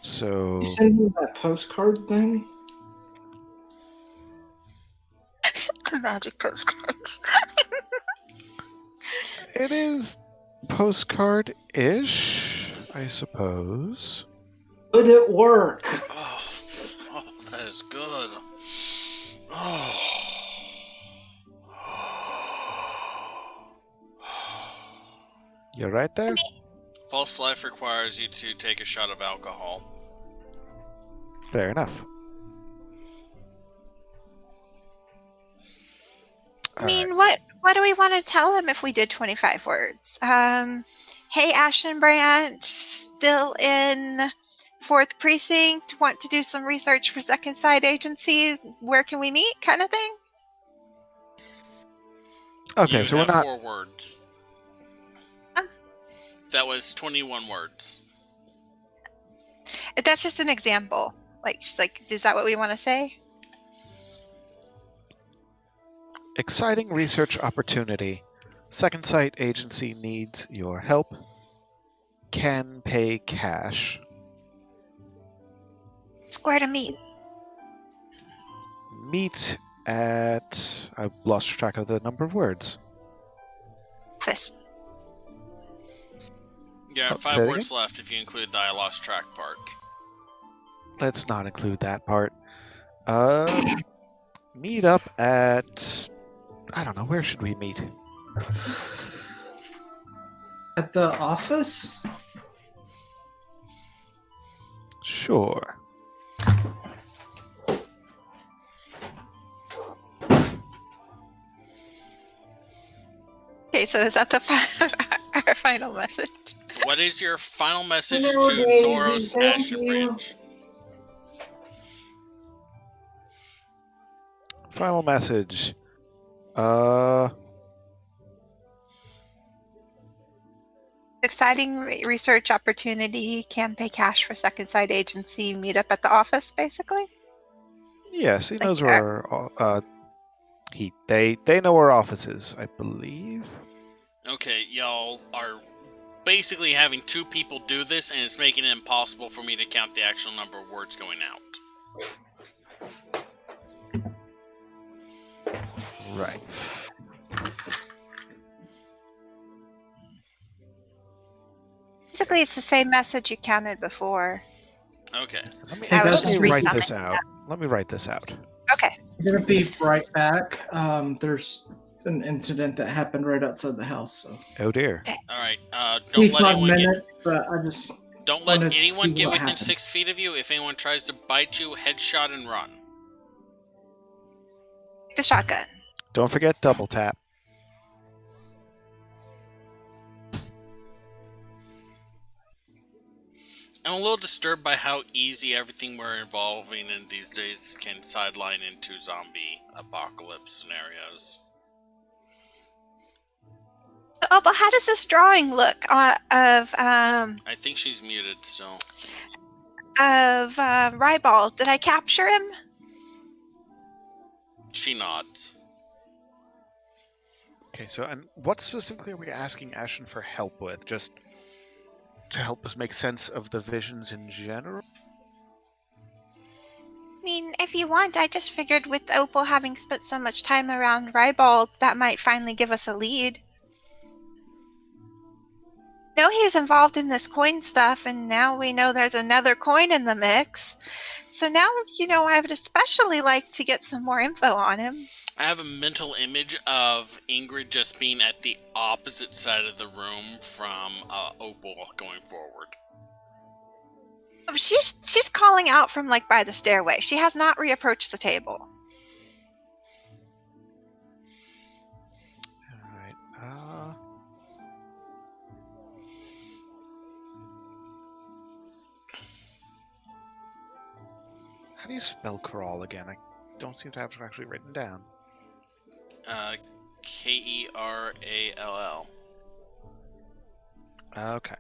S5: So,
S2: You send me that postcard thing?
S4: Magic postcards.
S5: it is postcard-ish, I suppose.
S2: Would it work?
S1: Oh, that is good. Oh.
S5: You're right there?
S1: False life requires you to take a shot of alcohol.
S5: Fair enough.
S4: I mean, what do we want to tell him if we did 25 words? Hey, Ashton Branch, still in 4th Precinct, want to do some research for second side agencies, where can we meet, kind of thing?
S5: Okay,
S1: You
S5: so we're
S1: have
S5: not.
S1: 4 words. That was 21 words.
S4: That's just an example. Like, she's like, is that what we want to say?
S5: Exciting research opportunity. Second Sight Agency needs your help. Can pay cash.
S4: Square to meet.
S5: Meet at. I've lost track of the number of words.
S4: Office.
S1: You have
S5: say
S1: 5
S5: it
S1: words left if you include the I lost track part.
S5: Let's not include that part. Meet up at. I don't know, where should we meet?
S2: At the office?
S5: Sure.
S4: Okay, so is that our final message?
S1: What is your final message
S2: Hello,
S1: to
S2: Daisy,
S1: Noros
S2: thank
S1: Ashton
S2: you.
S1: Branch?
S5: Final message.
S4: Exciting research opportunity, can pay cash for second side agency, meet up at the office, basically?
S5: Yes, he
S4: Like,
S5: knows where they know where our office is, I believe.
S1: Okay, y'all are basically having 2 people do this, and it's making it impossible for me to count the actual number of words going out.
S5: Right.
S4: Basically, it's the same message you counted before.
S1: Okay.
S2: I was
S5: Let
S2: just
S5: me write
S4: resumming
S5: this out. Let me write this out.
S4: Okay.
S2: I'm gonna be right back. There's an incident that happened right outside the house, so
S5: Oh dear.
S1: Alright, don't let
S2: 25
S1: anyone get...
S2: minutes, but I just
S1: Don't let
S2: wanted to
S1: anyone
S2: see
S1: get
S2: what
S1: within
S2: happened.
S1: 6 feet of you. If anyone tries to bite you, headshot and run.
S4: The shotgun.
S5: Don't forget double tap.
S1: I'm a little disturbed by how easy everything we're involving in these days can sideline into zombie apocalypse scenarios.
S4: Oh, but how does this drawing look of
S1: I think she's muted still.
S4: Rybald? Did I capture him?
S1: She nods.
S5: Okay, so and what specifically are we asking Ashen for help with? Just to help us make sense of the visions in general?
S4: I mean, if you want, I just figured with Opal having spent so much time around Rybald, that might finally give us a lead. Know he's involved in this coin stuff, and now we know there's another coin in the mix. So now, I would especially like to get some more info on him.
S1: I have a mental image of Ingrid just being at the opposite side of the room from Opal going forward.
S4: She's calling out from by the stairway. She has not reapproached the table.
S5: Alright, how do you spell crawl again? I don't seem to have it actually written down.
S1: Kerall.
S5: Okay.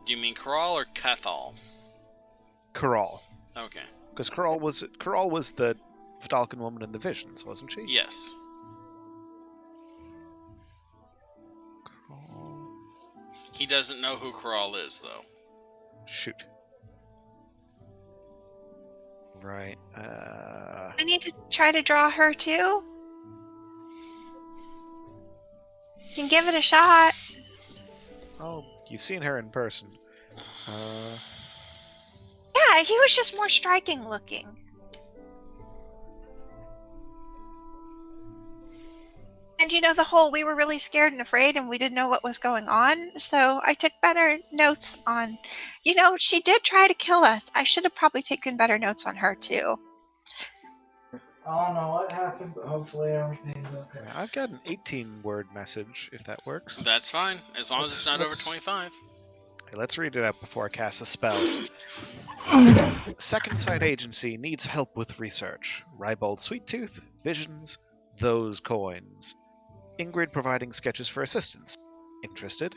S1: Do you mean Kerall or Cathal?
S5: Crawl.
S1: Okay.
S5: Because Crawl was the Vidalcan woman in the visions, wasn't she?
S1: Yes.
S5: Crawl.
S1: He doesn't know who Kerall is, though.
S5: Shoot. Right.
S4: I need to try to draw her too. You can give it a shot.
S5: Oh, you've seen her in person.
S4: Yeah, he was just more striking looking. And the whole we were really scared and afraid and we didn't know what was going on. So I took better notes on, she did try to kill us. I should have probably taken better notes on her too.
S2: I don't know what happened, but hopefully everything's okay.
S5: I've got an 18-word message, if that works.
S1: That's fine, as long as it's not over 25.
S5: Okay, let's read it out before I cast a spell. Second Sight Agency needs help with research. Ribald Sweettooth, visions, those coins. Ingrid providing sketches for assistance. Interested?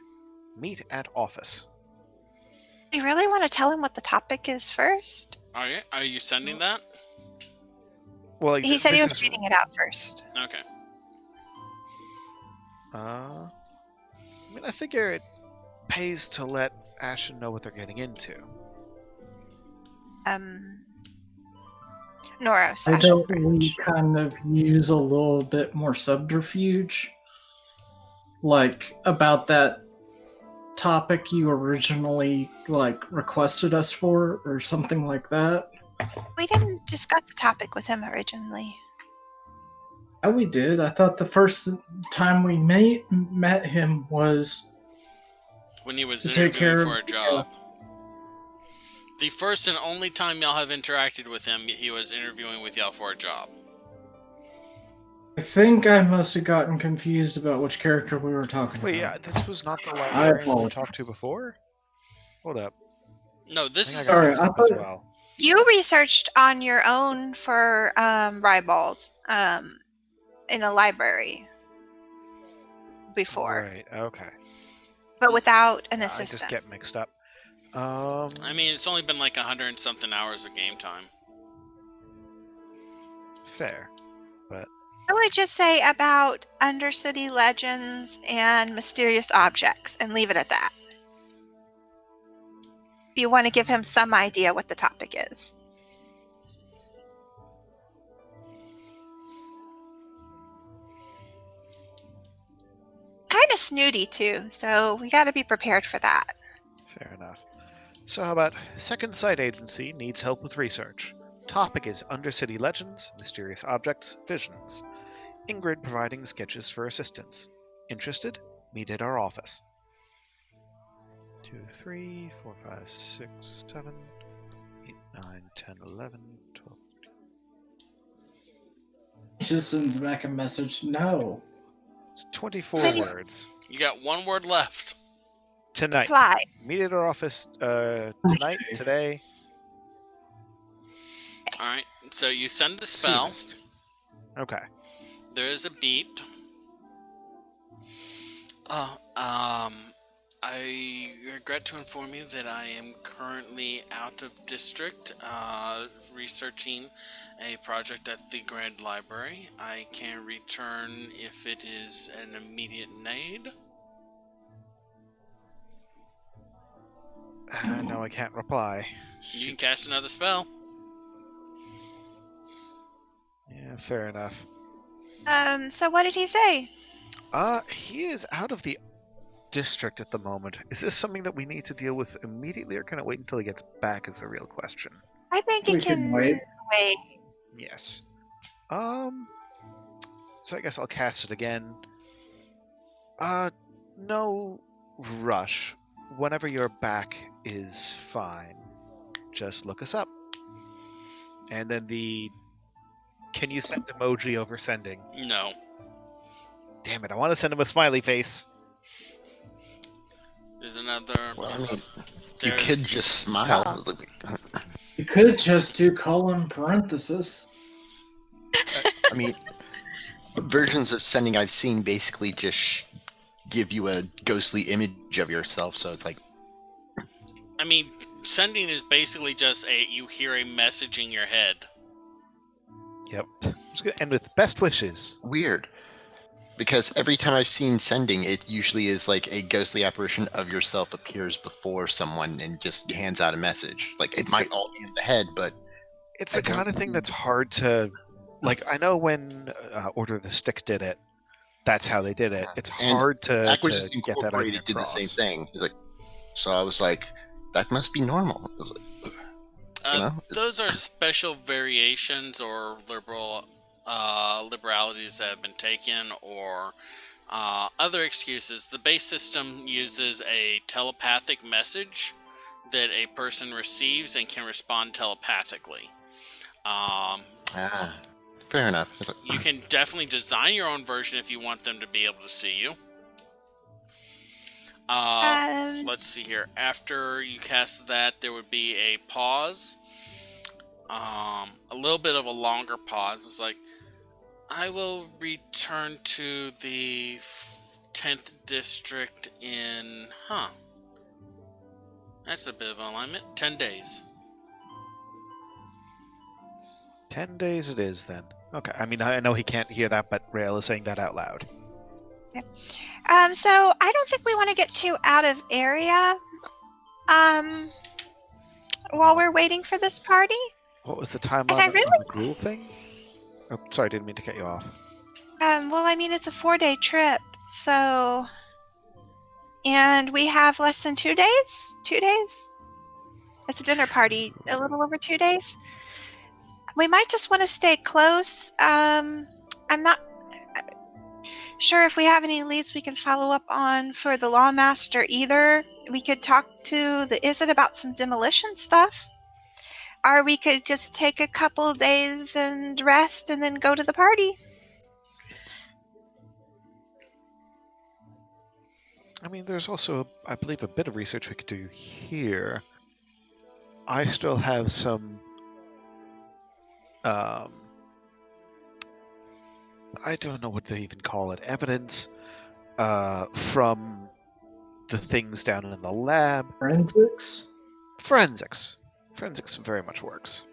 S5: Meet at office.
S4: Do you really want to tell him what the topic is first?
S1: Are you sending that?
S5: Well,
S4: He said he was reading it out first.
S1: Okay.
S5: I figure it pays to let Ashen know what they're getting into.
S4: Noros.
S2: I don't we kind of use a little bit more subterfuge? Like, about that topic you originally, requested us for, or something like that?
S4: We didn't discuss the topic with him originally.
S2: Oh, we did. I thought the first time we met him was
S1: when he was
S2: to take care
S1: interviewing for a job.
S2: Yeah.
S1: The first and only time y'all have interacted with him, he was interviewing with y'all for a job.
S2: I think I must have gotten confused about which character we were talking
S5: Wait,
S2: about.
S5: yeah, this was not the librarian we talked to before? Hold up.
S1: No, this is...
S2: Sorry, I thought...
S5: as well.
S4: You researched on your own for Ribald in a library before.
S5: Right, okay.
S4: But without an
S5: I
S4: assistant.
S5: just get mixed up.
S1: it's only been 100 and something hours of game time.
S5: Fair. But
S4: I would just say about Undercity legends and mysterious objects and leave it at that. If you want to give him some idea what the topic is. Kind of snooty too, so we got to be prepared for that.
S5: fair enough. So how about Second Sight Agency needs help with research. Topic is Undercity legends, mysterious objects, visions. Ingrid providing sketches for assistance. Interested? Meet at our office. 2, 3, 4, 5, 6, 7, 8, 9, 10, 11, 12, 13.
S2: Just sends back a message. No.
S5: It's 24 words.
S1: You got one word left.
S5: Tonight.
S4: Fly.
S5: Meet at our office tonight, today.
S1: Alright, so you send the spell.
S5: Soonest. Okay.
S1: There is a beat. I regret to inform you that I am currently out of district, researching a project at the Grand Library. I can return if it is an immediate need.
S5: No, I can't reply.
S1: You can cast another spell.
S5: Yeah, fair enough.
S4: So what did he say?
S5: He is out of the district at the moment. Is this something that we need to deal with immediately, or can it wait until he gets back is the real question.
S4: I think
S2: We
S4: it
S2: can
S4: can
S2: wait.
S4: wait.
S5: Yes. So I guess I'll cast it again. No rush. Whenever you're back is fine. Just look us up. And then can you send emoji over sending?
S1: No.
S5: Damn it, I want to send him a smiley face.
S1: There's another...
S3: Well, I mean, you
S1: there's-
S3: could just smile.
S2: You could just do colon parenthesis.
S3: I mean, versions of sending I've seen basically just give you a ghostly image of yourself, so it's like...
S1: I mean, sending is basically just you hear a message in your head.
S5: Yep. I'm just going to end with best wishes.
S3: Weird. Because every time I've seen sending, it usually is like a ghostly apparition of yourself appears before someone and just hands out a message. Like, it
S5: It's
S3: might all be in the head, but...
S5: It's
S3: I
S5: the kind
S3: don't-
S5: of thing that's hard to... Like, I know when Order of the Stick did it, that's how they did it. It's
S3: And
S5: hard to
S3: Aquis
S5: get that idea
S3: Incorporated did the
S5: across.
S3: same thing. It's like, so I was like, that must be normal. I was like, You know?
S1: Those are special variations or liberal liberalities that have been taken or other excuses. The base system uses a telepathic message that a person receives and can respond telepathically.
S3: Fair enough.
S1: You can definitely design your own version if you want them to be able to see you. Let's see here. After you cast that, there would be a pause. A little bit of a longer pause. It's like, I will return to the 10th district in... That's a bit of an alignment. 10 days.
S5: 10 days it is, then. Okay, I mean, I know he can't hear that, but Rael is saying that out loud.
S4: So I don't think we want to get too out of area while we're waiting for this party.
S5: What was the timeline
S4: And I
S5: on
S4: really-
S5: the gruel thing? Oh, sorry, didn't mean to cut you off.
S4: Well, I mean, it's a 4-day trip, so... And we have less than 2 days? 2 days? It's a dinner party. A little over 2 days? We might just want to stay close. I'm not sure if we have any leads we can follow up on for the Lawmaster either. We could talk to the Izzet about some demolition stuff. Or we could just take a couple days and rest and then go to the party.
S5: I mean, there's also, I believe, a bit of research we could do here. I still have some... I don't know what they even call it. Evidence from the things down in the lab.
S2: Forensics?
S5: Forensics. Forensics very much works.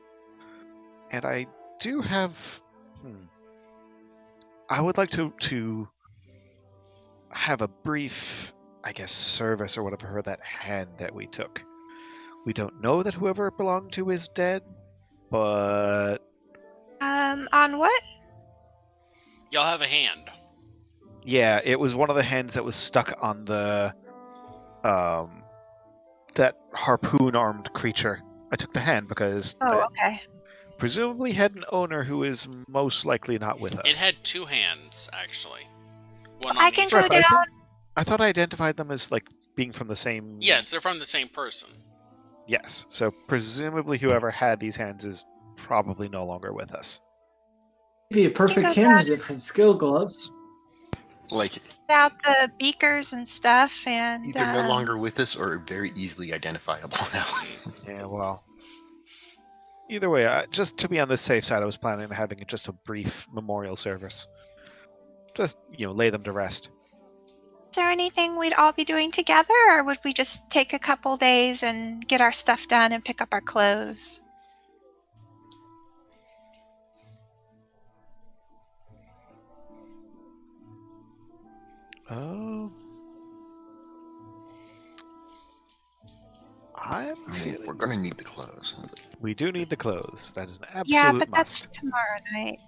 S5: And I do have... I would like to have a brief, I guess, service or whatever for that hand that we took. We don't know that whoever it belonged to is dead, but...
S4: On what?
S1: Y'all have a hand.
S5: Yeah, it was one of the hands that was stuck on the... that harpoon-armed creature. I took the hand because...
S4: Oh, okay.
S5: Presumably had an owner who is most likely not with us.
S1: It had 2 hands, actually. One
S4: I
S1: on
S4: can
S1: each
S4: go
S1: arm.
S4: down.
S5: I thought I identified them as, like, being from the same...
S1: Yes, they're from the same person.
S5: Yes, so presumably whoever had these hands is probably no longer with us.
S2: Be a perfect
S4: go
S2: candidate for the skill gloves.
S3: Like,
S4: Out the beakers and stuff, and
S3: either no longer with us or very easily identifiable now.
S5: Yeah, well... Either way, just to be on the safe side, I was planning on having just a brief memorial service. Just, lay them to rest.
S4: Is there anything we'd all be doing together, or would we just take a couple days and get our stuff done and pick up our clothes?
S5: Oh...
S3: We're gonna need the clothes.
S5: We do need the clothes. That is an absolute
S4: Yeah, but that's
S5: must.
S4: tomorrow night.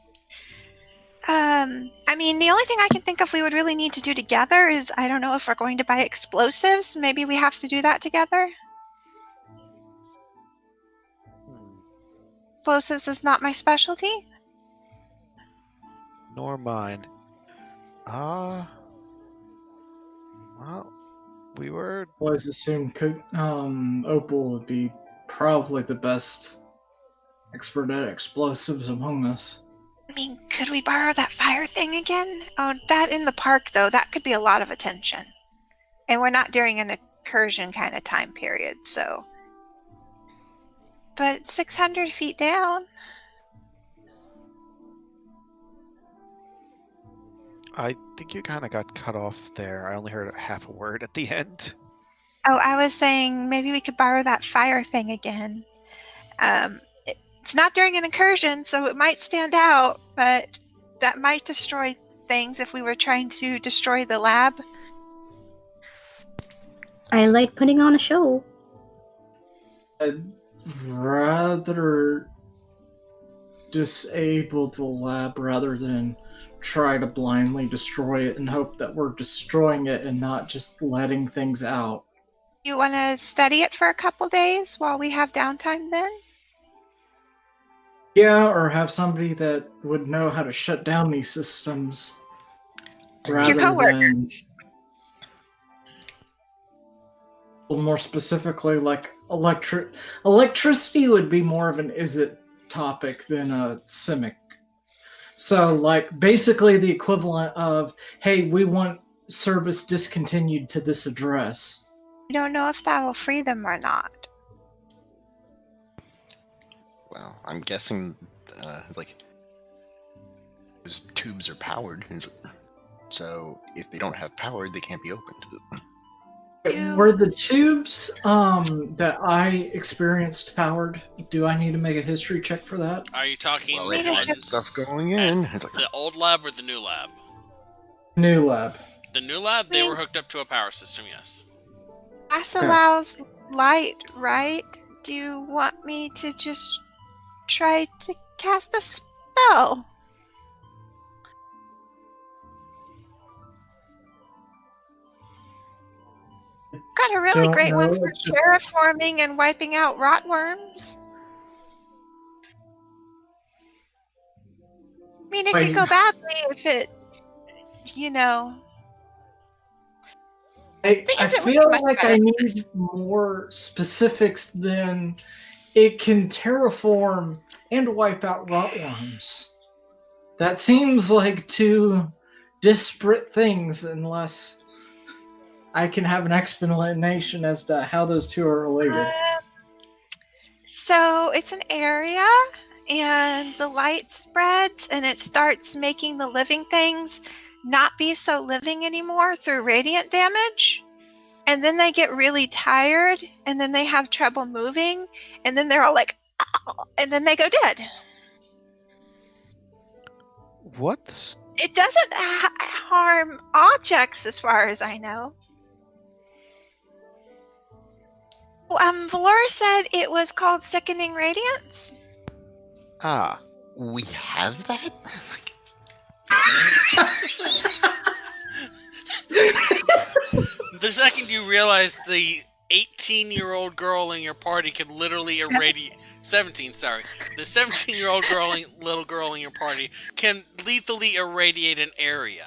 S4: I mean, the only thing I can think of we would really need to do together is, I don't know if we're going to buy explosives. Maybe we have to do that together. Explosives is not my specialty.
S5: Nor mine. Well, we were...
S2: Always assumed Opal would be probably the best expert at explosives among us.
S4: I mean, could we borrow that fire thing again? Oh, that in the park, though, that could be a lot of attention. And we're not during an incursion kind of time period, so... But 600 feet down?
S5: I think you kind of got cut off there. I only heard half a word at the end.
S4: Oh, I was saying maybe we could borrow that fire thing again. It's not during an incursion, so it might stand out, but that might destroy things if we were trying to destroy the lab.
S6: I like putting on a show.
S2: I'd rather disable the lab rather than try to blindly destroy it and hope that we're destroying it and not just letting things out.
S4: You want to study it for a couple days while we have downtime then?
S2: Yeah, or have somebody that would know how to shut down these systems rather
S4: coworker.
S2: than well, more specifically like electricity would be more of an is it topic than a CIMIC. So like basically the equivalent of hey, we want service discontinued to this address.
S4: We don't know if that will free them or not.
S3: Well, I'm guessing, like, those tubes are powered, so if they don't have power, they can't be opened.
S2: Were the tubes that I experienced powered? Do I need to make a history check for that?
S1: Are you talking
S3: Well,
S4: it
S3: it
S4: had
S3: had stuff going in.
S1: the old lab or the new lab?
S2: New lab.
S1: The new lab, they were hooked up to a power system, yes.
S4: Gas
S2: Okay.
S4: allows light, right? Do you want me to just try to cast a spell? Got a really
S2: Don't
S4: great one
S2: know,
S4: for
S2: it's just-
S4: terraforming and wiping out rotworms. I mean, it
S2: Wait.
S4: could go badly if it, you know.
S2: I
S4: Things that would
S2: feel
S4: be much
S2: like
S4: better.
S2: I need more specifics than it can terraform and wipe out rotworms. That seems like two disparate things unless I can have an explanation as to how those two are related.
S4: So it's an area, and the light spreads, and it starts making the living things not be so living anymore through radiant damage. And then they get really tired, and then they have trouble moving, and then they're all like, "Ow," and then they go dead.
S5: What?
S4: It doesn't harm objects as far as I know. Valora said it was called Sickening Radiance.
S5: Ah.
S3: We have that?
S1: The second you realize the 18-year-old girl in your party can literally irradiate 17, sorry. The 17-year-old little girl in your party can lethally irradiate an area.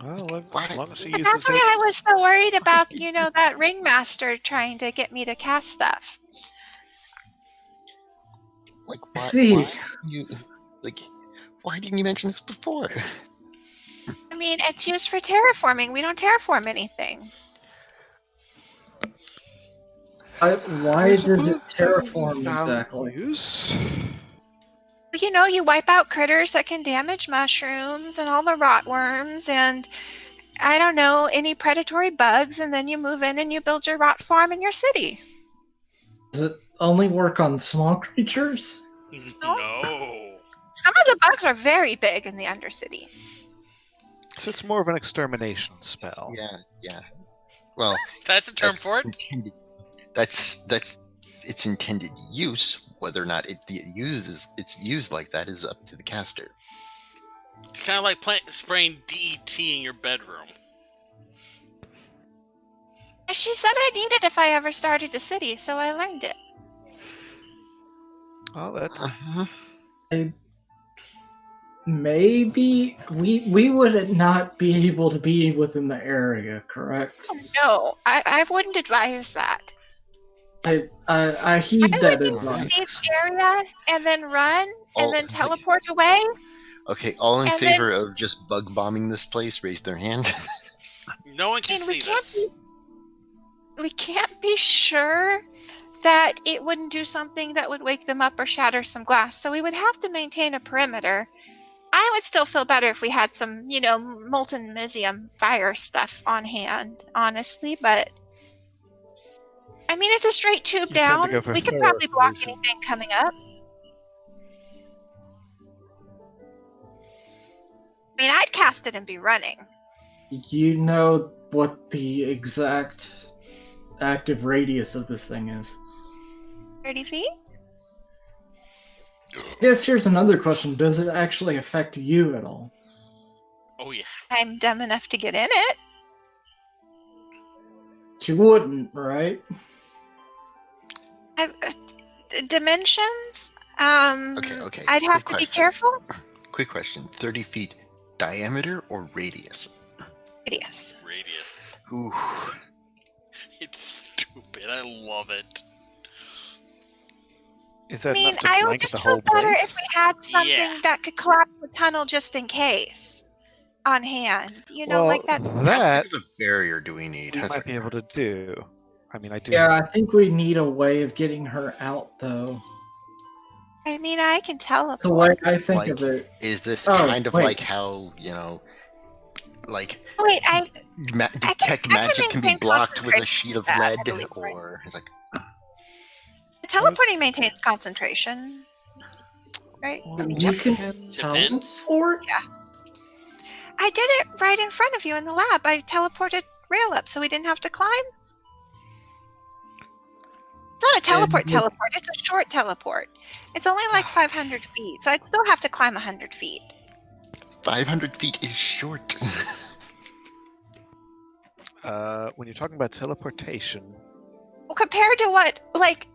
S5: Well,
S3: What?
S5: as long as she
S4: And
S5: uses
S4: that's why
S5: it.
S4: I was so worried about, that ringmaster trying to get me to cast stuff.
S3: Like,
S2: See.
S3: why didn't you, like, why didn't you mention this before?
S4: I mean, it's used for terraforming. We don't terraform anything.
S2: Why
S5: I
S2: does it
S5: suppose that is a
S2: terraform
S5: valid
S2: exactly?
S5: use.
S4: You wipe out critters that can damage mushrooms and all the rotworms and, I don't know, any predatory bugs, and then you move in and you build your rot farm in your city.
S2: Does it only work on small creatures?
S1: No.
S4: Some of the bugs are very big in the Undercity.
S5: So it's more of an extermination spell.
S3: Yeah. Well,
S1: That's a term
S3: that's
S1: for it?
S3: intended. That's its intended use. Whether or not it's used like that is up to the caster.
S1: It's kind of like spraying DET in your bedroom.
S4: She said I'd need it if I ever started a city, so I learned it.
S5: Oh, that's
S2: Maybe we would not be able to be within the area, correct?
S4: Oh, no, I wouldn't advise that.
S2: I heed
S4: I
S2: that
S4: would need to
S2: advice.
S4: see the area and then run and
S3: Oh,
S4: then
S3: okay.
S4: teleport away.
S3: Okay, all in
S4: And then-
S3: favor of just bug bombing this place, raise their hand.
S1: No one can
S4: I mean,
S1: see this.
S4: We can't be sure that it wouldn't do something that would wake them up or shatter some glass. So we would have to maintain a perimeter. I would still feel better if we had some, molten mesium fire stuff on hand, honestly. But I mean, it's a straight tube
S5: You tend to
S4: down.
S5: go for
S4: We could
S5: fire
S4: probably block
S5: solution.
S4: anything coming up. I mean, I'd cast it and be running.
S2: You know what the exact active radius of this thing is?
S4: 30 feet?
S2: Yes, here's another question. Does it actually affect you at all?
S1: Oh, yeah.
S4: I'm dumb enough to get in it.
S2: You wouldn't, right?
S4: dimensions.
S3: Okay.
S4: I'd have
S3: Quick
S4: to be
S3: question.
S4: careful.
S3: Quick question. 30 feet diameter or radius?
S4: Radius.
S1: Radius.
S3: Ooh.
S1: It's stupid. I love it.
S5: Is
S4: I
S5: that
S4: mean,
S5: enough to
S4: I would
S5: blanket the
S4: just feel
S5: whole
S4: better
S5: place?
S4: if we had something
S1: Yeah.
S4: that could collapse the tunnel just in case on hand. You know,
S5: Well,
S4: like that.
S3: How
S5: that
S3: thick of a barrier do we need?
S5: we
S3: How's
S5: might
S3: that?
S5: be able to do. I mean, I do.
S2: Yeah, I think we need a way of getting her out, though.
S4: I mean, I can
S2: The way
S4: teleport.
S2: I think
S3: Like,
S2: of it.
S3: is this
S2: Oh,
S3: kind of
S2: wait.
S3: like how, like
S4: Wait, I
S3: detect
S4: I can
S3: magic can be
S4: maintain
S3: blocked with a
S4: concentration
S3: sheet
S4: with
S3: of
S4: that, I
S3: lead?
S4: believe, right?
S3: Or it's like,
S4: Teleporting maintains concentration, right?
S5: Well,
S4: Let me
S5: we
S2: You
S4: check.
S2: can
S1: Depends.
S2: teleport?
S4: Yeah. I did it right in front of you in the lab. I teleported Rail up so we didn't have to climb. It's not a teleport
S2: And-
S4: teleport. It's a short teleport. It's only like 500 feet, so I'd still have to climb 100 feet.
S3: 500 feet is short.
S5: When you're talking about teleportation,
S4: Well, compared to what, like,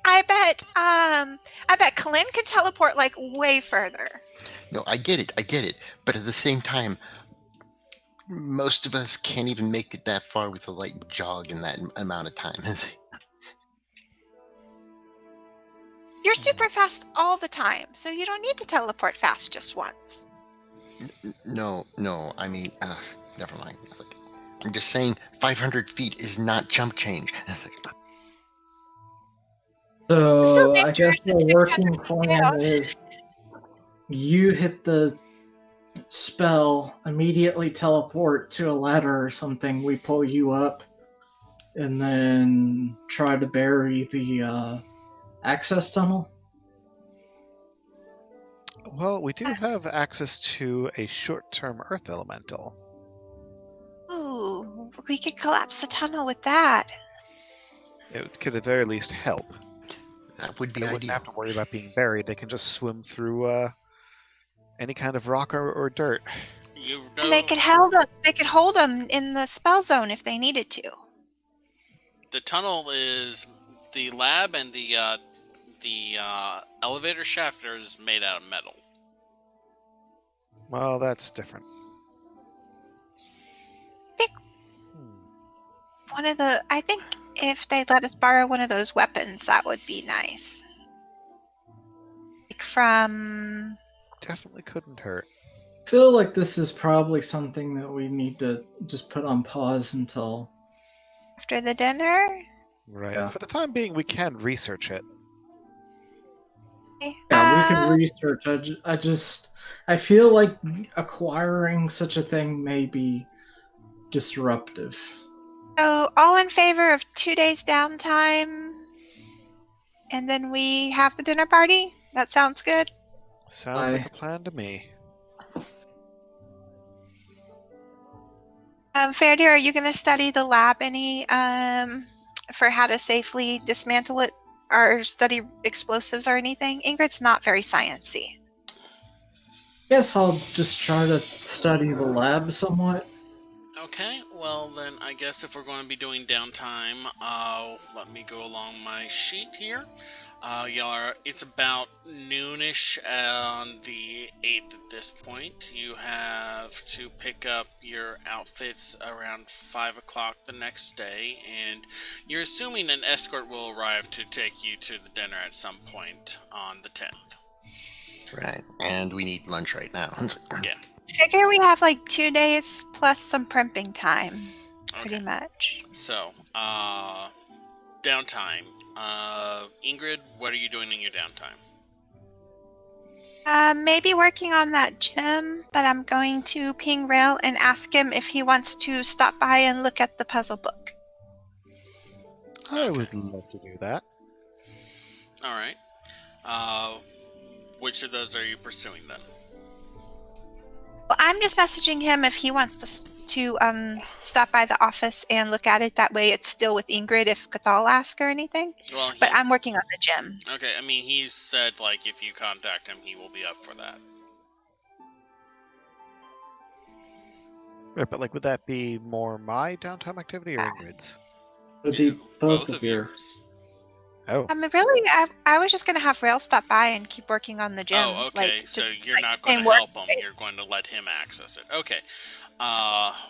S4: I bet Kalin could teleport like way further.
S3: No, I get it. But at the same time, most of us can't even make it that far with a light jog in that amount of time.
S4: You're super fast all the time, so you don't need to teleport fast just once.
S3: No, I mean, never mind. I'm just saying 500 feet is not jump change.
S4: Still
S2: So I
S4: dangerous
S2: guess
S4: at
S2: the
S4: 600
S2: working
S4: feet
S2: plan
S4: down.
S2: is you hit the spell, immediately teleport to a ladder or something, we pull you up, and then try to bury the access tunnel.
S5: well, we do have access to a short-term Earth elemental.
S4: Ooh, we could collapse the tunnel with that.
S5: It could at the very least help.
S3: That would be
S5: They wouldn't
S3: ideal.
S5: have to worry about being buried. They can just swim through any kind of rock or dirt.
S1: You
S4: And they
S1: know,
S4: could hold them in the spell zone if they needed to.
S1: the tunnel is the lab, and the elevator shaft is made out of metal.
S5: Well, that's different.
S4: Think- I think if they let us borrow one of those weapons, that would be nice. Like from
S5: Definitely couldn't hurt.
S2: I feel like this is probably something that we need to just put on pause until.
S4: after the dinner.
S5: Right.
S2: Yeah.
S5: For the time being, we can research it.
S4: Okay.
S2: Yeah, we can research. I feel like acquiring such a thing may be disruptive.
S4: So, all in favor of 2 days downtime, and then we have the dinner party? That sounds good.
S5: Sounds like a plan to me.
S4: Fairdeer, are you going to study the lab any for how to safely dismantle it, or study explosives or anything? Ingrid's not very sciencey.
S2: Guess I'll just try to study the lab somewhat.
S1: Okay, well then I guess if we're going to be doing downtime, let me go along my sheet here. It's about noonish on the 8th at this point. You have to pick up your outfits around 5 o'clock the next day, and you're assuming an escort will arrive to take you to the dinner at some point on the 10th.
S3: Right. And we need lunch right now.
S1: Yeah.
S4: Figure we have like 2 days plus some primping time, pretty
S1: Okay.
S4: much.
S1: So, downtime. Ingrid, what are you doing in your downtime?
S4: Maybe working on that gym, but I'm going to ping Rail and ask him if he wants to stop by and look at the puzzle book.
S5: I
S1: Okay.
S5: would love to do that.
S1: All right. Which of those are you pursuing then?
S4: Well, I'm just messaging him if he wants to stop by the office and look at it. That way it's still with Ingrid if Cathal asks or anything.
S1: Well,
S4: But I'm working on the gym.
S1: okay. I mean, he's said like if you contact him, he will be up for that.
S5: Right, but like, would that be more my downtime activity or Ingrid's?
S2: It'd be both of yours.
S5: Oh,
S4: I mean, really, I was just going to have Rail stop by and keep working on the gym.
S1: Oh, okay.
S4: Like,
S1: So
S4: just,
S1: you're
S4: like,
S1: not going
S4: same
S1: to
S4: work.
S1: help him. You're going to let him access it. Okay.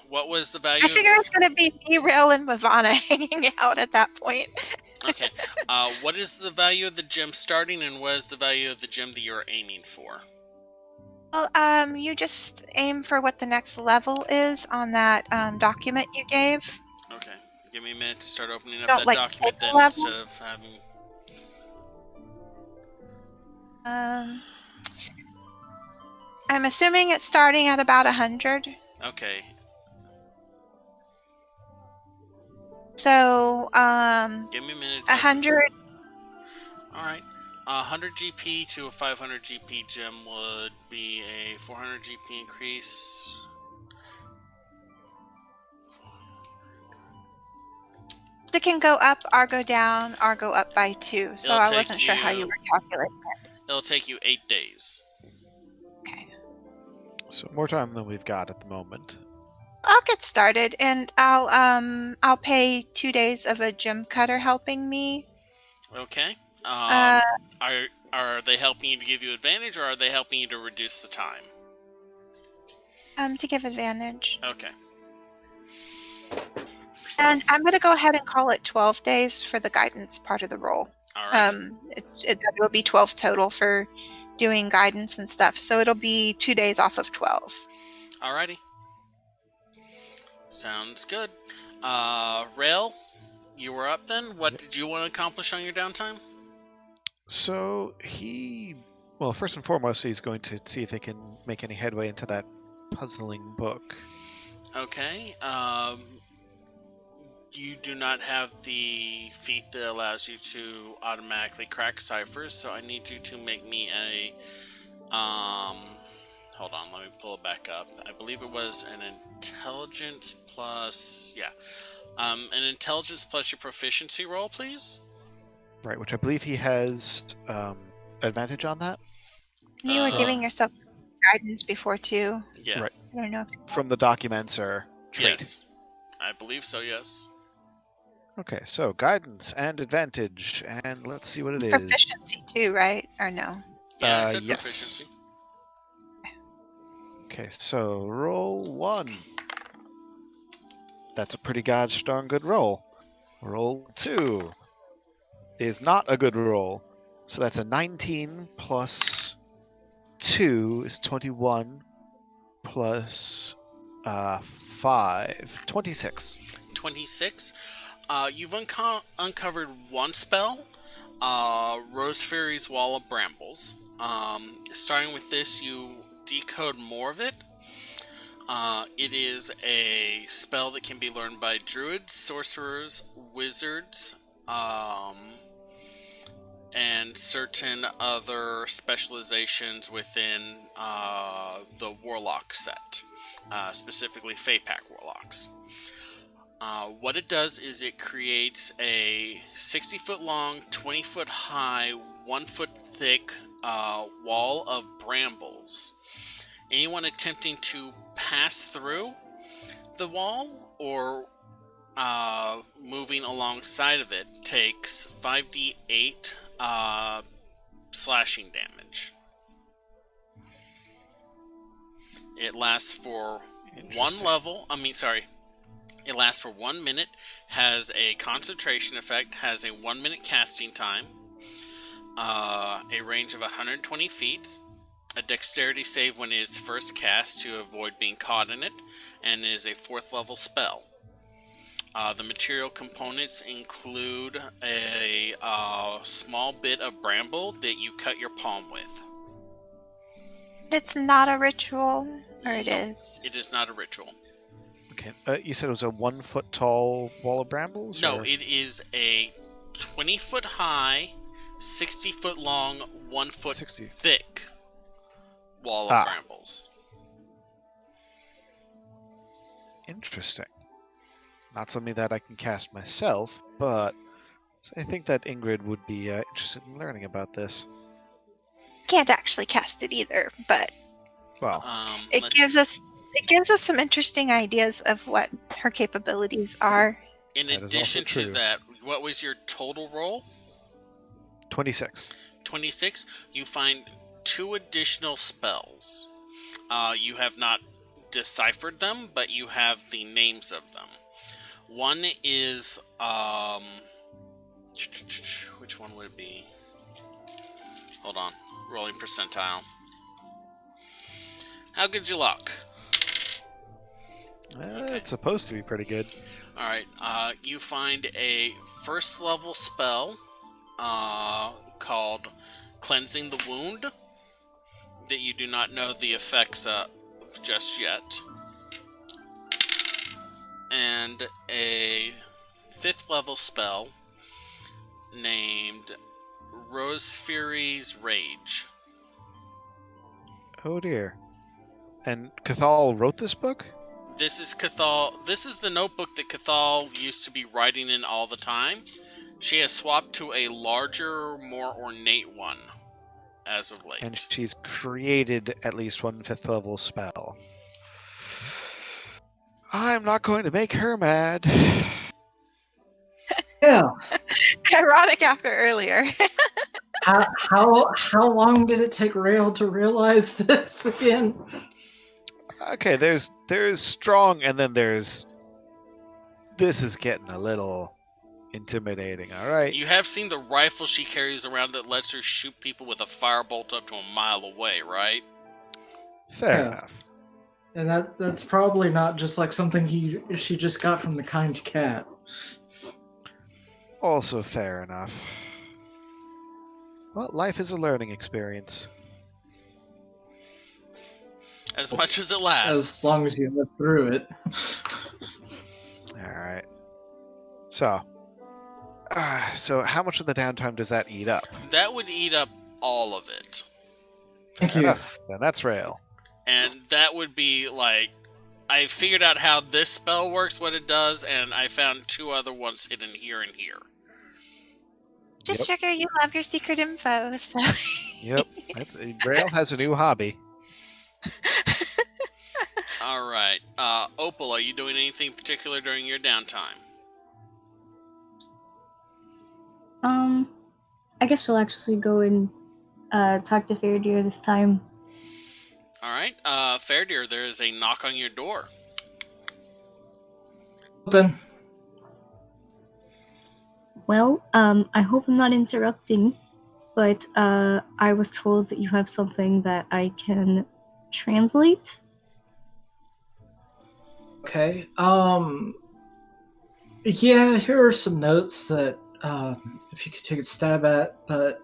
S1: What was the value?
S4: I figure it's going to be me, Rail, and Mavana hanging out at that point.
S1: Okay. What is the value of the gym starting, and what is the value of the gym that you're aiming for?
S4: Well, you just aim for what the next level is on that document you gave.
S1: Okay. Give me a minute to start opening up
S4: Don't,
S1: that
S4: like,
S1: document
S4: pick a
S1: then
S4: level?
S1: instead of having.
S4: I'm assuming it's starting at about 100.
S1: Okay.
S4: So,
S1: Give me a minute.
S4: 100.
S1: All right. 100 GP to a 500 GP gym would be a 400 GP increase.
S4: It can go up or go down or go up by 2. So
S1: It'll
S4: I wasn't sure how you were calculating it.
S1: It'll take you 8 days.
S4: Okay.
S5: so more time than we've got at the moment.
S4: I'll get started, and I'll pay 2 days of a gym cutter helping me.
S1: Okay.
S4: Uh,
S1: Are they helping you to give you advantage, or are they helping you to reduce the time?
S4: to give advantage.
S1: Okay.
S4: And I'm going to go ahead and call it 12 days for the guidance part of the role.
S1: All right.
S4: It will be 12 total for doing guidance and stuff. So it'll be 2 days off of 12.
S1: Alrighty. Sounds good. Rail, you were up then. What did you want to accomplish on your downtime?
S5: So well, first and foremost, he's going to see if they can make any headway into that puzzling book.
S1: Okay. You do not have the feat that allows you to automatically crack ciphers, so I need you to make me a hold on, let me pull it back up. I believe it was an intelligence plus an intelligence plus your proficiency roll, please.
S5: Right, which I believe he has advantage on that.
S4: You were giving yourself guidance before too.
S1: Yeah.
S5: Right.
S4: I don't know if
S5: From the documents or trait.
S1: Yes. I believe so, yes.
S5: Okay, so guidance and advantage, and let's see what it is.
S4: proficiency too, right? Or no?
S1: Yeah, I said
S5: Yes.
S1: proficiency.
S5: Okay, so roll 1. That's a pretty gosh darn good roll. Roll 2 is not a good roll. So that's a 19 plus 2 is 21 plus 5, 26.
S1: 26. You've uncovered one spell, Rose Fairy's Wall of Brambles. Starting with this, you decode more of it. It is a spell that can be learned by druids, sorcerers, wizards, and certain other specializations within the warlock set, specifically Feypack warlocks. What it does is it creates a 60-foot long, 20-foot high, 1 foot thick wall of brambles. Anyone attempting to pass through the wall or moving alongside of it takes 5d8 slashing damage. It lasts for one level. It lasts for 1 minute, has a concentration effect, has a 1 minute casting time, a range of 120 feet, a dexterity save when it is first cast to avoid being caught in it, and is a 4th level spell. The material components include a small bit of bramble that you cut your palm with.
S4: It's not a ritual, or it is?
S1: It is not a ritual.
S5: Okay, you said it was a 1 foot tall wall of brambles?
S1: No,
S5: or?
S1: it is a 20 foot high, 60 foot long, 1 foot
S5: 60.
S1: thick wall of brambles.
S5: Interesting. Not something that I can cast myself, but I think that Ingrid would be interested in learning about this.
S4: Can't actually cast it either, but
S5: Well,
S4: it gives us some interesting ideas of what her capabilities are.
S1: In
S5: That is
S1: addition
S5: also
S1: to
S5: true.
S1: that, what was your total roll?
S5: 26.
S1: 26. You find 2 additional spells. You have not deciphered them, but you have the names of them. One is which one would it be? Hold on. Rolling percentile. How good's your luck? Okay.
S5: It's supposed to be pretty good.
S1: Alright, you find a first level spell called Cleansing the Wound that you do not know the effects of just yet. And a 5th level spell named Rose Fury's Rage.
S5: Oh dear. And Cathal wrote this book?
S1: This is Cathal. This is the notebook that Cathal used to be writing in all the time. She has swapped to a larger, more ornate one as of late.
S5: And she's created at least one 5th level spell. I'm not going to make her mad.
S2: Yeah.
S4: Ironic after earlier.
S2: How long did it take Rail to realize this again?
S5: Okay, there's strong, and then there's... This is getting a little intimidating, alright?
S1: You have seen the rifle she carries around that lets her shoot people with a firebolt up to a mile away, right?
S5: Fair
S2: Yeah.
S5: enough.
S2: And that's probably not just like something she just got from the kind cat.
S5: Also fair enough. Well, life is a learning experience.
S1: As much as it lasts.
S2: As long as you live through it.
S5: Alright. So how much of the downtime does that eat up?
S1: That would eat up all of it.
S2: Thank
S5: Fair
S2: you.
S5: enough. Then that's Rail.
S1: And that would be like... I figured out how this spell works, what it does, and I found 2 other ones hidden here and here.
S4: Just figure you love your secret info. So.
S5: Yep. Rail has a new hobby.
S1: Alright. Opal, are you doing anything particular during your downtime?
S6: I guess she'll actually go and talk to Fairdeer this time.
S1: Alright. Fairdeer, there is a knock on your door.
S2: Open.
S6: Well, I hope I'm not interrupting, but I was told that you have something that I can translate.
S2: Okay. Yeah, here are some notes that if you could take a stab at, but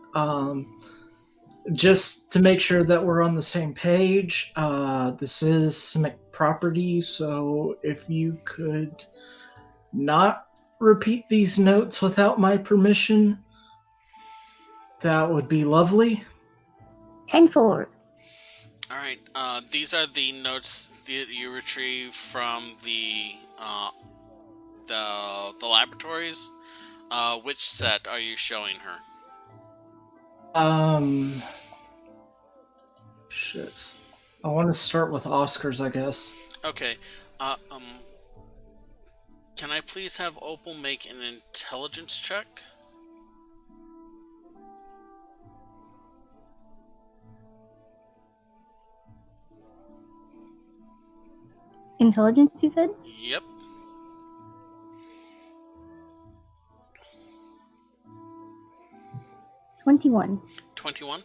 S2: just to make sure that we're on the same page, this is Simic property, so if you could not repeat these notes without my permission, that would be lovely.
S6: 10-4.
S1: Alright, these are the notes that you retrieve from the laboratories. Which set are you showing her?
S2: Shit. I want to start with Oscars, I guess.
S1: Okay, can I please have Opal make an intelligence check?
S6: Intelligence, you said?
S1: Yep.
S6: 21.
S1: 21.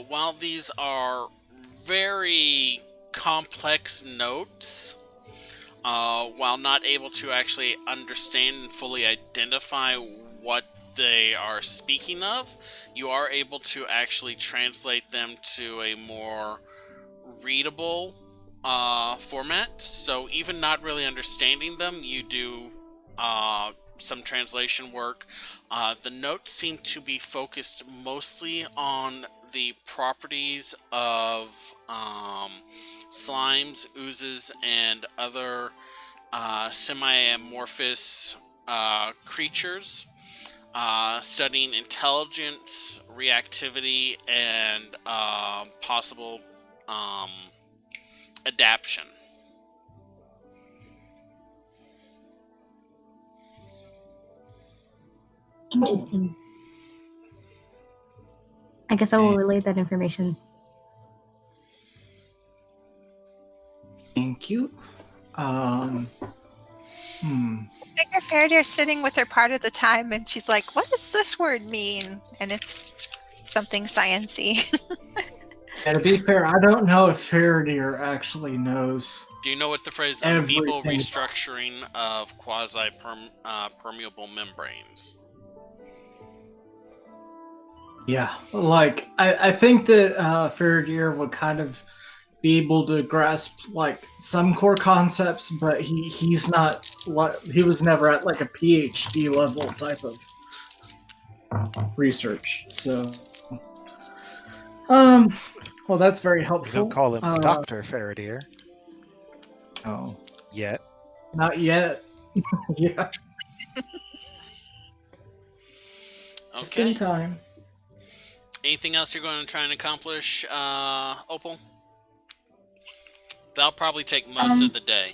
S1: While these are very complex notes, while not able to actually understand and fully identify what they are speaking of, you are able to actually translate them to a more readable format. So even not really understanding them, you do some translation work. The notes seem to be focused mostly on the properties of slimes, oozes, and other semi-amorphous creatures, studying intelligence, reactivity, and possible adaption.
S6: Interesting. I guess I will relay that information.
S2: Thank you.
S4: Figure Faradear's sitting with her part of the time, and she's like, "What does this word mean?" And it's something sciency.
S2: And to be fair, I don't know if Faradear actually knows.
S1: Do you know what the phrase
S2: Everything.
S1: amoebal restructuring of quasi-permeable membranes?
S2: Yeah, like I think that Faradear would kind of be able to grasp like some core concepts, but he's not like he was never at like a PhD level type of research. So, well, that's very helpful.
S5: Don't call him Dr. Faradear.
S2: Oh,
S5: Yet.
S2: not yet. Yeah. Just in
S1: Okay.
S2: time.
S1: Anything else you're going to try and accomplish, Opal? That'll probably take most of the day.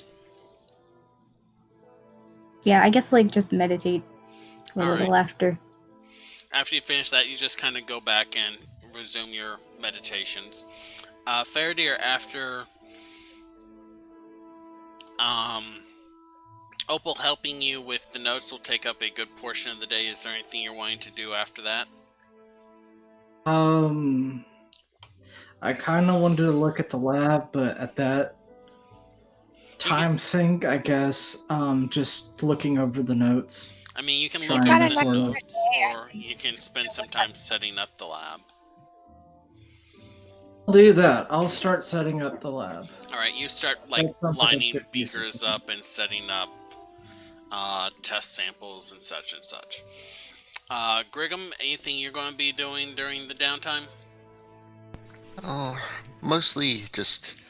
S6: Yeah, I guess like just meditate a
S1: All
S6: little
S1: right.
S6: after.
S1: After you finish that, you just kind of go back and resume your meditations. Faradear, after Opal helping you with the notes will take up a good portion of the day. Is there anything you're wanting to do after that?
S2: I kind of wanted to look at the lab, but at that time sink, I guess, just looking over the notes.
S1: I mean, you can
S2: Trying
S1: look
S2: to
S1: at the
S2: sort of-
S1: notes, or you can spend some time setting up the lab.
S2: I'll do that. I'll start setting up the lab.
S1: All right, you start like
S2: That's something
S1: lining
S2: that could be
S1: beakers
S2: something.
S1: up and setting up test samples and such and such. Griggum, anything you're going to be doing during the downtime?
S3: Oh, mostly just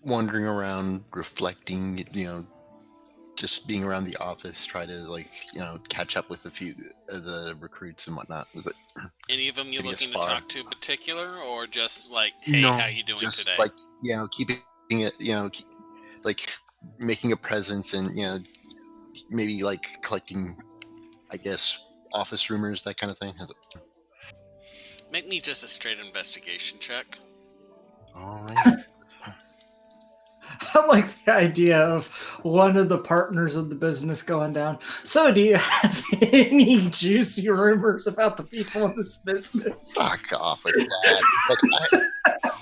S3: wandering around, reflecting, just being around the office, try to catch up with a few of the recruits and whatnot.
S1: Any of them you
S3: Maybe a
S1: looking to
S3: spar.
S1: talk to particular, or just like, hey,
S3: No,
S1: how you doing
S3: just
S1: today?
S3: keeping it, making a presence and maybe like collecting, I guess, office rumors, that kind of thing.
S1: Make me just a straight investigation check.
S3: All right.
S2: I like the idea of one of the partners of the business going down. So, do you have any juicy rumors about the people in this business?
S3: Fuck off with that.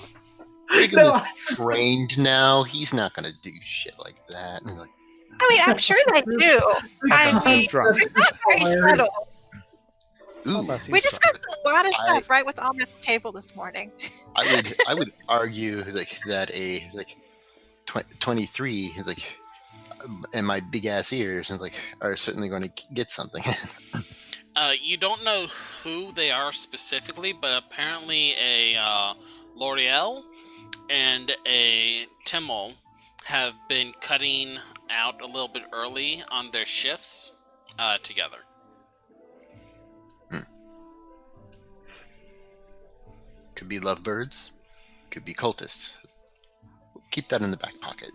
S3: Brigham
S2: No,
S3: is trained now. He's not gonna do shit like that. And he's like,
S4: I mean, I'm sure they do. I
S5: Unless
S4: mean,
S5: he's drunk.
S4: we're not very subtle.
S3: ooh,
S5: Unless
S4: We
S5: he's
S4: discussed a lot of
S3: I-
S4: stuff right with on the table this morning.
S3: I would argue that a 23 is and my big ass ears and are certainly going to get something.
S1: You don't know who they are specifically, but apparently a L'Oreal and a Timmel have been cutting out a little bit early on their shifts together.
S3: Could be lovebirds, could be cultists. Keep that in the back pocket.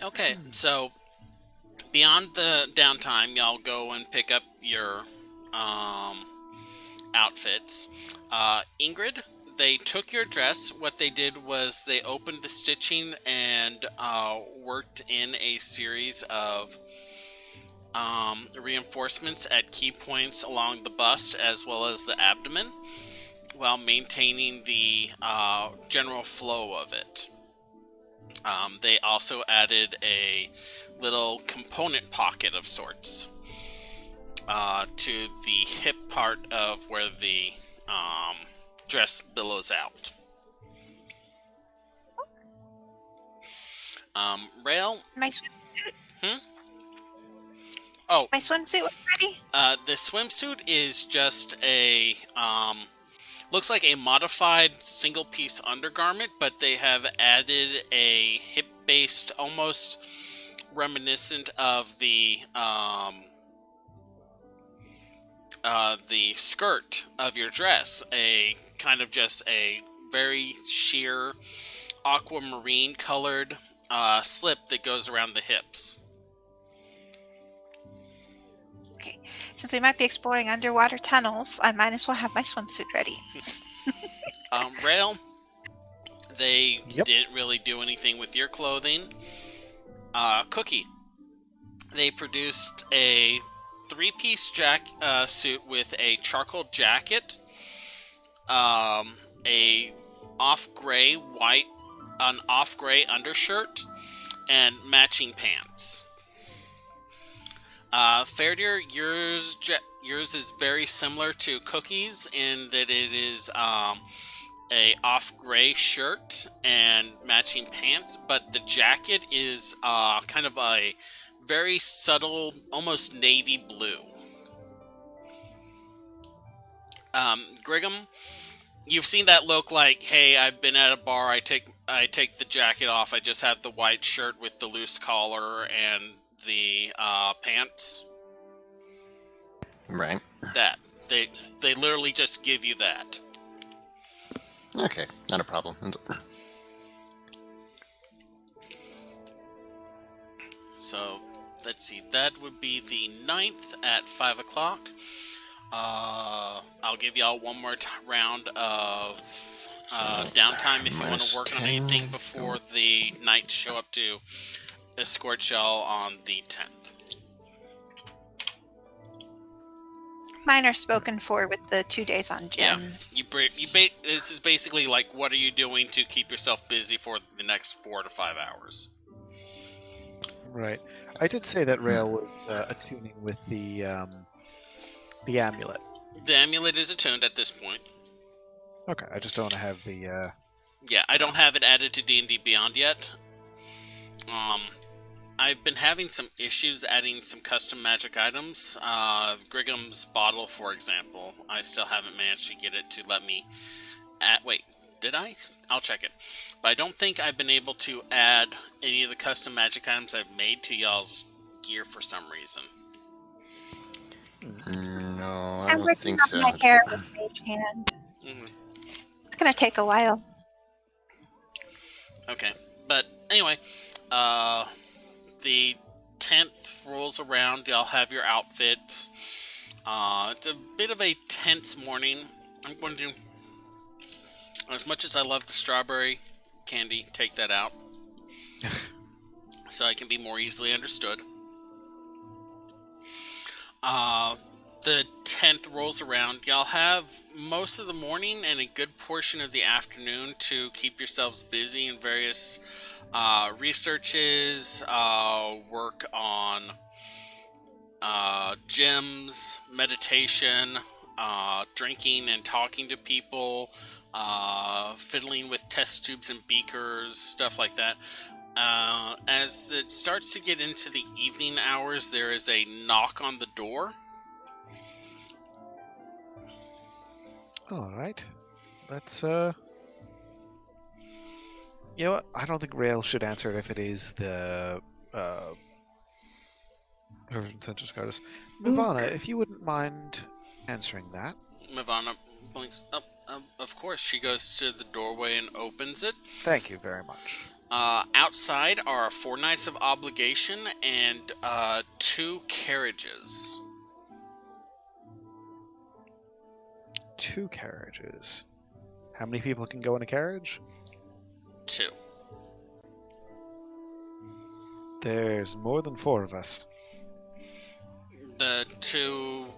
S1: Okay, so beyond the downtime, y'all go and pick up your outfits. Ingrid, they took your dress. What they did was they opened the stitching and worked in a series of reinforcements at key points along the bust as well as the abdomen, while maintaining the general flow of it. They also added a little component pocket of sorts to the hip part of where the dress billows out. Rail?
S4: My swimsuit.
S1: Oh,
S4: My swimsuit was ready.
S1: the swimsuit is just a looks like a modified single piece undergarment, but they have added a hip based, almost reminiscent of the skirt of your dress, a kind of just a very sheer aquamarine colored slip that goes around the hips.
S4: Since we might be exploring underwater tunnels, I might as well have my swimsuit ready.
S1: Rail, they
S5: Yep.
S1: didn't really do anything with your clothing. Cookie, they produced a 3-piece suit with a charcoal jacket, a an off-gray undershirt, and matching pants. Fairdeer, yours is very similar to Cookie's in that it is a off-gray shirt and matching pants, but the jacket is kind of a very subtle, almost navy blue. Griggum, you've seen that look like, hey, I've been at a bar, I take the jacket off, I just have the white shirt with the loose collar and the pants.
S3: Right.
S1: That. They literally just give you that.
S3: Okay, not a problem.
S1: So, let's see, that would be the 9th at 5 o'clock. I'll give y'all one more round of downtime if you want to work on anything before the knights show up to escort y'all on the 10th.
S4: Mine are spoken for with the 2 days on gyms.
S1: This is basically like, what are you doing to keep yourself busy for the next 4 to 5 hours?
S5: Right. I did say that Rail was attuning with the amulet.
S1: The amulet is attuned at this point.
S5: Okay, I just don't have the.
S1: Yeah, I don't have it added to D&D Beyond yet. I've been having some issues adding some custom magic items. Griggum's bottle, for example, I still haven't managed to get it to let me wait, did I? I'll check it. But I don't think I've been able to add any of the custom magic items I've made to y'all's gear for some reason.
S3: No, I
S4: I'm
S3: don't
S4: working
S3: think
S4: on
S3: so.
S4: my hair with Mage Hand.
S1: Mm-hmm.
S4: It's gonna take a while.
S1: Okay, but anyway, the 10th rolls around, y'all have your outfits. It's a bit of a tense morning. I'm going to, as much as I love the strawberry candy, take that out. So I can be more easily understood. The 10th rolls around. Y'all have most of the morning and a good portion of the afternoon to keep yourselves busy in various researches, work on gyms, meditation, drinking and talking to people, fiddling with test tubes and beakers, stuff like that. As it starts to get into the evening hours, there is a knock on the door.
S5: Alright. Let's, You know what? I don't think Rail should answer it if it is the, Census Goddess. Mivana, if you wouldn't mind answering that.
S1: Mivana blinks up. Of course, she goes to the doorway and opens it.
S5: Thank you very much.
S1: Outside are 4 nights of obligation and 2 carriages.
S5: 2 carriages. How many people can go in a carriage?
S1: 2.
S5: There's more than 4 of us.
S1: The two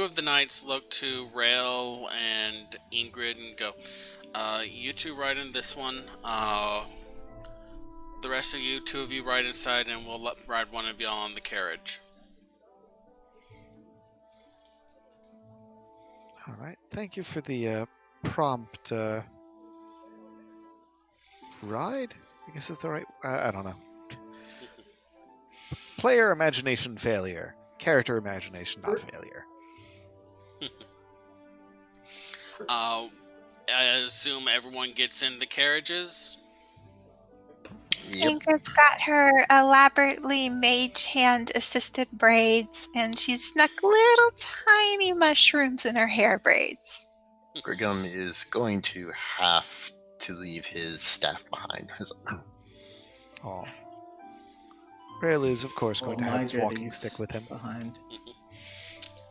S1: of the knights look to Rael and Ingrid and go, you 2 ride in this one. The rest of you, 2 of you ride inside, and we'll ride one of y'all on the carriage.
S5: Alright, thank you for the prompt ride? I guess it's the right... I don't know. Player imagination failure. Character imagination not failure.
S1: I assume everyone gets in the carriages.
S3: Yep.
S4: Ingrid's got her elaborately Mage Hand assisted braids, and she's snuck little tiny mushrooms in her hair braids.
S3: Griggum is going to have to leave his staff behind.
S5: Oh. Rail is, of course, going to
S2: my
S5: have his walking
S2: goodies
S5: stick with him.
S2: behind.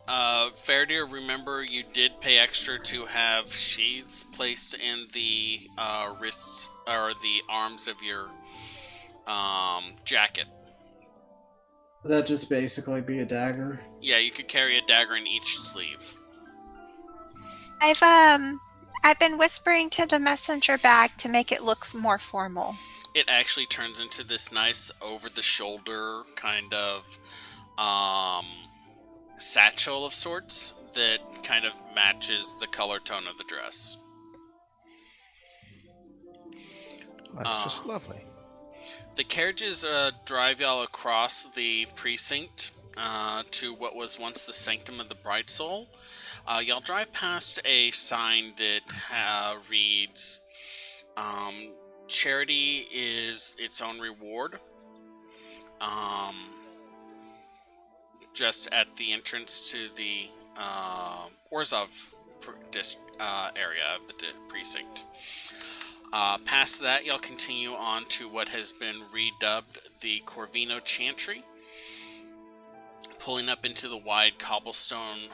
S1: Faradir, remember you did pay extra to have sheaths placed in the wrists or the arms of your jacket.
S2: That'd just basically be a dagger.
S1: Yeah, you could carry a dagger in each sleeve.
S4: I've been whispering to the messenger bag to make it look more formal.
S1: It actually turns into this nice over-the-shoulder kind of satchel of sorts that kind of matches the color tone of the dress.
S5: That's just lovely.
S1: The carriages drive y'all across the precinct to what was once the Sanctum of the Bright Soul. Y'all drive past a sign that reads, "Charity is its own reward." Just at the entrance to the Orzhov area of the precinct. Past that, y'all continue on to what has been redubbed the Corvino Chantry. Pulling up into the wide cobblestone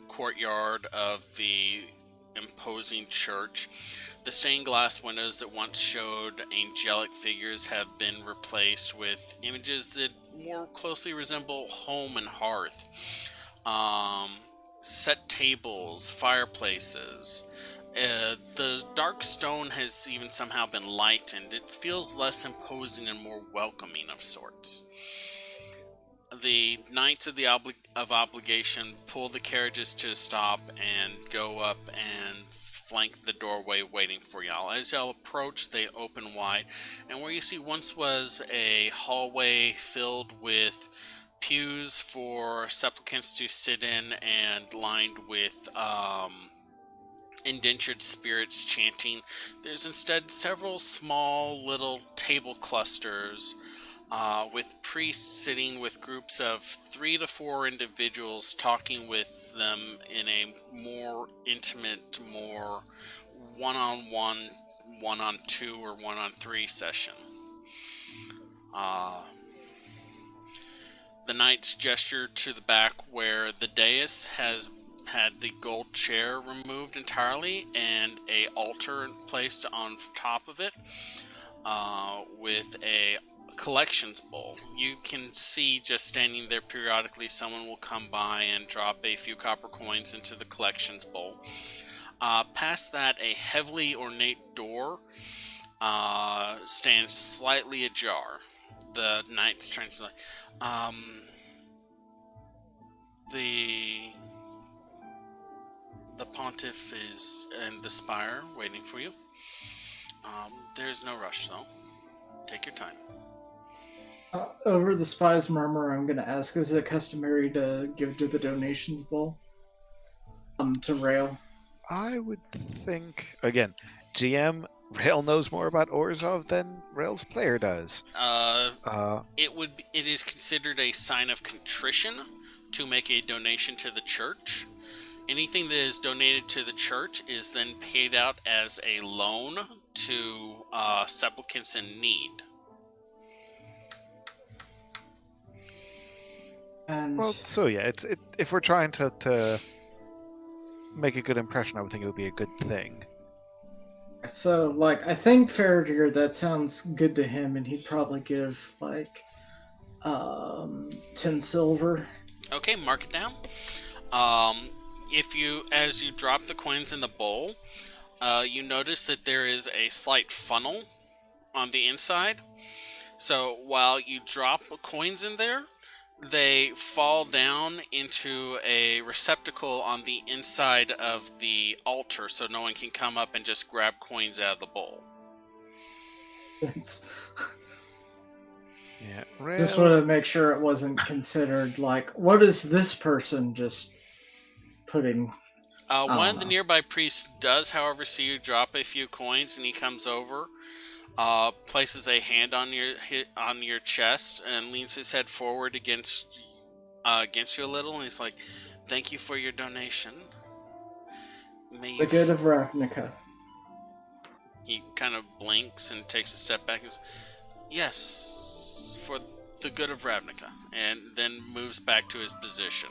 S1: courtyard of the imposing church, the stained glass windows that once showed angelic figures have been replaced with images that more closely resemble home and hearth. Set tables, fireplaces. The dark stone has even somehow been lightened. It feels less imposing and more welcoming of sorts. The Knights of Obligation pull the carriages to a stop and go up and flank the doorway waiting for y'all. As y'all approach, they open wide, and where you see once was a hallway filled with pews for supplicants to sit in and lined with indentured spirits chanting, there's instead several small little table clusters with priests sitting with groups of 3 to 4 individuals talking with them in a more intimate, more one-on-one, one-on-two, or one-on-three session. The knights gesture to the back where the dais has had the gold chair removed entirely and a altar placed on top of it with a collections bowl. You can see just standing there periodically someone will come by and drop a few copper coins into the collections bowl. Past that, a heavily ornate door stands slightly ajar. The knights turn to the pontiff is in the spire waiting for you. There's no rush though. Take your time.
S2: Over the spy's murmur, I'm going to ask, is it customary to give to the donations bowl? To Rail?
S5: I would think, again, GM, Rail knows more about Orzhov than Rail's player does.
S1: It is considered a sign of contrition to make a donation to the church. Anything that is donated to the church is then paid out as a loan to supplicants in need.
S2: And
S5: Well, so yeah, if we're trying to make a good impression, I would think it would be a good thing.
S2: so, like, I think Faradir, that sounds good to him, and he'd probably give, like, 10 silver.
S1: Okay, mark it down. As you drop the coins in the bowl, you notice that there is a slight funnel on the inside. So while you drop coins in there, they fall down into a receptacle on the inside of the altar, so no one can come up and just grab coins out of the bowl.
S2: It's,
S5: Yeah, Rail.
S2: just want to make sure it wasn't considered, like, what is this person just putting...
S1: One of the nearby priests does, however, see you drop a few coins, and he comes over, places a hand on your chest, and leans his head forward against you a little, and he's like, "Thank you for your donation.
S2: The good of Ravnica."
S1: He kind of blinks and takes a step back and says, "Yes, for the good of Ravnica," and then moves back to his position.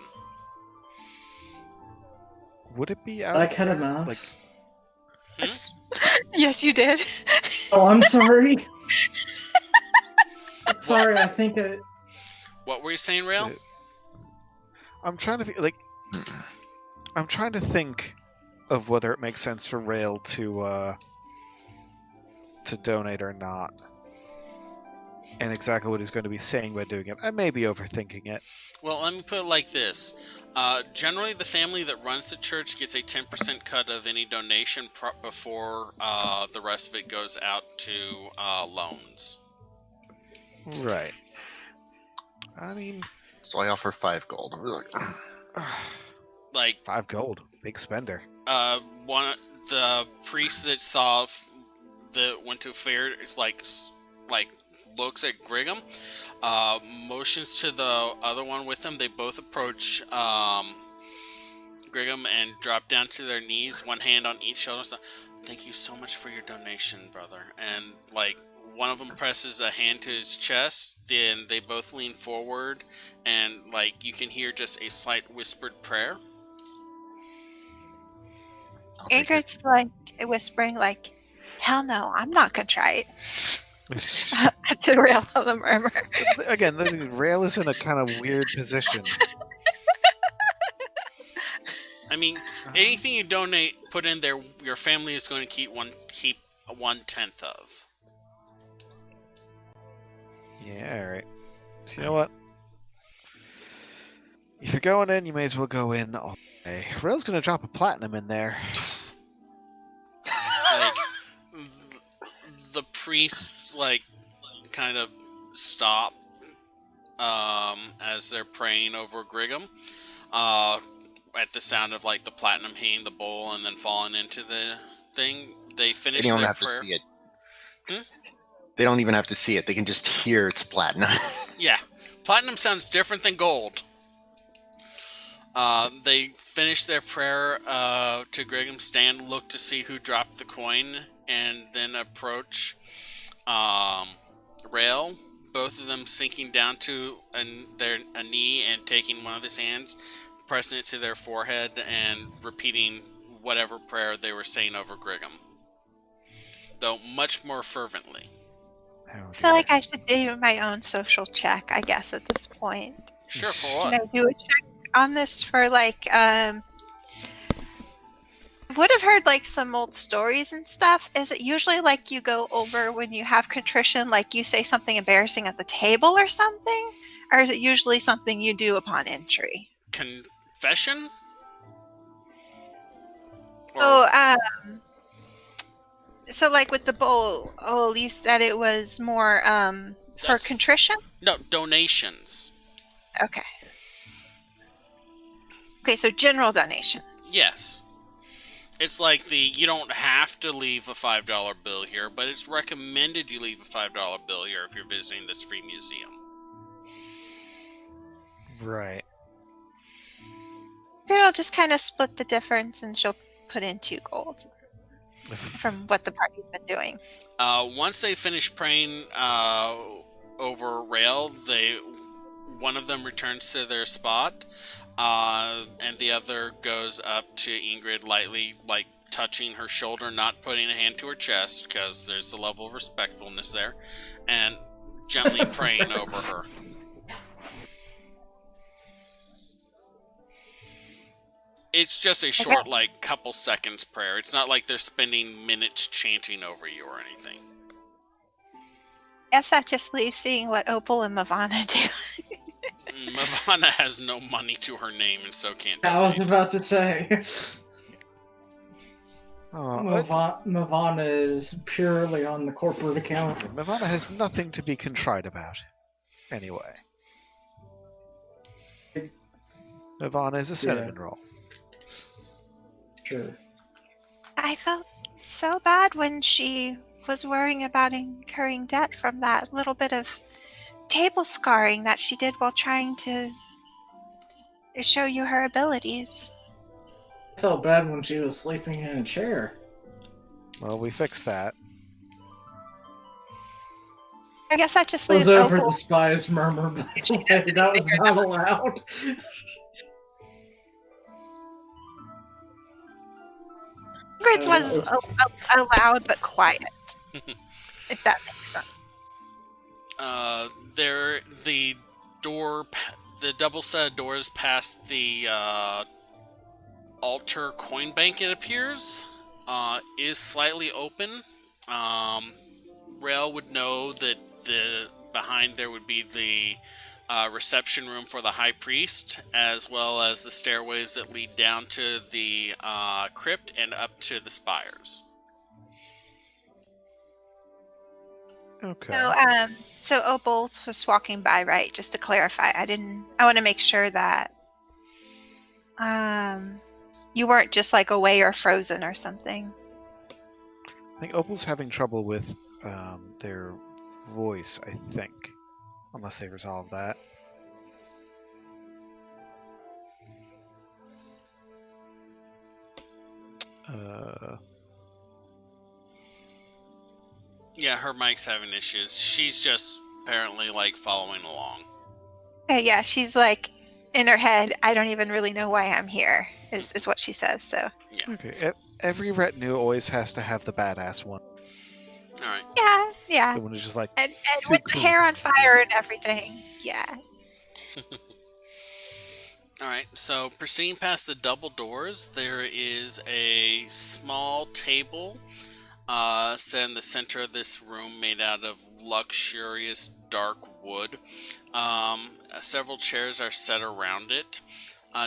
S5: would it be out
S2: I cut
S5: there?
S2: him off.
S5: Like,
S4: Yes, you did.
S2: Oh, I'm sorry. Sorry, I think it.
S1: What were you saying, Rail?
S5: I'm trying to think of whether it makes sense for Rail to donate or not, and exactly what he's going to be saying by doing it. I may be overthinking it.
S1: Well, let me put it like this. Generally, the family that runs the church gets a 10% cut of any donation before the rest of it goes out to loans.
S5: Right. I mean,
S3: So I offer 5 gold.
S1: Like
S5: 5 gold, big spender.
S1: the priest that that went to fair is like looks at Griggum, motions to the other one with him. They both approach Griggum and drop down to their knees, one hand on each shoulder. So, thank you so much for your donation, brother. And like one of them presses a hand to his chest, then they both lean forward, and like you can hear just a slight whispered prayer.
S4: Ingrid's like whispering, like, "Hell no, I'm not contrite." To Rail of the Murmur.
S5: Again, Rail is in a kind of weird position.
S1: I mean, anything you donate, put in there, your family is going to keep 1/10 of.
S5: Yeah, alright. So you know what? If you're going in, you may as well go in all day. Rail's gonna drop a platinum in there.
S1: Like, the priests, like, kind of stop as they're praying over Griggum at the sound of, like, the platinum hitting the bowl and then falling into the thing. They finish
S3: They don't
S1: their
S3: have
S1: prayer.
S3: to see it.
S1: Hmm?
S3: They don't even have to see it. They can just hear it's platinum.
S1: Yeah. Platinum sounds different than gold. They finish their prayer to Griggum, stand, look to see who dropped the coin, and then approach Rail, both of them sinking down to a knee and taking one of his hands, pressing it to their forehead, and repeating whatever prayer they were saying over Griggum, though much more fervently.
S5: Oh,
S4: I feel like I should do my own social check, I guess, at this point.
S1: Sure, for what?
S4: Can I do a check on this for, like, would have heard, like, some old stories and stuff. Is it usually, like, you go over when you have contrition, like you say something embarrassing at the table or something? Or is it usually something you do upon entry?
S1: Confession? Or-
S4: So, like, with the bowl, you said it was more, for
S1: That's-
S4: contrition?
S1: No, donations.
S4: Okay. Okay, so general donations.
S1: Yes. It's like you don't have to leave a $5 bill here, but it's recommended you leave a $5 bill here if you're visiting this free museum.
S5: Right.
S4: Maybe I'll just kind of split the difference and she'll put in 2 gold from what the party's been doing.
S1: Once they finish praying over Rail, one of them returns to their spot, and the other goes up to Ingrid lightly, like touching her shoulder, not putting a hand to her chest, because there's a level of respectfulness there, and gently praying over her. It's just a short, like, couple seconds prayer. It's not like they're spending minutes chanting over you or anything.
S4: Guess that just leaves seeing what Opal and Mavana do.
S1: Mavana has no money to her name and so can't
S2: I was
S1: donate.
S2: about to say.
S5: Oh,
S2: Mavana is purely on the corporate account.
S5: Mavana has nothing to be contrite about. Anyway. Mavana is a cinnamon roll.
S2: Sure.
S4: I felt so bad when she was worrying about incurring debt from that little bit of table scarring that she did while trying to show you her abilities.
S2: I felt bad when she was sleeping in a chair.
S5: Well, we fixed that.
S4: I guess that just
S2: It was
S4: leaves
S2: over
S4: Opal.
S2: the spies murmur, by
S4: She
S2: the way.
S4: doesn't
S2: That was
S4: figure
S2: not allowed.
S4: Secrets was loud but quiet, if that makes sense.
S1: The double set of doors past the altar coin bank, it appears, is slightly open. Rail would know that behind there would be the reception room for the high priest, as well as the stairways that lead down to the crypt and up to the spires.
S5: Okay.
S4: So Opals was walking by, right? Just to clarify, I want to make sure that you weren't just like away or frozen or something.
S5: I think Opal's having trouble with their voice, I think. Unless they resolve that.
S1: Yeah, her mic's having issues. She's just apparently like following along.
S4: Okay, yeah, she's like in her head, I don't even really know why I'm here, is what she says. So
S5: Okay. Every retinue always has to have the badass one.
S1: All right.
S4: yeah,
S5: The one who's just like,
S4: and
S5: too
S4: with the
S5: cool.
S4: hair on fire and everything. Yeah.
S1: All right. So proceeding past the double doors, there is a small table set in the center of this room, made out of luxurious dark wood. Several chairs are set around it.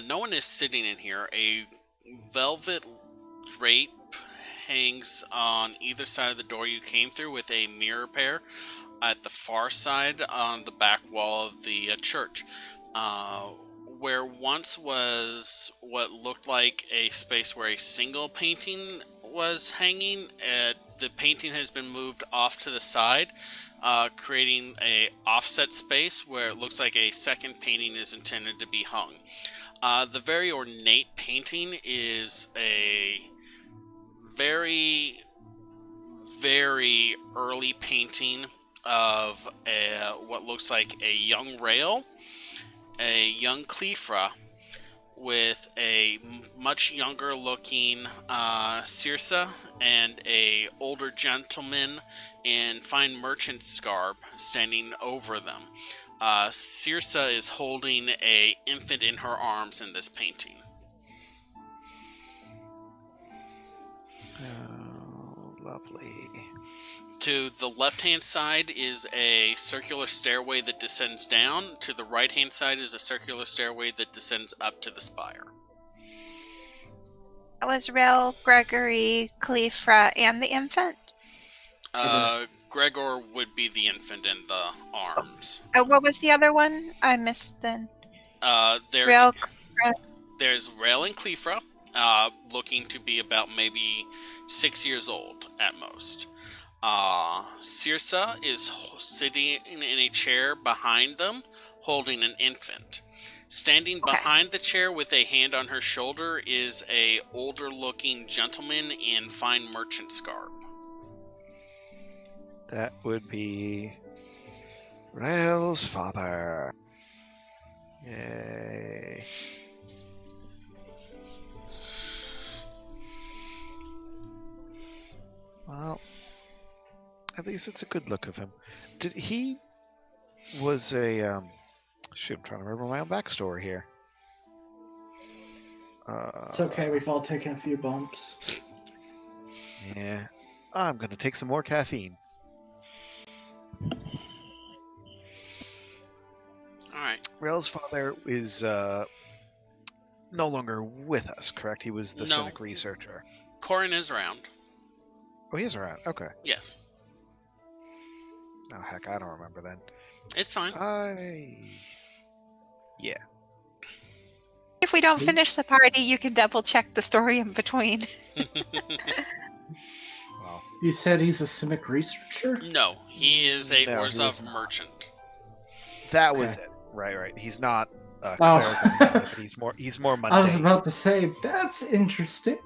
S1: No one is sitting in here. A velvet drape hangs on either side of the door you came through, with a mirror pair at the far side on the back wall of the church. Where once was what looked like a space where a single painting was hanging, the painting has been moved off to the side, creating a offset space where it looks like a second painting is intended to be hung. The very ornate painting is a very, very early painting of what looks like a young Rael, a young Cleafra, with a much younger looking Circe, and a older gentleman in fine merchant's garb standing over them. Circe is holding a infant in her arms in this painting.
S5: Oh, lovely.
S1: To the left-hand side is a circular stairway that descends down. To the right-hand side is a circular stairway that descends up to the spire.
S4: That was Rel, Gregory, Cleafra, and the infant.
S1: Gregor would be the infant in the arms.
S4: What was the other one? I missed then.
S1: There's Rael and Cleafra, looking to be about maybe 6 years old at most. Circe is sitting in a chair behind them, holding an infant. Standing behind the chair with a hand on her shoulder is a older-looking gentleman in fine merchant's garb.
S5: That would be Rael's father. Yay. Well, at least it's a good look of him. He was a shoot, I'm trying to remember my own backstory here.
S2: It's okay, we've all taken a few bumps.
S5: Yeah. I'm gonna take some more caffeine.
S1: Alright.
S5: Rael's father is no longer with us, correct? He was the
S1: No.
S5: cynic researcher.
S1: Corin is around.
S5: Oh, he is around. Okay.
S1: Yes.
S5: Oh, heck, I don't remember then.
S1: It's fine.
S5: Yeah.
S4: If we don't finish the party, you can double check the story in between.
S5: Well,
S2: You said he's a cynic researcher?
S1: No, he is a
S5: No, he
S1: Orzhov
S5: is not.
S1: merchant.
S5: that was
S2: Okay.
S5: it. Right. He's not a
S2: Oh.
S5: cleric, or anything, but he's more mundane.
S2: I was about to say, that's interesting.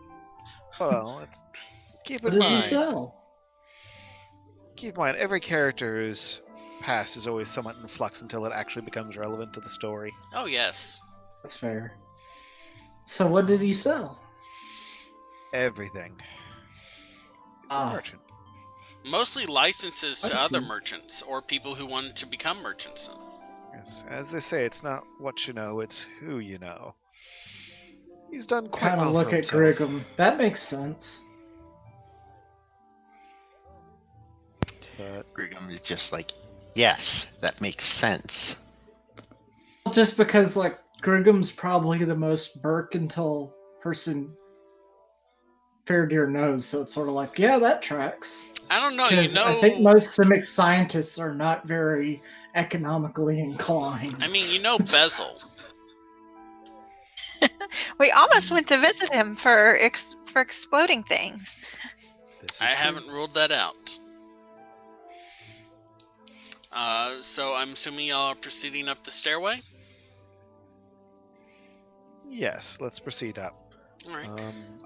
S5: Well, let's keep
S2: What
S5: in
S2: does he
S5: mind.
S2: sell?
S5: Keep in mind, every character's past is always somewhat in flux until it actually becomes relevant to the story.
S1: Oh, yes.
S2: That's fair. So what did he sell?
S5: Everything. He's a merchant.
S1: Mostly licenses
S2: I
S1: to other
S2: see.
S1: merchants or people who wanted to become merchants.
S5: Yes, as they say, it's not what you know, it's who you know. He's done quite
S2: Kind of
S5: well for
S2: look at
S5: himself.
S2: Griggum. That makes sense.
S5: But
S3: Brigham is just like, yes, that makes sense.
S2: Just because, like, Griggum's probably the most mercantile person Fairdeer knows, so it's sort of like, yeah, that tracks.
S1: I don't know,
S2: Because I think most Simic scientists are not very economically inclined.
S1: I mean, Bezel.
S4: We almost went to visit him for exploding things.
S5: this is
S1: I
S5: true.
S1: haven't ruled that out. So I'm assuming y'all are proceeding up the stairway?
S5: Yes, let's proceed up.
S1: Alright.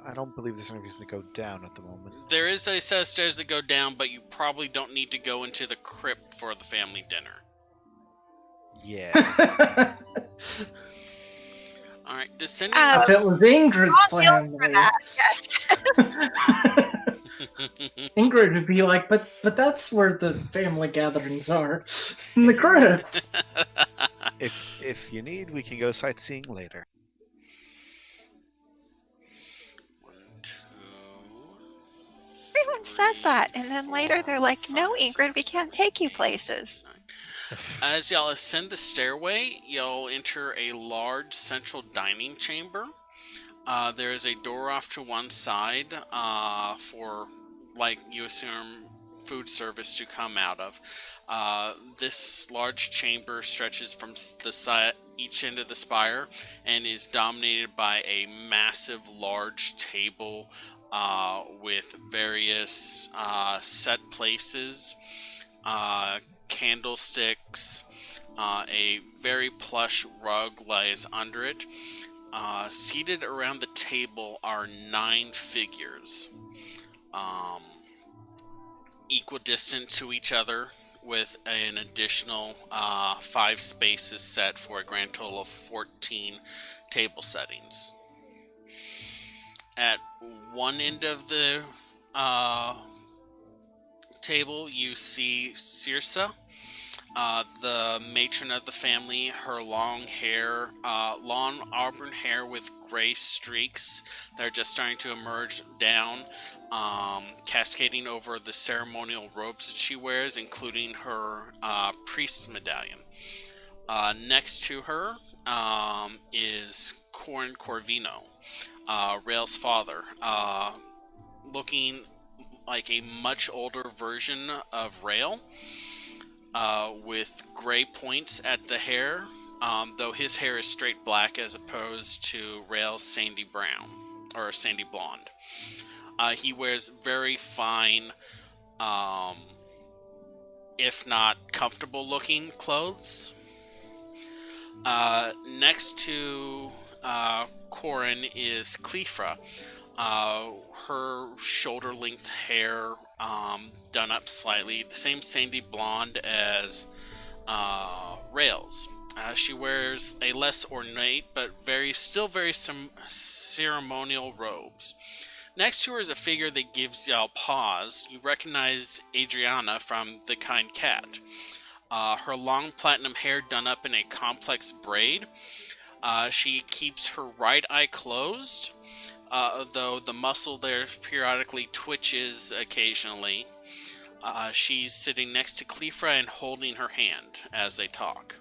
S5: I don't believe there's any reason to go down at the moment.
S1: There is a set of stairs that go down, but you probably don't need to go into the crypt for the family dinner.
S5: Yeah.
S1: Alright, descending...
S2: If it was Ingrid's
S4: I'll deal
S2: family,
S4: that, yes.
S2: Ingrid would be like, but that's where the family gatherings are, in the crypt.
S5: if you need, we can go sightseeing later.
S1: 1, 2...
S4: Everyone says that, and then later they're like, no, Ingrid, we can't take you places.
S1: As y'all ascend the stairway, y'all enter a large central dining chamber. There is a door off to one side for, like, you assume, food service to come out of. This large chamber stretches from the side, each end of the spire, and is dominated by a massive, large table with various set places, candlesticks, a very plush rug lies under it. Seated around the table are 9 figures, equidistant to each other, with an additional 5 spaces set for a grand total of 14 table settings. At one end of the table, you see Circe, the matron of the family. Her long auburn hair with gray streaks that are just starting to emerge down, cascading over the ceremonial robes that she wears, including her priest's medallion. Next to her is Corin Corvino, Rael's father, looking like a much older version of Rael, with gray points at the hair, though his hair is straight black as opposed to Rael's sandy brown, or sandy blonde. He wears very fine, if not comfortable looking clothes. Next to Corin is Cleofra. Her shoulder-length hair done up slightly, the same sandy blonde as Rael's. She wears a less ornate but still very ceremonial robes. Next to her is a figure that gives y'all pause. You recognize Adriana from The Kind Cat. Her long platinum hair done up in a complex braid. She keeps her right eye closed, though the muscle there periodically twitches occasionally. She's sitting next to Cleofra and holding her hand as they talk.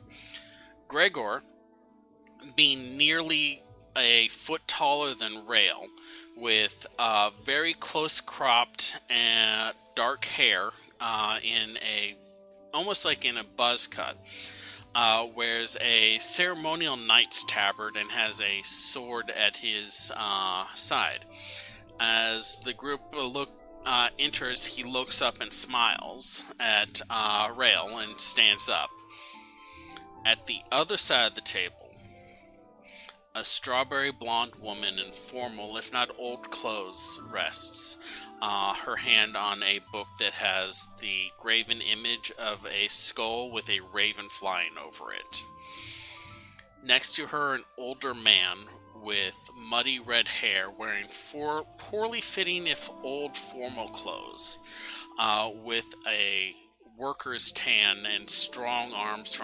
S1: Gregor, being nearly a foot taller than Rael, with very close cropped and dark hair almost like in a buzz cut, wears a ceremonial knight's tabard and has a sword at his side. As the group enters, he looks up and smiles at Rael and stands up. At the other side of the table, a strawberry blonde woman in formal, if not old clothes, rests, her hand on a book that has the graven image of a skull with a raven flying over it. Next to her, an older man with muddy red hair, wearing poorly fitting, if old, formal clothes, with a worker's tan and strong arms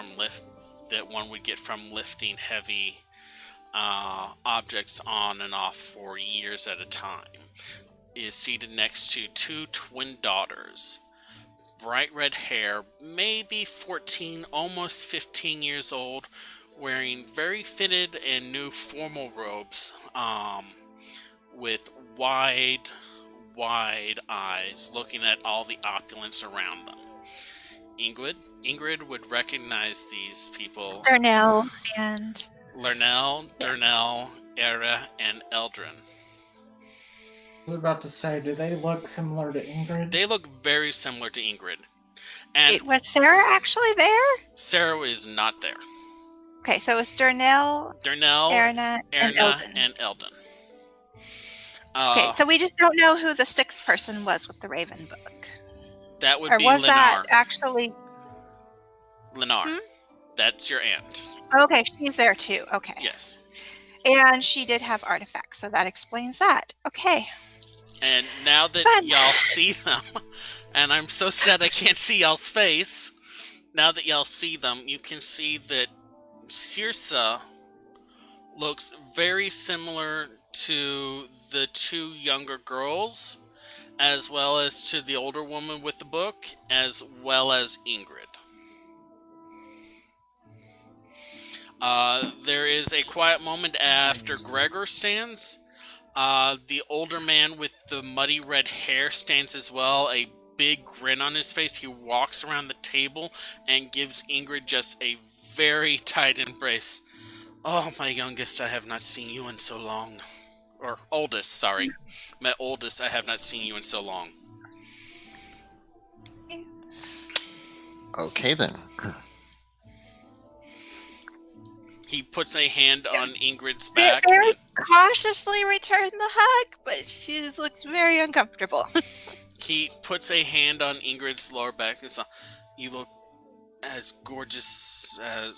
S1: that one would get from lifting heavy objects on and off for years at a time, is seated next to two twin daughters. Bright red hair, maybe 14, almost 15 years old, wearing very fitted and new formal robes, with wide eyes, looking at all the opulence around them. Ingrid would recognize these people.
S4: Darnell and
S1: Lernell, Durnell, Era, and Eldrin.
S2: I was about to say, do they look similar to Ingrid?
S1: They look very similar to Ingrid. And
S4: wait, was Sarah actually there?
S1: Sarah is not there.
S4: Okay, so it's Darnell,
S1: Erna,
S4: and Eldon.
S1: and Eldon.
S4: Okay, so we just don't know who the sixth person was with the Raven book.
S1: That would
S4: Or
S1: be
S4: was
S1: Lenar.
S4: that actually...
S1: Lenar. That's your aunt.
S4: Okay, she's there too. Okay.
S1: Yes.
S4: And she did have artifacts, so that explains that. Okay.
S1: And now that
S4: Fun.
S1: y'all see them, and I'm so sad I can't see y'all's face, now that y'all see them, you can see that Circe looks very similar to the two younger girls, as well as to the older woman with the book, as well as Ingrid. There is a quiet moment after Gregor stands. The older man with the muddy red hair stands as well, a big grin on his face. He walks around the table and gives Ingrid just a very tight embrace. Oh, my youngest, I have not seen you in so long. Or oldest, sorry. My oldest, I have not seen you in so long.
S3: Okay, then.
S1: He puts a hand on Ingrid's back.
S4: Very cautiously return the hug, but she looks very uncomfortable.
S1: He puts a hand on Ingrid's lower back and says, "You look as gorgeous as..."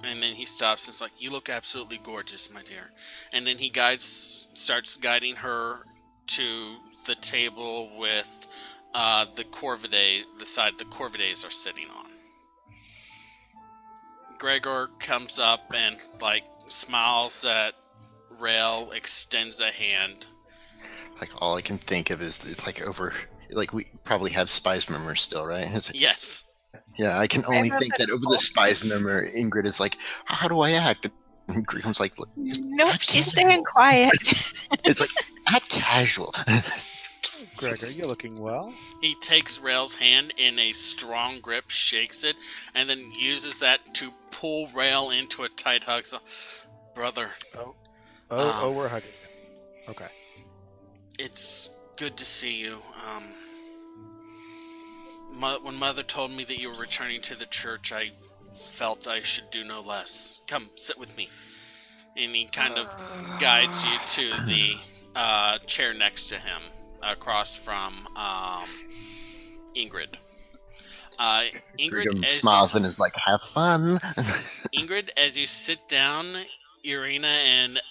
S1: And then he stops and it's like, "You look absolutely gorgeous, my dear." And then he starts guiding her to the table with the side the Corvidaes are sitting on. Gregor comes up and smiles at Rael, extends a hand.
S3: All I can think of is it's we probably have Spy's Memory still, right?
S1: Yes.
S3: Yeah, I can only think that over the Spy's Memory, Ingrid is like, "How do I act?" And Gregor's like,
S4: nope, she's staying quiet.
S3: It's like, act casual.
S5: Gregor, you're looking well.
S1: He takes Rael's hand in a strong grip, shakes it, and then uses that to pull Rael into a tight hug. So, brother.
S5: We're hugging. Okay.
S1: It's good to see you. When Mother told me that you were returning to the church, I felt I should do no less. Come, sit with me. And he kind of guides you to the chair next to him, across from Ingrid. Ingrid
S3: smiles and is like, "Have fun."
S1: Ingrid, as you sit down, Irina and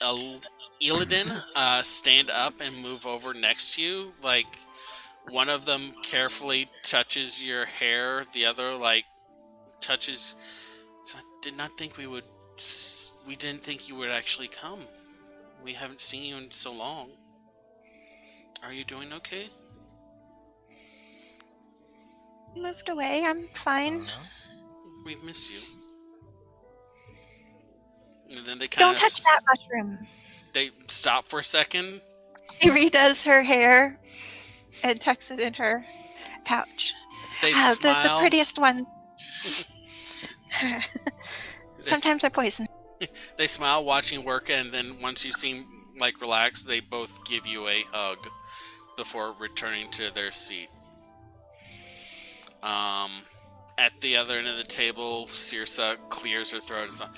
S1: Illidan stand up and move over next to you. One of them carefully touches your hair, the other touches. I did not think we didn't think you would actually come. We haven't seen you in so long. Are you doing okay?
S4: Moved away, I'm fine.
S1: We've missed you. And then they
S4: Don't touch that mushroom.
S1: They stop for a second.
S4: She redoes her hair and tucks it in her pouch.
S1: They
S4: the
S1: smile.
S4: prettiest one. Sometimes I poison.
S1: They smile watching work, and then once you seem relaxed, they both give you a hug before returning to their seat. At the other end of the table, Circe clears her throat and says,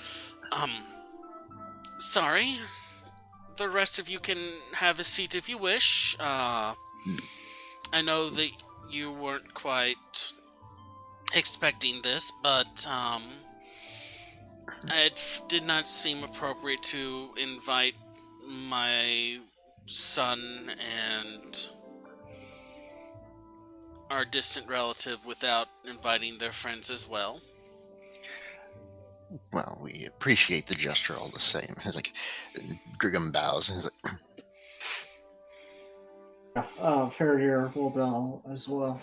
S1: sorry. The rest of you can have a seat if you wish. I know that you weren't quite expecting this, but it did not seem appropriate to invite my son and our distant relative without inviting their friends as well?
S3: Well, we appreciate the gesture all the same. He's like, Grigum bows and he's like,
S2: Farrier will bow as well.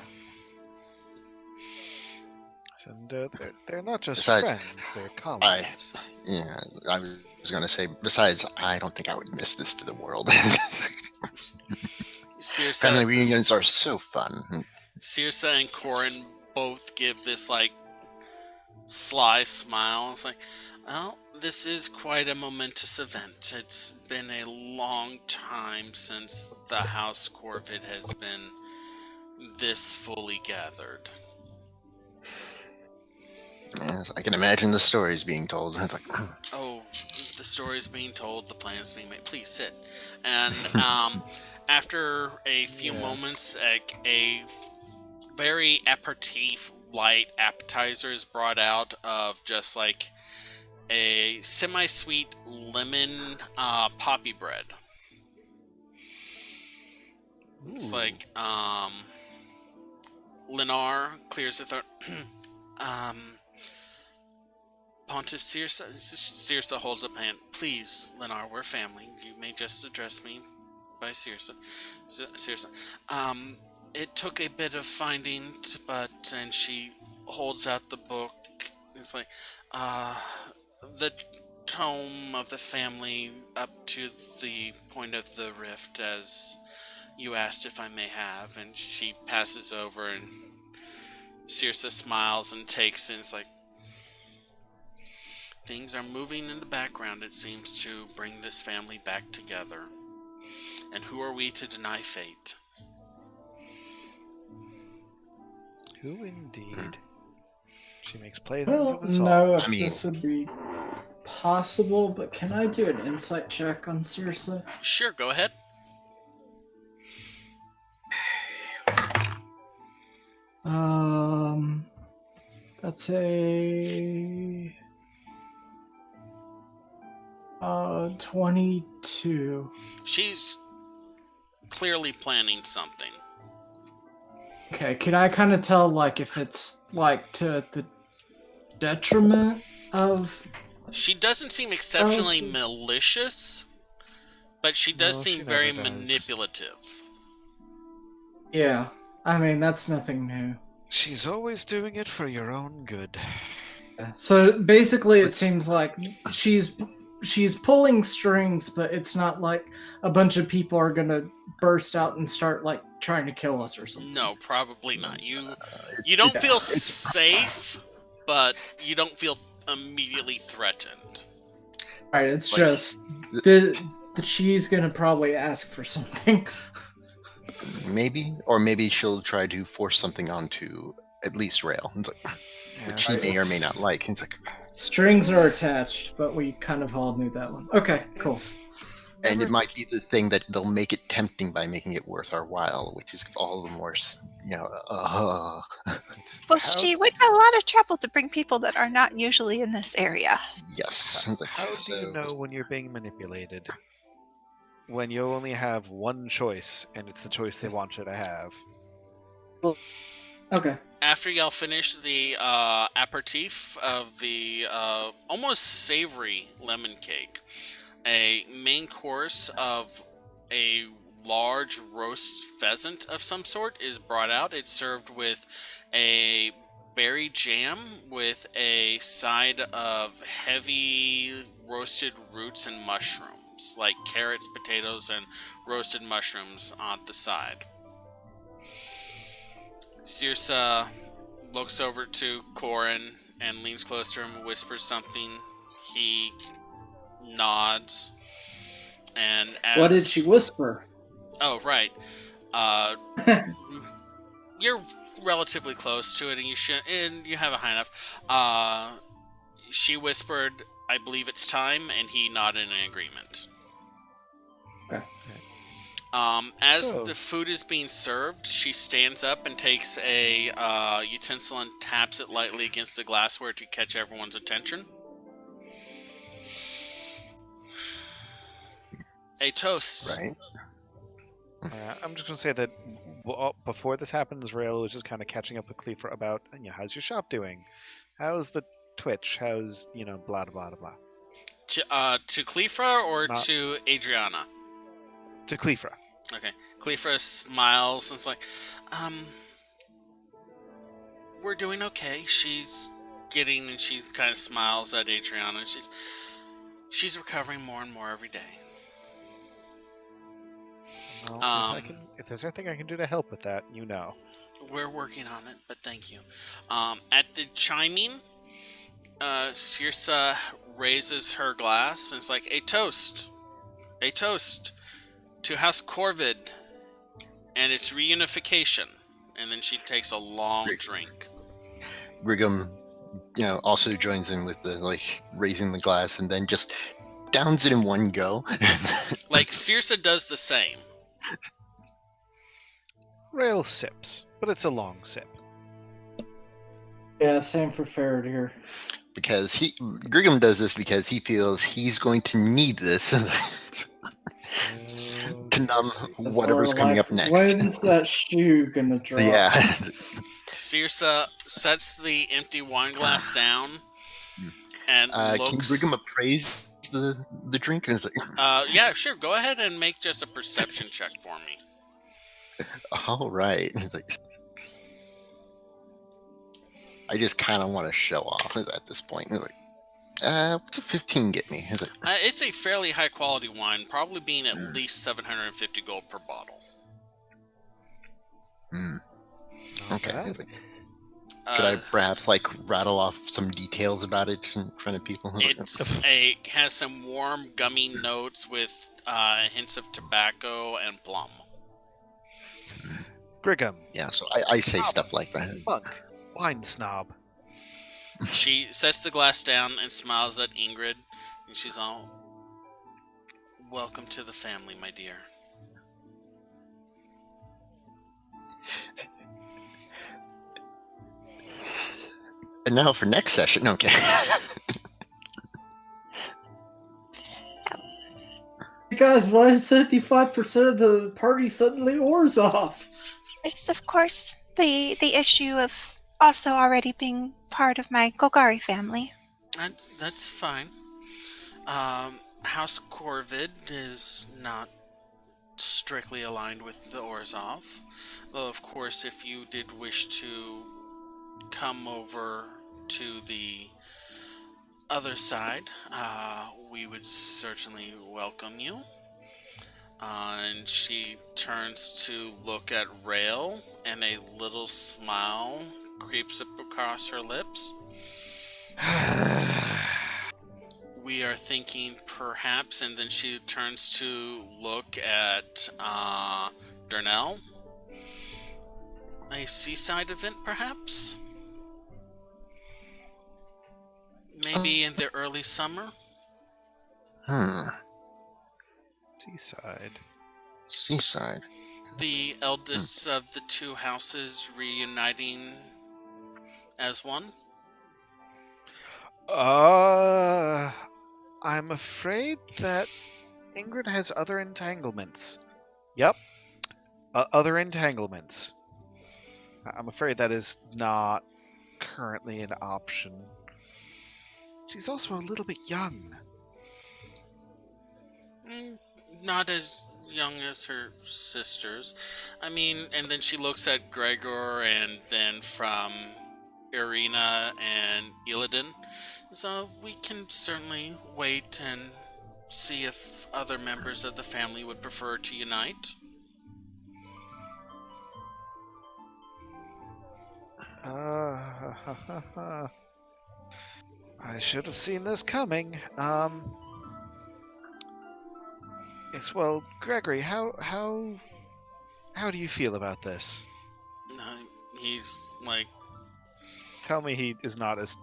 S5: And they're not just
S3: Besides,
S5: friends; they're colleagues.
S3: yeah, I was going to say, besides, I don't think I would miss this for the world. Family
S1: Cirsa,
S3: reunions are so fun.
S1: Cirsa and Corin both give this like sly smile. It's like, well, this is quite a momentous event. It's been a long time since the House Corvid has been this fully gathered.
S3: Yes, I can imagine the stories being told. It's like,
S1: Oh, the story's being told, the plan's being made. Please sit. And after a few
S5: Yes.
S1: moments, a very aperitif light appetizer is brought out of just like a semi-sweet lemon poppy bread. It's
S5: Ooh.
S1: like Lennar clears her throat. Pontiff Cirsa holds up hand. Please, Lennar, we're family. You may just address me by Cirsa. Cirsa. It took a bit of finding, and she holds out the book. It's like, the tome of the family up to the point of the rift, as you asked if I may have. And she passes over, and Cirsa smiles and takes it. It's like, things are moving in the background, it seems, to bring this family back together. And who are we to deny fate?
S5: Who indeed? She makes playthings
S2: I
S5: of
S2: don't
S5: us all.
S2: know if
S3: I mean-
S2: this would be possible, but can I do an insight check on Cirsa?
S1: Sure, go ahead.
S2: That's a 22.
S1: She's clearly planning something.
S2: Okay, can I kind of tell, like, if it's, like, to the detriment of...
S1: She doesn't seem exceptionally
S2: she-
S1: malicious, but she does
S5: No, she
S1: seem very
S5: never does.
S1: manipulative.
S2: Yeah, I mean, that's nothing new.
S5: She's always doing it for your own good.
S2: So basically, it
S3: Let's-
S2: seems like she's pulling strings, but it's not like a bunch of people are gonna burst out and start like trying to kill us or something.
S1: No, probably not. You don't feel safe, but you don't feel immediately threatened.
S2: Right? It's
S3: Like-
S2: just the she's gonna probably ask for something.
S3: maybe, or maybe she'll try to force something onto at least Rail. It's like,
S5: Yes,
S3: she may or may
S5: it's-
S3: not like. It's like,
S2: Strings are attached, but we kind of all knew that one. Okay, cool.
S5: it's
S3: and
S5: never-
S3: it might be the thing that they'll make it tempting by making it worth our while, which is all the more,
S5: it's
S4: Well,
S5: how-
S4: she went to a lot of trouble to bring people that are not usually in this area.
S3: yes. It's like,
S5: How do you
S3: so-
S5: know when you're being manipulated? When you only have one choice, and it's the choice they want you to have.
S2: Okay.
S1: After y'all finish the aperitif of the almost savory lemon cake, a main course of a large roast pheasant of some sort is brought out. It's served with a berry jam with a side of heavy roasted roots and mushrooms, like carrots, potatoes, and roasted mushrooms on the side. Cirsa looks over to Corin and leans close to him and whispers something. He nods. And as...
S2: What did she whisper?
S1: Oh, right. You're relatively close to it, and you have a high enough. She whispered, "I believe it's time," and he nodded in agreement.
S2: Okay.
S1: As
S5: So-
S1: the food is being served, she stands up and takes a utensil and taps it lightly against the glassware to catch everyone's attention. A toast.
S3: Right.
S5: I'm just going to say that before this happens, Rail was just kind of catching up with Cleaver about, how's your shop doing? How's the Twitch? How's, blah, blah, blah, blah.
S1: To Cleafra or
S5: Not-
S1: to Adriana?
S5: To Cleaver.
S1: Okay. Cleafra smiles and it's like, we're doing okay. She's getting, and she kind of smiles at Adriana. And she's recovering more and more every day.
S5: Well, if there's anything I can do to help with that,
S1: We're working on it, but thank you. At the chiming, Circe raises her glass and it's like, a toast to House Corvid and its reunification. And then she takes a long drink.
S3: Brigham, also joins in with the raising the glass and then just downs it in one go.
S1: Like Circe does the same.
S5: Rail sips, but it's a long sip.
S2: Yeah, same for Faraday.
S3: Because Brigham does this because he feels he's going to need this to numb
S2: It's
S3: whatever's
S2: more
S3: coming
S2: like,
S3: up next.
S2: When's that shoe gonna drop?
S3: Yeah.
S1: Circe sets the empty wine glass down and
S3: Can
S1: looks.
S3: Brigham appraise the drink? And it's like,
S1: Yeah, sure. Go ahead and make just a perception check for me.
S3: all right. It's like, I just kind of want to show off at this point. It's like, what's a 15 get me? It's like,
S1: It's a fairly high quality wine, probably being at least 750 gold per bottle.
S3: okay.
S5: bad.
S3: It's like, could I perhaps rattle off some details about it in front of people?
S1: It has some warm, gummy notes with hints of tobacco and plum.
S5: Brigham,
S3: Yeah, so I say stuff like that.
S5: monk, wine snob.
S1: She sets the glass down and smiles at Ingrid, and she's all, "Welcome to the family, my dear."
S3: And now for next session. No, okay.
S2: Guys, why is 75% of the party suddenly Orzhov?
S4: There's, of course, the issue of also already being part of my Golgari family.
S1: That's fine. House Corvid is not strictly aligned with the Orzhov, though of course if you did wish to come over to the other side, we would certainly welcome you. And she turns to look at Rail, and a little smile creeps up across her lips. We are thinking perhaps, and then she turns to look at Darnell. A seaside event, perhaps? Maybe in the early summer?
S5: Seaside.
S1: The eldest of the two houses reuniting as one?
S5: I'm afraid that Ingrid has other entanglements. Yep. Other entanglements. I'm afraid that is not currently an option. She's also a little bit young.
S1: Not as young as her sisters. I mean, and then she looks at Gregor and then from Irina and Illidan. So we can certainly wait and see if other members of the family would prefer to unite.
S5: I should have seen this coming. Yes, well, Gregory, how do you feel about this?
S1: He's like,
S5: Tell me he is not as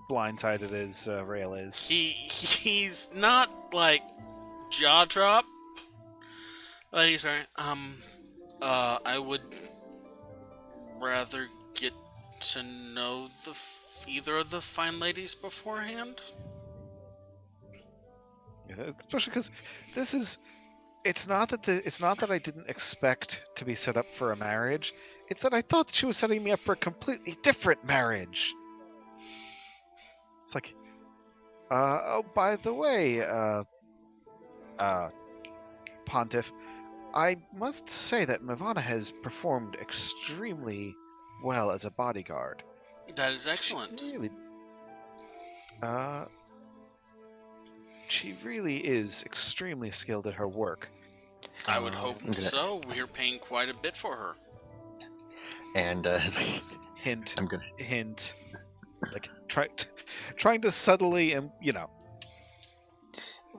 S5: blindsided as Rail is.
S1: he's not like jaw drop, but he's right. I would rather get to know either of the fine ladies beforehand.
S5: especially because this is. It's not that I didn't expect to be set up for a marriage. It's that I thought she was setting me up for a completely different marriage. It's like, oh, by the way, Pontiff, I must say that Mavana has performed extremely well as a bodyguard.
S1: That is excellent.
S5: She really is extremely skilled at her work.
S1: I would hope so. We're paying quite a bit for her.
S3: And
S5: hint,
S3: I'm gonna
S5: hint, like trying to subtly,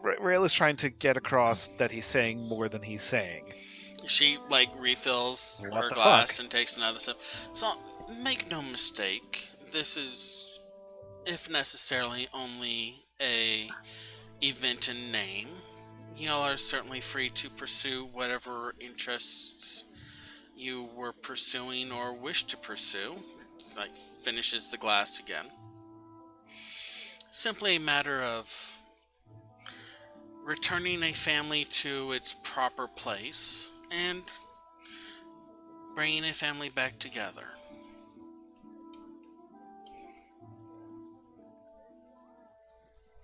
S5: Rail is trying to get across that he's saying more than he's saying.
S1: She refills
S5: What
S1: her
S5: the
S1: glass
S5: fuck?
S1: and takes another sip. So make no mistake, this is, if necessarily, only a event in name. Y'all are certainly free to pursue whatever interests you were pursuing or wish to pursue. Finishes the glass again. Simply a matter of returning a family to its proper place and bringing a family back together.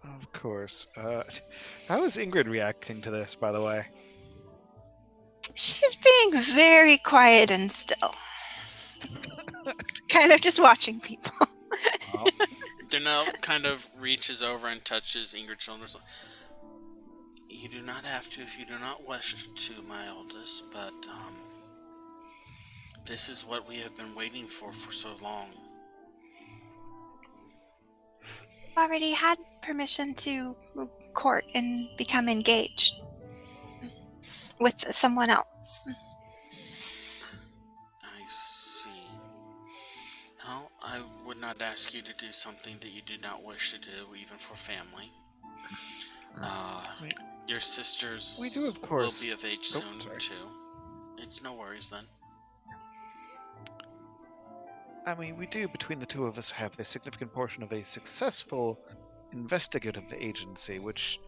S5: Of course. How is Ingrid reacting to this, by the way?
S4: She's being very quiet and still. Kind of just watching people.
S5: Well,
S1: Darnell kind of reaches over and touches Ingrid's shoulders. You do not have to if you do not wish to, my eldest, but this is what we have been waiting for so long.
S4: Already had permission to court and become engaged with someone else.
S1: I see. Well, I would not ask you to do something that you do not wish to do, even for family. Your sisters
S5: we do, of course.
S1: will be of age soon, too. It's no worries then.
S5: I mean, we do, between the two of us, have a significant portion of a successful investigative agency, which,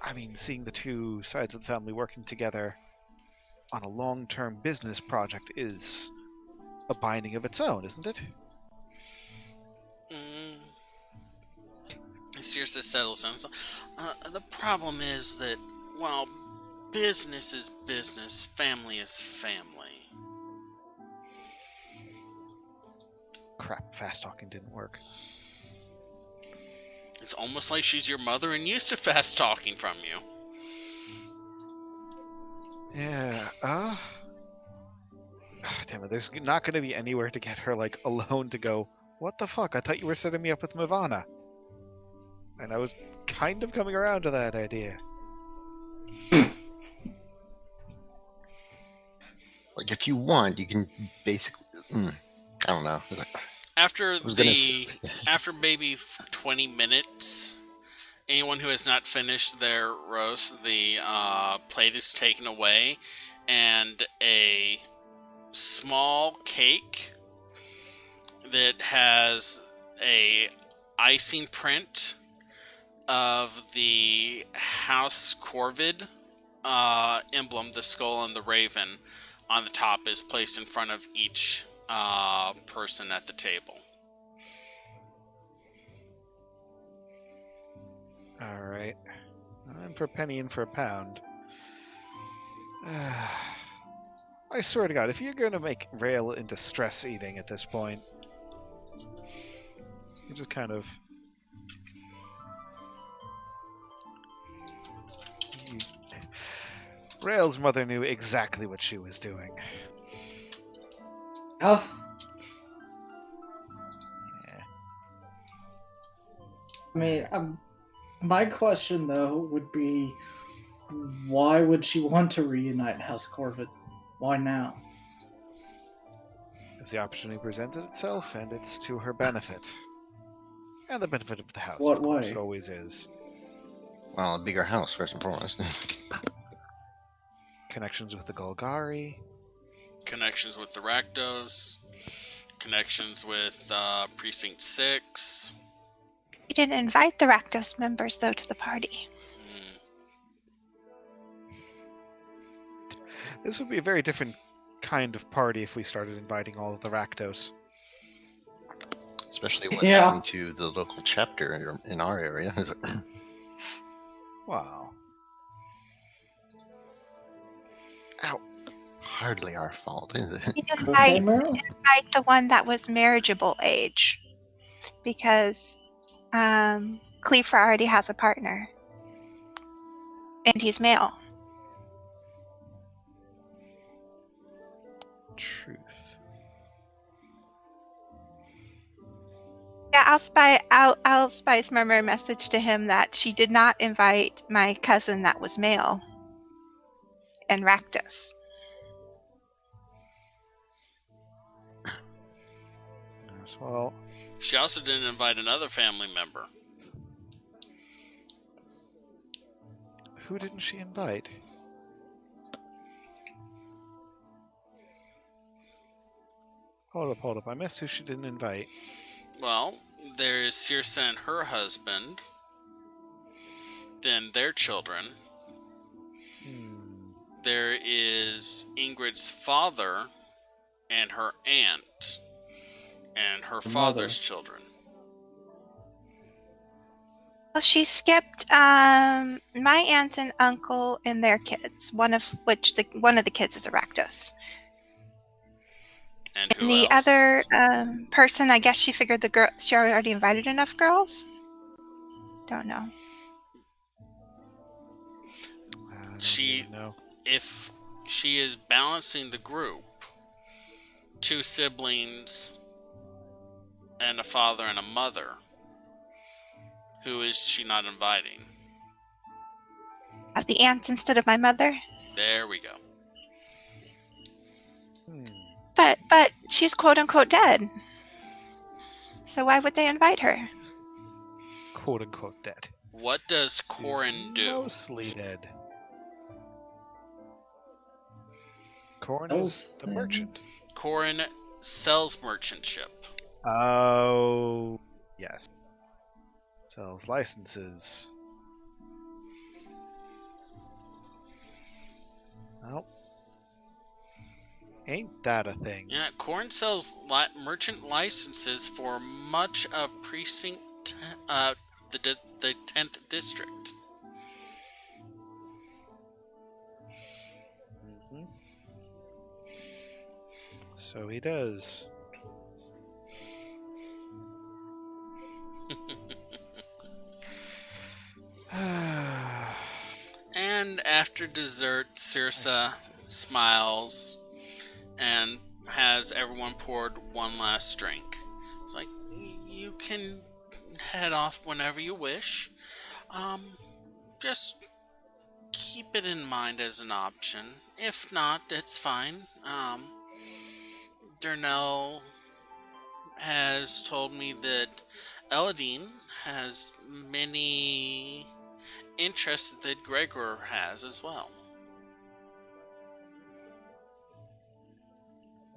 S5: I mean, seeing the two sides of the family working together on a long-term business project is a binding of its own, isn't it?
S1: Seriously settles down. So, the problem is that, while business is business, family is family.
S5: Crap, fast talking didn't work.
S1: It's almost like she's your mother and used to fast talking from you.
S5: Yeah, damn it, there's not going to be anywhere to get her, alone to go, what the fuck, I thought you were setting me up with Mavana. And I was kind of coming around to that idea.
S3: if you want, you can basically. I don't know.
S1: After maybe 20 minutes, anyone who has not finished their roast, the plate is taken away, and a small cake that has a icing print of the House Corvid emblem, the skull and the raven, on the top is placed in front of each person at the table.
S5: Alright. And for a penny and for a pound. I swear to God, if you're going to make Rail into stress eating at this point, you just kind of... Rail's mother knew exactly what she was doing.
S2: Oh.
S5: Yeah.
S2: I mean, my question though would be, why would she want to reunite House Corvid? Why now?
S5: As the opportunity presented itself, and it's to her benefit. And the benefit of the house,
S2: What
S5: of course,
S2: way?
S5: it always is.
S3: Well, a bigger house, first and foremost.
S5: Connections with the Golgari.
S1: Connections with the Rakdos. Connections with Precinct 6.
S4: We didn't invite the Rakdos members, though, to the party.
S5: This would be a very different kind of party if we started inviting all of the Rakdos.
S3: Especially what
S2: Yeah.
S3: happened to the local chapter in our area.
S5: Wow. Ow.
S3: Hardly our fault, is it?
S4: You
S2: Okay,
S4: invite,
S2: Meryl?
S4: invite the one that was marriageable age, because Cleaver already has a partner, and he's male.
S5: Truth.
S4: Yeah, I'll spice murmur a message to him that she did not invite my cousin that was male and Rakdos.
S5: Yes, well,
S1: She also didn't invite another family member.
S5: who didn't she invite? Hold up. I missed who she didn't invite.
S1: Well, there's Circe and her husband, then their children. There is Ingrid's father and her aunt and her father's children.
S4: Well, she skipped my aunt and uncle and their kids, one of the kids is a Rakdos.
S1: And who
S4: And the
S1: else?
S4: other person, I guess she figured she already invited enough girls. Don't know.
S1: If she is balancing the group, 2 siblings and a father and a mother, who is she not inviting?
S4: As the aunt instead of my mother.
S1: There we go.
S4: But she's quote unquote dead. So why would they invite her?
S5: Quote unquote dead.
S1: What does Corin do?
S5: Mostly dead. Corin is the merchant.
S1: Corin sells merchant ship.
S5: Oh, yes. Sells licenses. Well, ain't that a thing?
S1: Yeah, Corin sells merchant licenses for much of precinct, the 10th district.
S5: So he does.
S1: And after dessert, Circe smiles and has everyone poured one last drink. It's like, you can head off whenever you wish. Just keep it in mind as an option. If not, it's fine. Durnell has told me that Eladine has many interests that Gregor has as well.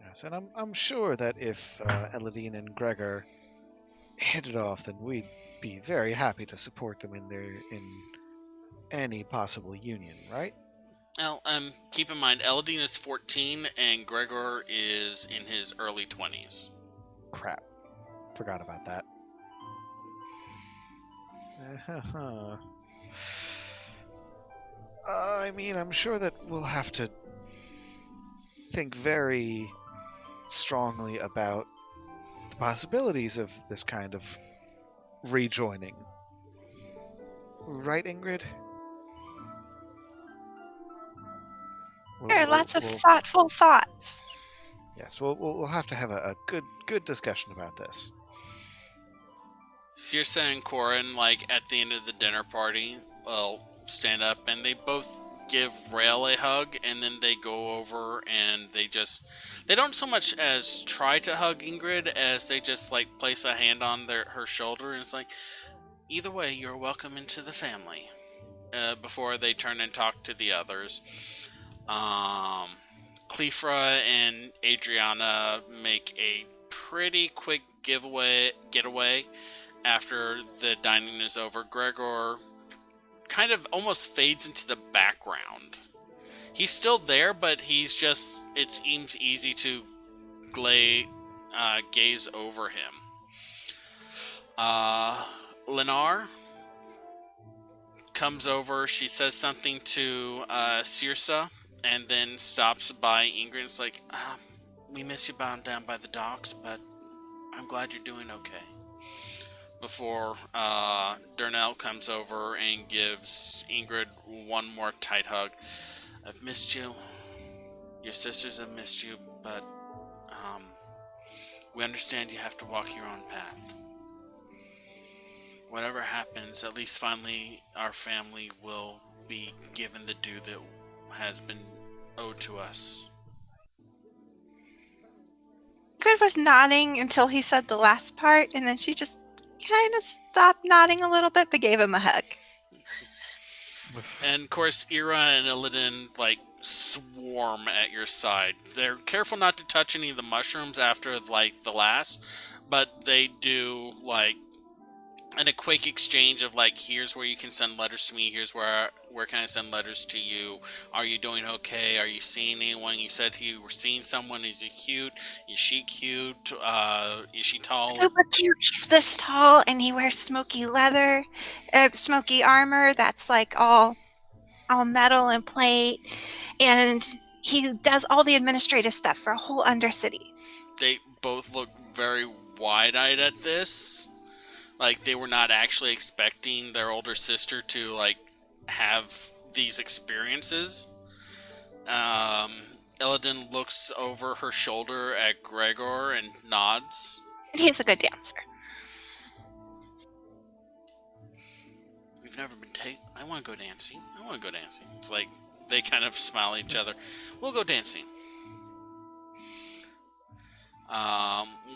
S5: Yes, and I'm sure that if Eladine and Gregor hit it off, then we'd be very happy to support them in any possible union, right?
S1: Well, keep in mind, Eladine is 14 and Gregor is in his early 20s.
S5: Crap. Forgot about that. I mean, I'm sure that we'll have to think very strongly about the possibilities of this kind of rejoining. Right, Ingrid?
S4: There are lots of thoughtful thoughts.
S5: Yes, we'll have to have a good discussion about this.
S1: Circe and Corin, at the end of the dinner party, will stand up and they both give Rael a hug, and then they go over and they don't so much as try to hug Ingrid as they just place a hand on her shoulder, and it's like, either way, you're welcome into the family. Before they turn and talk to the others. Cleafra and Adriana make a pretty quick getaway after the dining is over. Gregor kind of almost fades into the background. He's still there, but he's just, it seems easy to gaze over him. Lennar comes over, she says something to Circe, and then stops by Ingrid. It's like, we miss you bound down by the docks, but I'm glad you're doing okay. Before Durnell comes over and gives Ingrid one more tight hug. I've missed you. Your sisters have missed you, but we understand you have to walk your own path. Whatever happens, at least finally our family will be given the due that has been owed to us.
S4: Ingrid was nodding until he said the last part, and then she just kind of stopped nodding a little bit, but gave him a hug.
S1: And of course, Ira and Illidan swarm at your side. They're careful not to touch any of the mushrooms after the last, but they do in a quick exchange of here's where you can send letters to me, here's where can I send letters to you, are you doing okay, are you seeing anyone, you said you were seeing someone, is he cute, is she cute, is she tall?
S4: Super cute. He's this tall and he wears smoky leather, smoky armor that's all metal and plate, and he does all the administrative stuff for a whole Undercity.
S1: They both look very wide-eyed at this. They were not actually expecting their older sister to have these experiences. Illidan looks over her shoulder at Gregor and nods.
S4: He's a good dancer.
S1: We've never been I want to go dancing. It's they kind of smile at each other. We'll go dancing.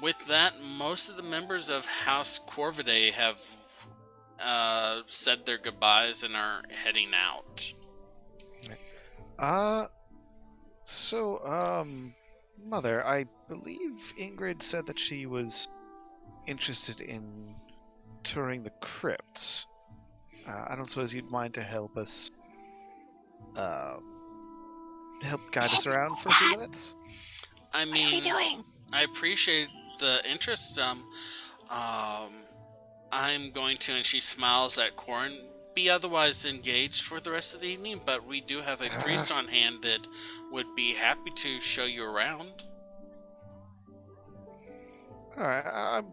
S1: With that, most of the members of House Corvidae have said their goodbyes and are heading out.
S5: Mother, I believe Ingrid said that she was interested in touring the crypts. I don't suppose you'd mind to help us, help guide us around for a few minutes?
S1: I mean,
S4: what are we doing?
S1: I appreciate the interest. I'm going to, and she smiles at Corin, be otherwise engaged for the rest of the evening, but we do have a priest on hand that would be happy to show you around.
S5: Alright,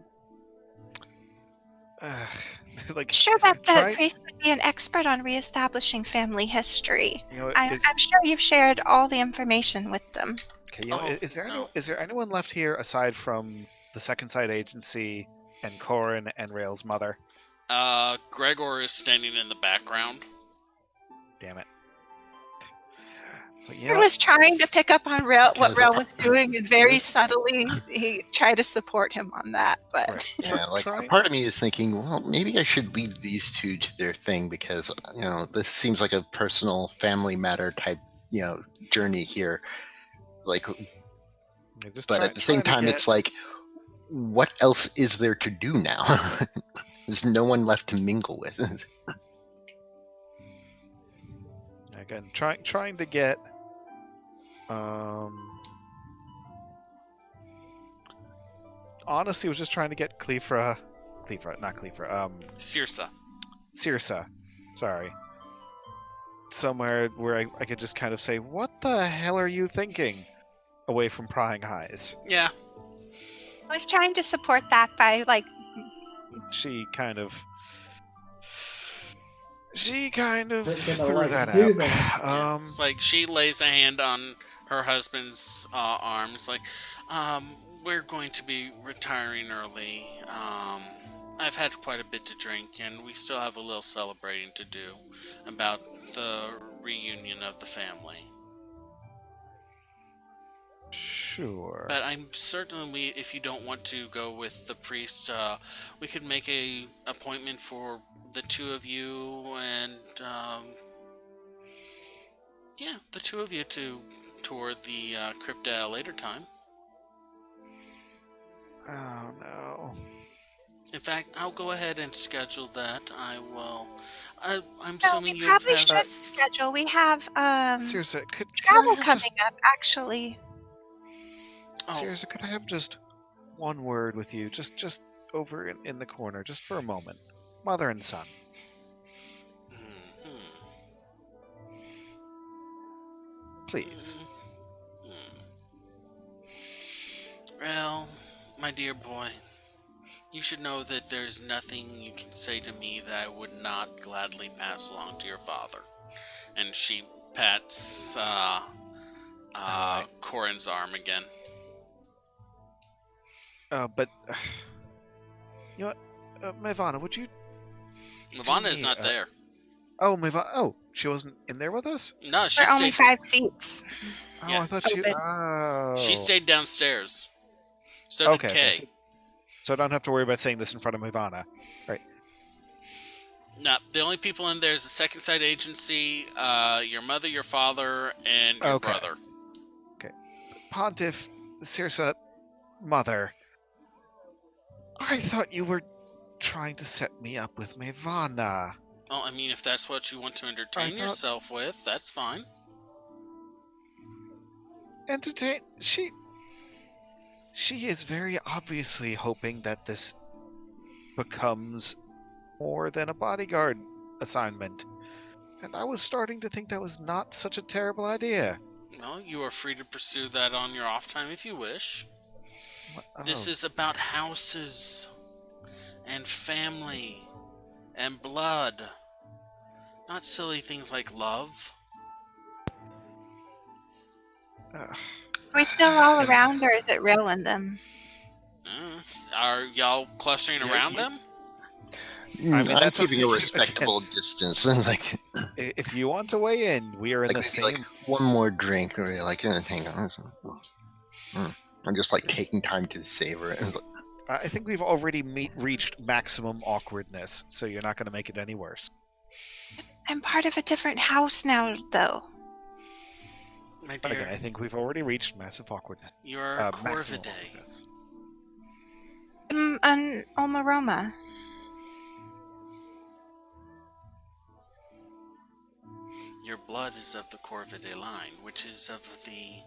S4: Sure that the priest would be an expert on reestablishing family history. I'm sure you've shared all the information with them.
S5: Okay, is there anyone left here aside from the Second Sight Agency and Corin and Rail's mother?
S1: Gregor is standing in the background.
S5: Damn it.
S4: He was trying to pick up on what Rail was doing, and very subtly he tried to support him on that. But
S3: a part of me is thinking, well, maybe I should leave these two to their thing because this seems like a personal family matter type journey here. But at the same time, it's what else is there to do now? There's no one left to mingle with.
S5: Again, trying to get honestly was just trying to get Circe, sorry, somewhere where I could just kind of say, what the hell are you thinking, away from prying eyes.
S1: Yeah,
S4: I was trying to support that by
S5: she kind of threw that out.
S1: It's she lays a hand on her husband's arm. It's we're going to be retiring early. I've had quite a bit to drink, and we still have a little celebrating to do about the reunion of the family.
S5: Sure.
S1: But I'm certain if you don't want to go with the priest, we could make a appointment for the two of you and, the two of you to tour the crypt at a later time.
S5: Oh, no.
S1: In fact, I'll go ahead and schedule that. I will. I'm
S4: No, we
S1: assuming you
S4: probably
S1: have.
S4: should schedule. We have
S5: Circe, could I
S4: travel
S5: have
S4: coming
S5: just
S4: up, actually.
S1: Oh,
S5: Circe, could I have just one word with you, just over in the corner, just for a moment, mother and son,
S1: mhm,
S5: please.
S1: mhm, mhm. Well, my dear boy, you should know that there's nothing you can say to me that I would not gladly pass along to your father. And she pats
S5: I.
S1: Corin's arm again.
S5: But you know what, Mivana, would you do
S1: Mavana is
S5: me?
S1: not there.
S5: Oh, Mivana. Oh, she wasn't in there with us.
S1: No,
S4: There are only 5 seats.
S5: Oh,
S1: Yeah.
S5: I thought she.
S4: Open.
S5: Oh.
S1: She stayed downstairs. So did
S5: Okay.
S1: Kay.
S5: So I don't have to worry about saying this in front of Mivana. Right.
S1: No, the only people in there is the Second Sight Agency, your mother, your father, and your
S5: Okay.
S1: brother.
S5: Pontiff, Circe, mother. I thought you were trying to set me up with Mivana.
S1: Well, I mean, if that's what you want to entertain
S5: thought-
S1: yourself with, that's fine.
S5: Entertain. She is very obviously hoping that this becomes more than a bodyguard assignment. And I was starting to think that was not such a terrible idea.
S1: Well, you are free to pursue that on your off time if you wish. This
S5: Oh,
S1: is about houses and family and blood. Not silly things like love.
S5: uh,
S4: We still all around, or is it real in them?
S1: Are y'all clustering
S5: Yeah,
S1: around
S5: you-
S1: them?
S5: mean,
S3: I'm
S5: that's
S3: keeping a
S5: okay.
S3: respectable distance. like,
S5: if you want to weigh in, we are in the same.
S3: like one more drink, or like, hang on. I'm just like taking time to savor it.
S5: I think we've already reached maximum awkwardness, so you're not going to make it any worse.
S4: I'm part of a different house now, though.
S1: My
S5: But again,
S1: dear,
S5: I think we've already reached massive awkwardness.
S1: you're
S5: Maximum
S1: Corvidae.
S5: awkwardness.
S4: I'm an Omaroma.
S1: Your blood is of the Corvidae line, which is of the,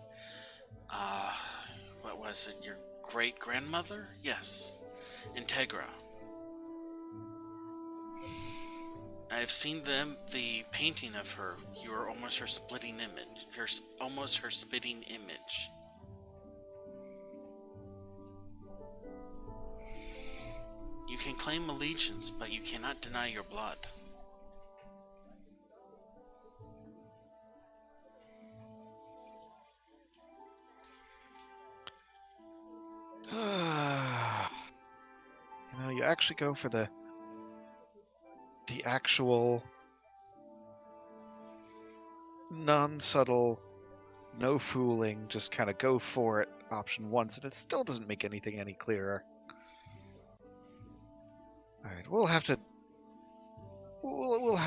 S1: what was it, your great-grandmother? Yes, Integra. I've seen the painting of her. You are almost her splitting image. You're almost her spitting image. You can claim allegiance, but you cannot deny your blood.
S5: You actually go for the actual non-subtle, no fooling, just kind of go for it option once, and it still doesn't make anything any clearer. All right, we'll have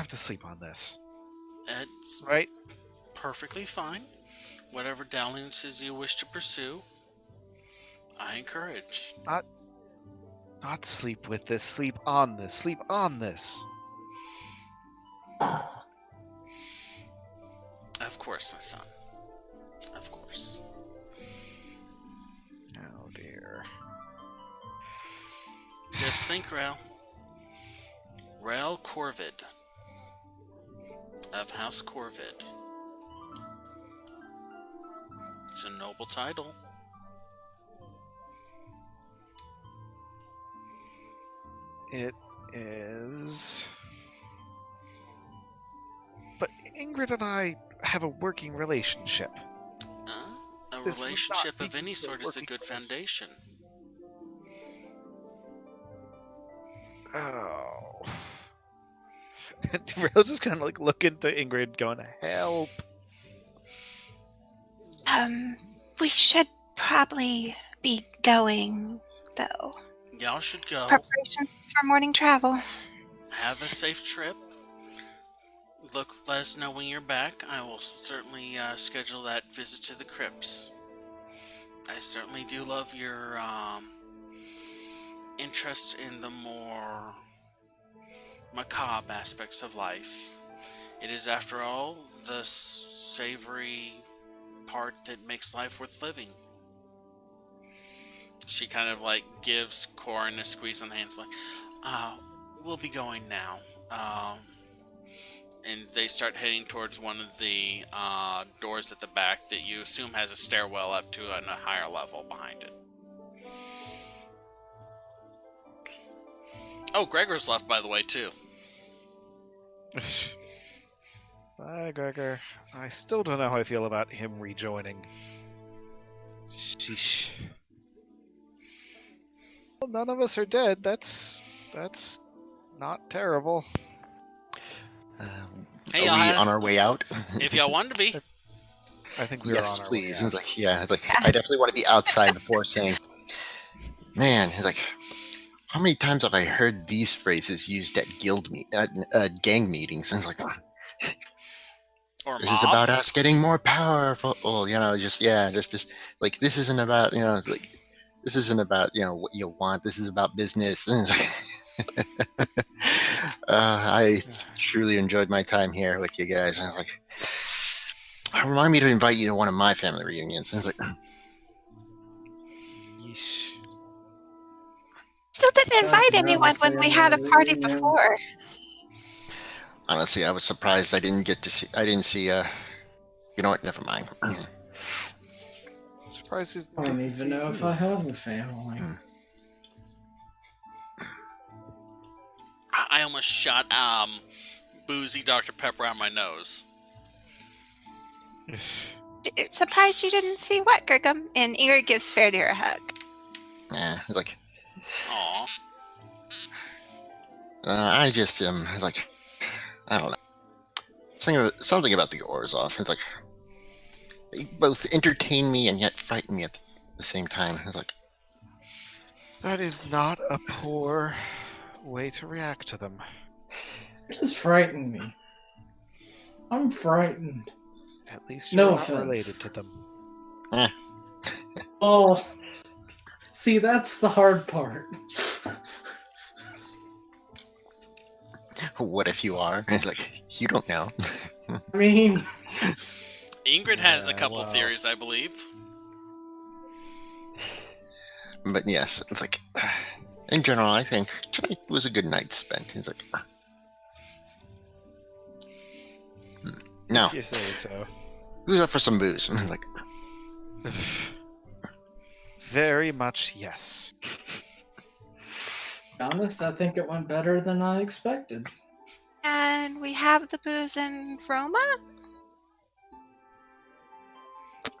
S5: to sleep on this,
S1: It's
S5: right?
S1: perfectly fine. Whatever dalliances you wish to pursue, I encourage.
S5: Not sleep with this, sleep on this, sleep on this.
S1: Of course, my son. Of course.
S5: Oh dear.
S1: Just think, Rael. Rael Corvid of House Corvid. It's a noble title.
S5: It is. But Ingrid and I have a working relationship.
S1: A
S5: This would not
S1: relationship
S5: be
S1: of any
S5: a
S1: sort is a
S5: working
S1: good
S5: relationship.
S1: foundation.
S5: Oh. And Rose is kind of like looking to Ingrid, going, "Help!"
S4: We should probably be going, though.
S1: Y'all should go.
S4: Preparations for morning travel.
S1: Have a safe trip. Let us know when you're back. I will certainly schedule that visit to the crypts. I certainly do love your interest in the more macabre aspects of life. It is, after all, the savory part that makes life worth living. She kind of like gives Corin a squeeze on the hands, like, we'll be going now. And they start heading towards one of the doors at the back that you assume has a stairwell up to a higher level behind it. Oh, Gregor's left, by the way, too.
S5: Bye, Gregor. I still don't know how I feel about him rejoining. Sheesh. Well, none of us are dead. That's not terrible.
S1: Hey,
S3: Are we on our way out?
S1: If y'all wanted to be.
S5: I think we're
S3: Yes,
S5: on our
S3: please.
S5: way
S3: It's
S5: out.
S3: like, yeah, it's like I definitely want to be outside before saying, man, it's like, how many times have I heard these phrases used at gang meetings? And it's like,
S1: Or
S3: this is
S1: mob.
S3: about us getting more powerful. Just like, this isn't about, like, this isn't about, what you want. This is about business. I truly enjoyed my time here with you guys. And I was like, remind me to invite you to one of my family reunions. And I was like,
S5: Yeesh.
S4: Still didn't
S2: Time
S4: invite
S2: to have a
S4: anyone when we had a
S2: family
S4: party
S2: reunion.
S4: before.
S3: honestly, I was surprised I didn't see, you know what, never mind.
S5: Surprised you
S2: I don't even know if I have a family.
S1: I almost shot boozy Dr. Pepper out my nose.
S4: Surprised you didn't see what, Gregum? And Ingrid gives Faraday a hug.
S3: It's like,
S1: Aw.
S3: I just it's like, I don't know, something about the Orzhov. It's like they both entertain me and yet frighten me at the same time. It's like,
S5: That is not a poor way to react to them.
S2: It just frightened me. I'm frightened.
S5: At least
S2: No
S5: you're not
S2: offense.
S5: related to them.
S2: Oh, see, that's the hard part.
S3: what if you are? It's like, you don't know.
S2: I mean,
S1: Ingrid has a
S5: Yeah,
S1: couple
S5: well.
S1: theories, I believe.
S3: But yes, it's like, in general, I think tonight was a good night spent. It's like, now,
S5: If you say so.
S3: who's up for some booze? I'm like,
S5: Very much yes.
S2: to be honest, I think it went better than I expected.
S4: And we have the booze in Roma?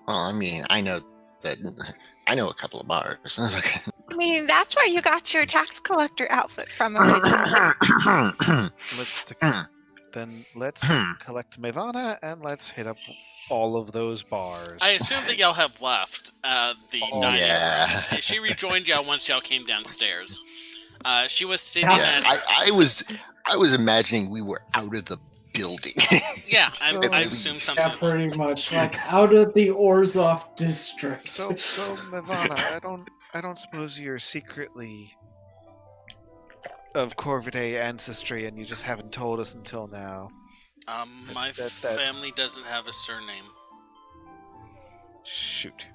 S3: well, I mean, I know a couple of bars. I was like,
S4: I mean, that's where you got your tax collector outfit from originally.
S5: Let's collect Mevana and let's hit up all of those bars.
S1: I assume that y'all have left the
S5: Oh,
S1: dining
S3: yeah.
S1: room. She rejoined y'all once y'all came downstairs. She was sitting
S3: yeah,
S1: at...
S3: I was imagining we were out of the building.
S1: Yeah,
S5: So-
S1: I assume
S2: Yeah,
S1: something...
S2: pretty much. Like, out of the Orzhov district.
S5: So Mevana, I don't suppose you're secretly of Corvidae ancestry and you just haven't told us until now.
S1: my
S5: that-
S1: family doesn't have a surname.
S5: Shoot.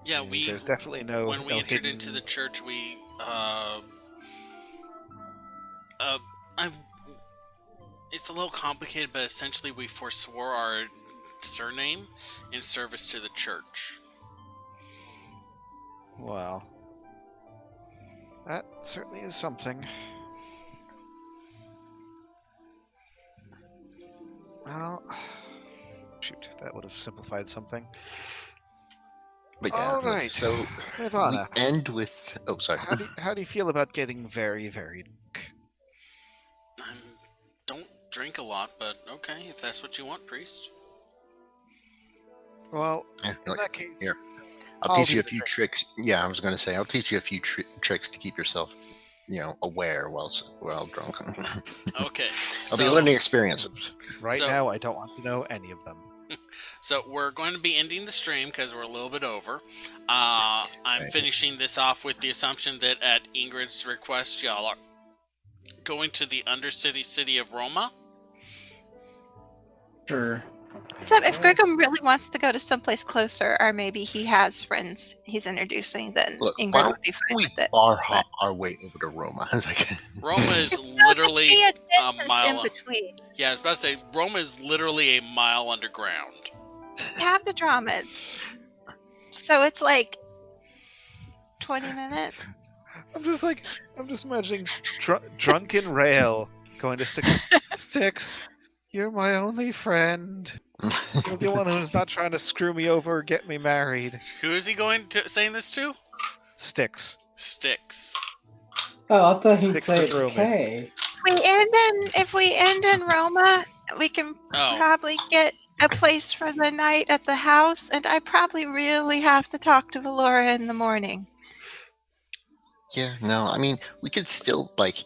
S1: Yeah,
S5: Yeah, there's definitely
S1: when we
S5: no
S1: entered
S5: hidden-
S1: into the church, we it's a little complicated, but essentially we forswore our surname in service to the church.
S5: Well, that certainly is something. Well, shoot, that would have simplified something.
S3: But yeah,
S5: All right,
S3: so
S5: Mevana,
S3: we end with. Oh, sorry.
S5: how do you feel about getting very, very drunk?
S1: I don't drink a lot, but okay, if that's what you want, priest.
S5: Well,
S3: Yeah,
S5: in
S3: like,
S5: that case,
S3: here, I'll
S5: I'll
S3: teach
S5: do
S3: you a
S5: the
S3: few
S5: drink.
S3: tricks. Yeah, I was going to say I'll teach you a few tricks to keep yourself, aware while drunk.
S1: Okay,
S3: I'll be a learning experience.
S5: Right
S1: So-
S5: now, I don't want to know any of them.
S1: So we're going to be ending the stream because we're a little bit over. I'm finishing this off with the assumption that at Ingrid's request, y'all are going to the Undercity city of Roma.
S2: Sure.
S4: So if Grigum really wants to go to someplace closer, or maybe he has friends he's introducing, then
S3: Look,
S4: Ingrid
S3: why
S4: would be fine
S3: we
S4: with it.
S3: bar hop our way over to Roma?
S1: Roma is
S4: There'll just
S1: literally
S4: be a
S1: a
S4: distance in
S1: mile.
S4: between.
S1: Yeah, I was about to say Roma is literally a mile underground.
S4: We have the Dromeds. So it's like 20 minutes.
S5: I'm just imagining drunken Rail going to Styx. You're my only friend. You're the one who's not trying to screw me over or get me married.
S1: Who is he saying this to?
S5: Styx.
S1: Styx.
S2: Oh, I thought he'd
S5: Sticks
S2: say
S5: to Roman.
S2: okay.
S4: If we end in Roma, we can
S1: Oh.
S4: probably get a place for the night at the house, and I probably really have to talk to Valora in the morning.
S3: Yeah, no, I mean, we could still, like,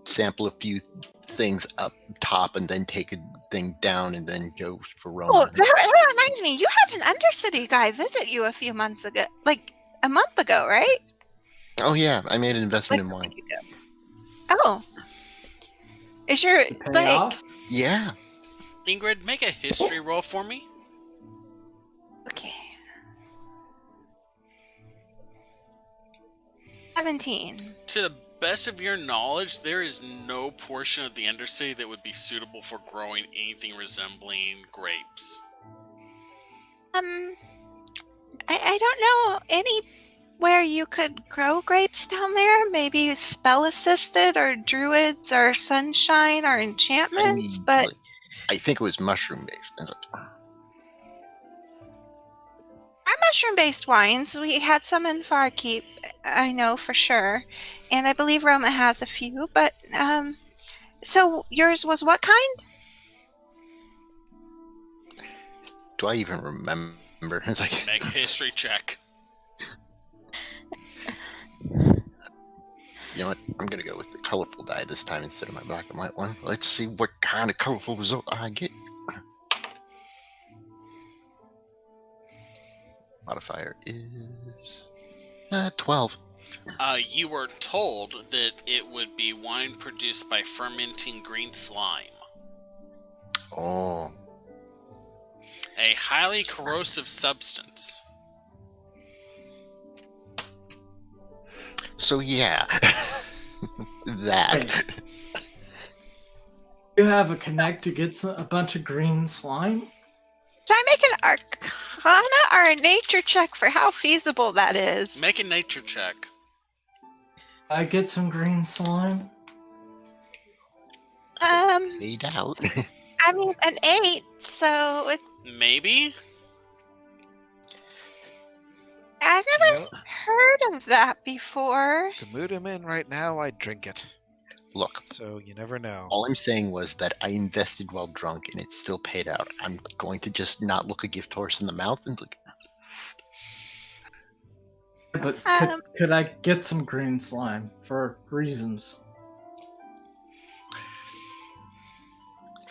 S3: sample a few things up top and then take a thing down and then go for Roma.
S4: Oh, that reminds me, you had an Undercity guy visit you a few months ago, like a month ago, right?
S3: Oh, yeah, I made an investment in
S4: Like a
S3: wine.
S4: week ago. Oh. Is your,
S2: To pay
S4: like,
S2: off?
S3: Yeah.
S1: Ingrid, make a history roll for me.
S4: okay. 17.
S1: To the best of your knowledge, there is no portion of the Undercity that would be suitable for growing anything resembling grapes.
S4: I don't know anywhere you could grow grapes down there. Maybe spell assisted or druids or sunshine or enchantments, but
S3: like, I think it was mushroom based.
S4: our mushroom based wines, we had some in Farkeep, I know for sure. And I believe Roma has a few, but so yours was what kind?
S3: Do I even remember? It's like,
S1: Make a history check.
S3: you know what? I'm gonna go with the colorful die this time instead of my black and white one. Let's see what kind of colorful result I get. Modifier is 12.
S1: You were told that it would be wine produced by fermenting green slime,
S3: Oh,
S1: a highly corrosive substance.
S3: so yeah, that.
S2: Wait. You have a connect to get a bunch of green slime?
S4: Should I make an arcana or a nature check for how feasible that is?
S1: Make a nature check.
S2: I get some green slime?
S3: Fade out.
S4: I mean, an 8, so
S1: Maybe?
S4: I've never
S5: Yeah.
S4: heard of that before.
S5: To mood him in right now, I'd drink it.
S3: Look,
S5: So you never know.
S3: all I'm saying was that I invested while drunk and it still paid out. I'm going to just not look a gift horse in the mouth and like,
S2: But
S4: Um,
S2: could I get some green slime for reasons?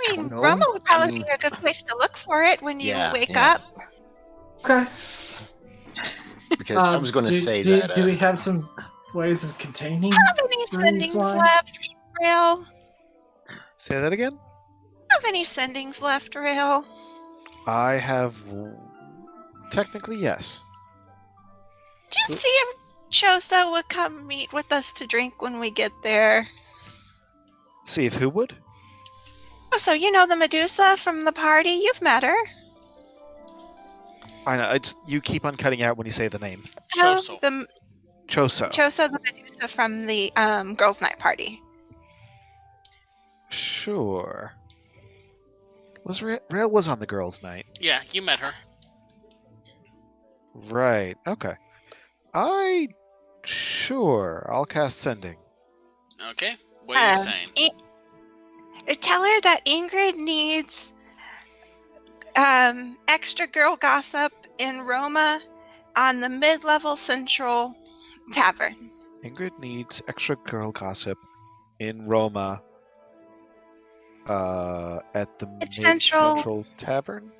S4: I mean,
S3: don't know.
S4: Roma would probably
S3: I mean-
S4: be a good place to look for it when you
S3: Yeah,
S4: wake
S3: yeah.
S4: up.
S2: Okay.
S3: because I was going to say that.
S2: Do we have some ways of containing?
S4: Have any
S2: Green
S4: sendings
S2: slime?
S4: left, Rail?
S5: Say that again?
S4: Have any sendings left, Rail?
S5: I have. Technically, yes.
S4: Do you see if Chosa would come meet with us to drink when we get there?
S5: See if who would?
S4: Oh, so you know the Medusa from the party? You've met her.
S5: I know. You keep on cutting out when you say the name.
S4: So
S1: Choso.
S4: the
S5: Choso.
S4: Chosa, the Medusa from the girls' night party.
S5: Sure. Was Rail was on the girls' night?
S1: Yeah, you met her.
S5: Right. Okay. Sure. I'll cast sending.
S1: Okay, what are you
S4: Um,
S1: saying?
S4: Tell her that Ingrid needs extra girl gossip in Roma on the mid-level central tavern.
S5: Ingrid needs extra girl gossip in Roma. At the
S4: It's
S5: Mid
S4: central.
S5: Central Tavern.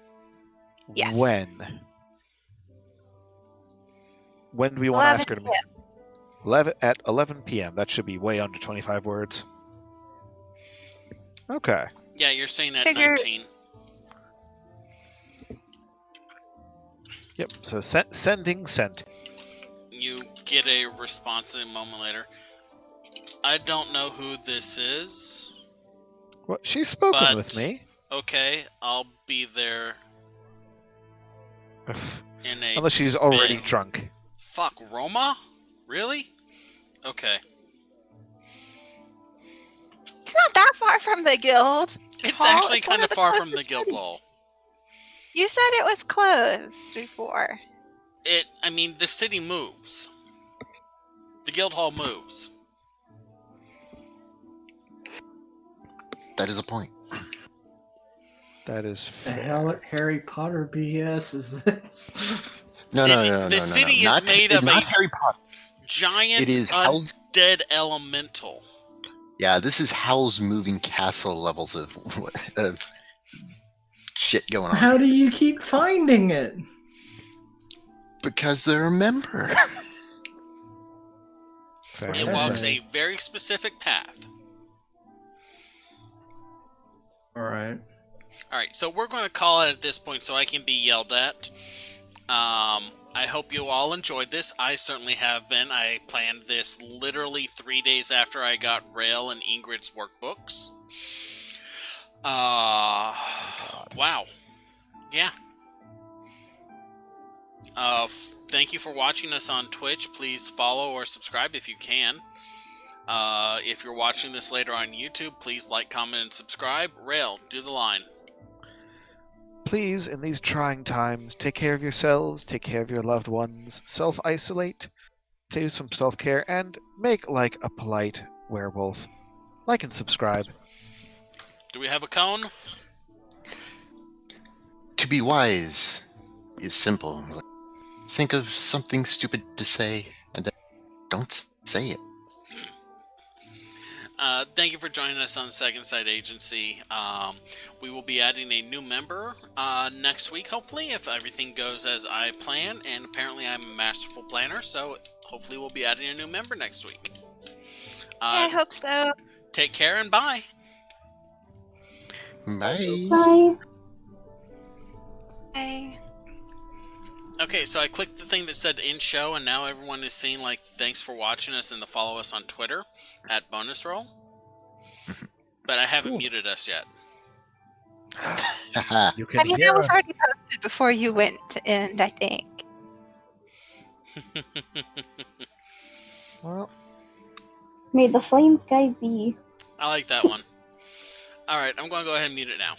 S4: Yes.
S5: When? When do we want to
S4: 11
S5: ask her to meet? At 11 p.m. That should be way under 25 words. Okay.
S1: Yeah, you're saying at
S4: Figure-
S1: 19.
S5: Yep. So sending sent.
S1: You get a response a moment later. I don't know who this is.
S5: Well, she's spoken
S1: But-
S5: with me.
S1: Okay, I'll be there
S5: Ugh.
S1: in a...
S5: Unless she's already
S1: bit.
S5: drunk.
S1: Fuck, Roma? Really? Okay.
S4: It's not that far from the guild.
S1: It's
S4: Hall.
S1: actually
S4: It's one
S1: kind of
S4: the
S1: far from the
S4: closest
S1: guild
S4: cities.
S1: hall.
S4: You said it was close before.
S1: The city moves. The guild hall moves.
S3: That is a point.
S5: That is
S2: The
S5: fair.
S2: hell Harry Potter BS is this?
S3: No,
S1: The city is
S3: not,
S1: made of
S3: not
S1: a-
S3: Harry Potter.
S1: Giant
S3: It is Howl's.
S1: undead elemental.
S3: Yeah, this is Howl's moving castle levels of shit going on.
S2: How do you keep finding it?
S3: Because they're a member.
S5: Fair
S1: It
S2: Okay.
S1: walks a very specific path.
S2: Alright.
S1: Alright, so we're going to call it at this point so I can be yelled at. I hope you all enjoyed this. I certainly have been. I planned this literally 3 days after I got Rail and Ingrid's workbooks. Wow. Yeah. Thank you for watching us on Twitch. Please follow or subscribe if you can. If you're watching this later on YouTube, please like, comment, and subscribe. Rail, do the line.
S5: Please, in these trying times, take care of yourselves, take care of your loved ones, self-isolate, do some self-care, and make like a polite werewolf. Like and subscribe.
S1: Do we have a cone?
S3: To be wise is simple. Think of something stupid to say, and then don't say it.
S1: Thank you for joining us on Second Sight Agency. We will be adding a new member next week, hopefully, if everything goes as I plan. And apparently I'm a masterful planner, so hopefully we'll be adding a new member next week.
S4: I hope so.
S1: Take care and bye.
S3: Bye.
S6: Bye.
S4: Bye.
S1: Okay, so I clicked the thing that said in show, and now everyone is seeing, like, thanks for watching us and to follow us on Twitter at Bonus Roll. But I haven't muted us yet.
S5: You can
S4: I mean,
S5: hear
S4: that was
S5: us.
S4: already posted before you went to end, I think.
S5: Well,
S6: May the flames guide thee.
S1: I like that one. Alright, I'm going to go ahead and mute it now.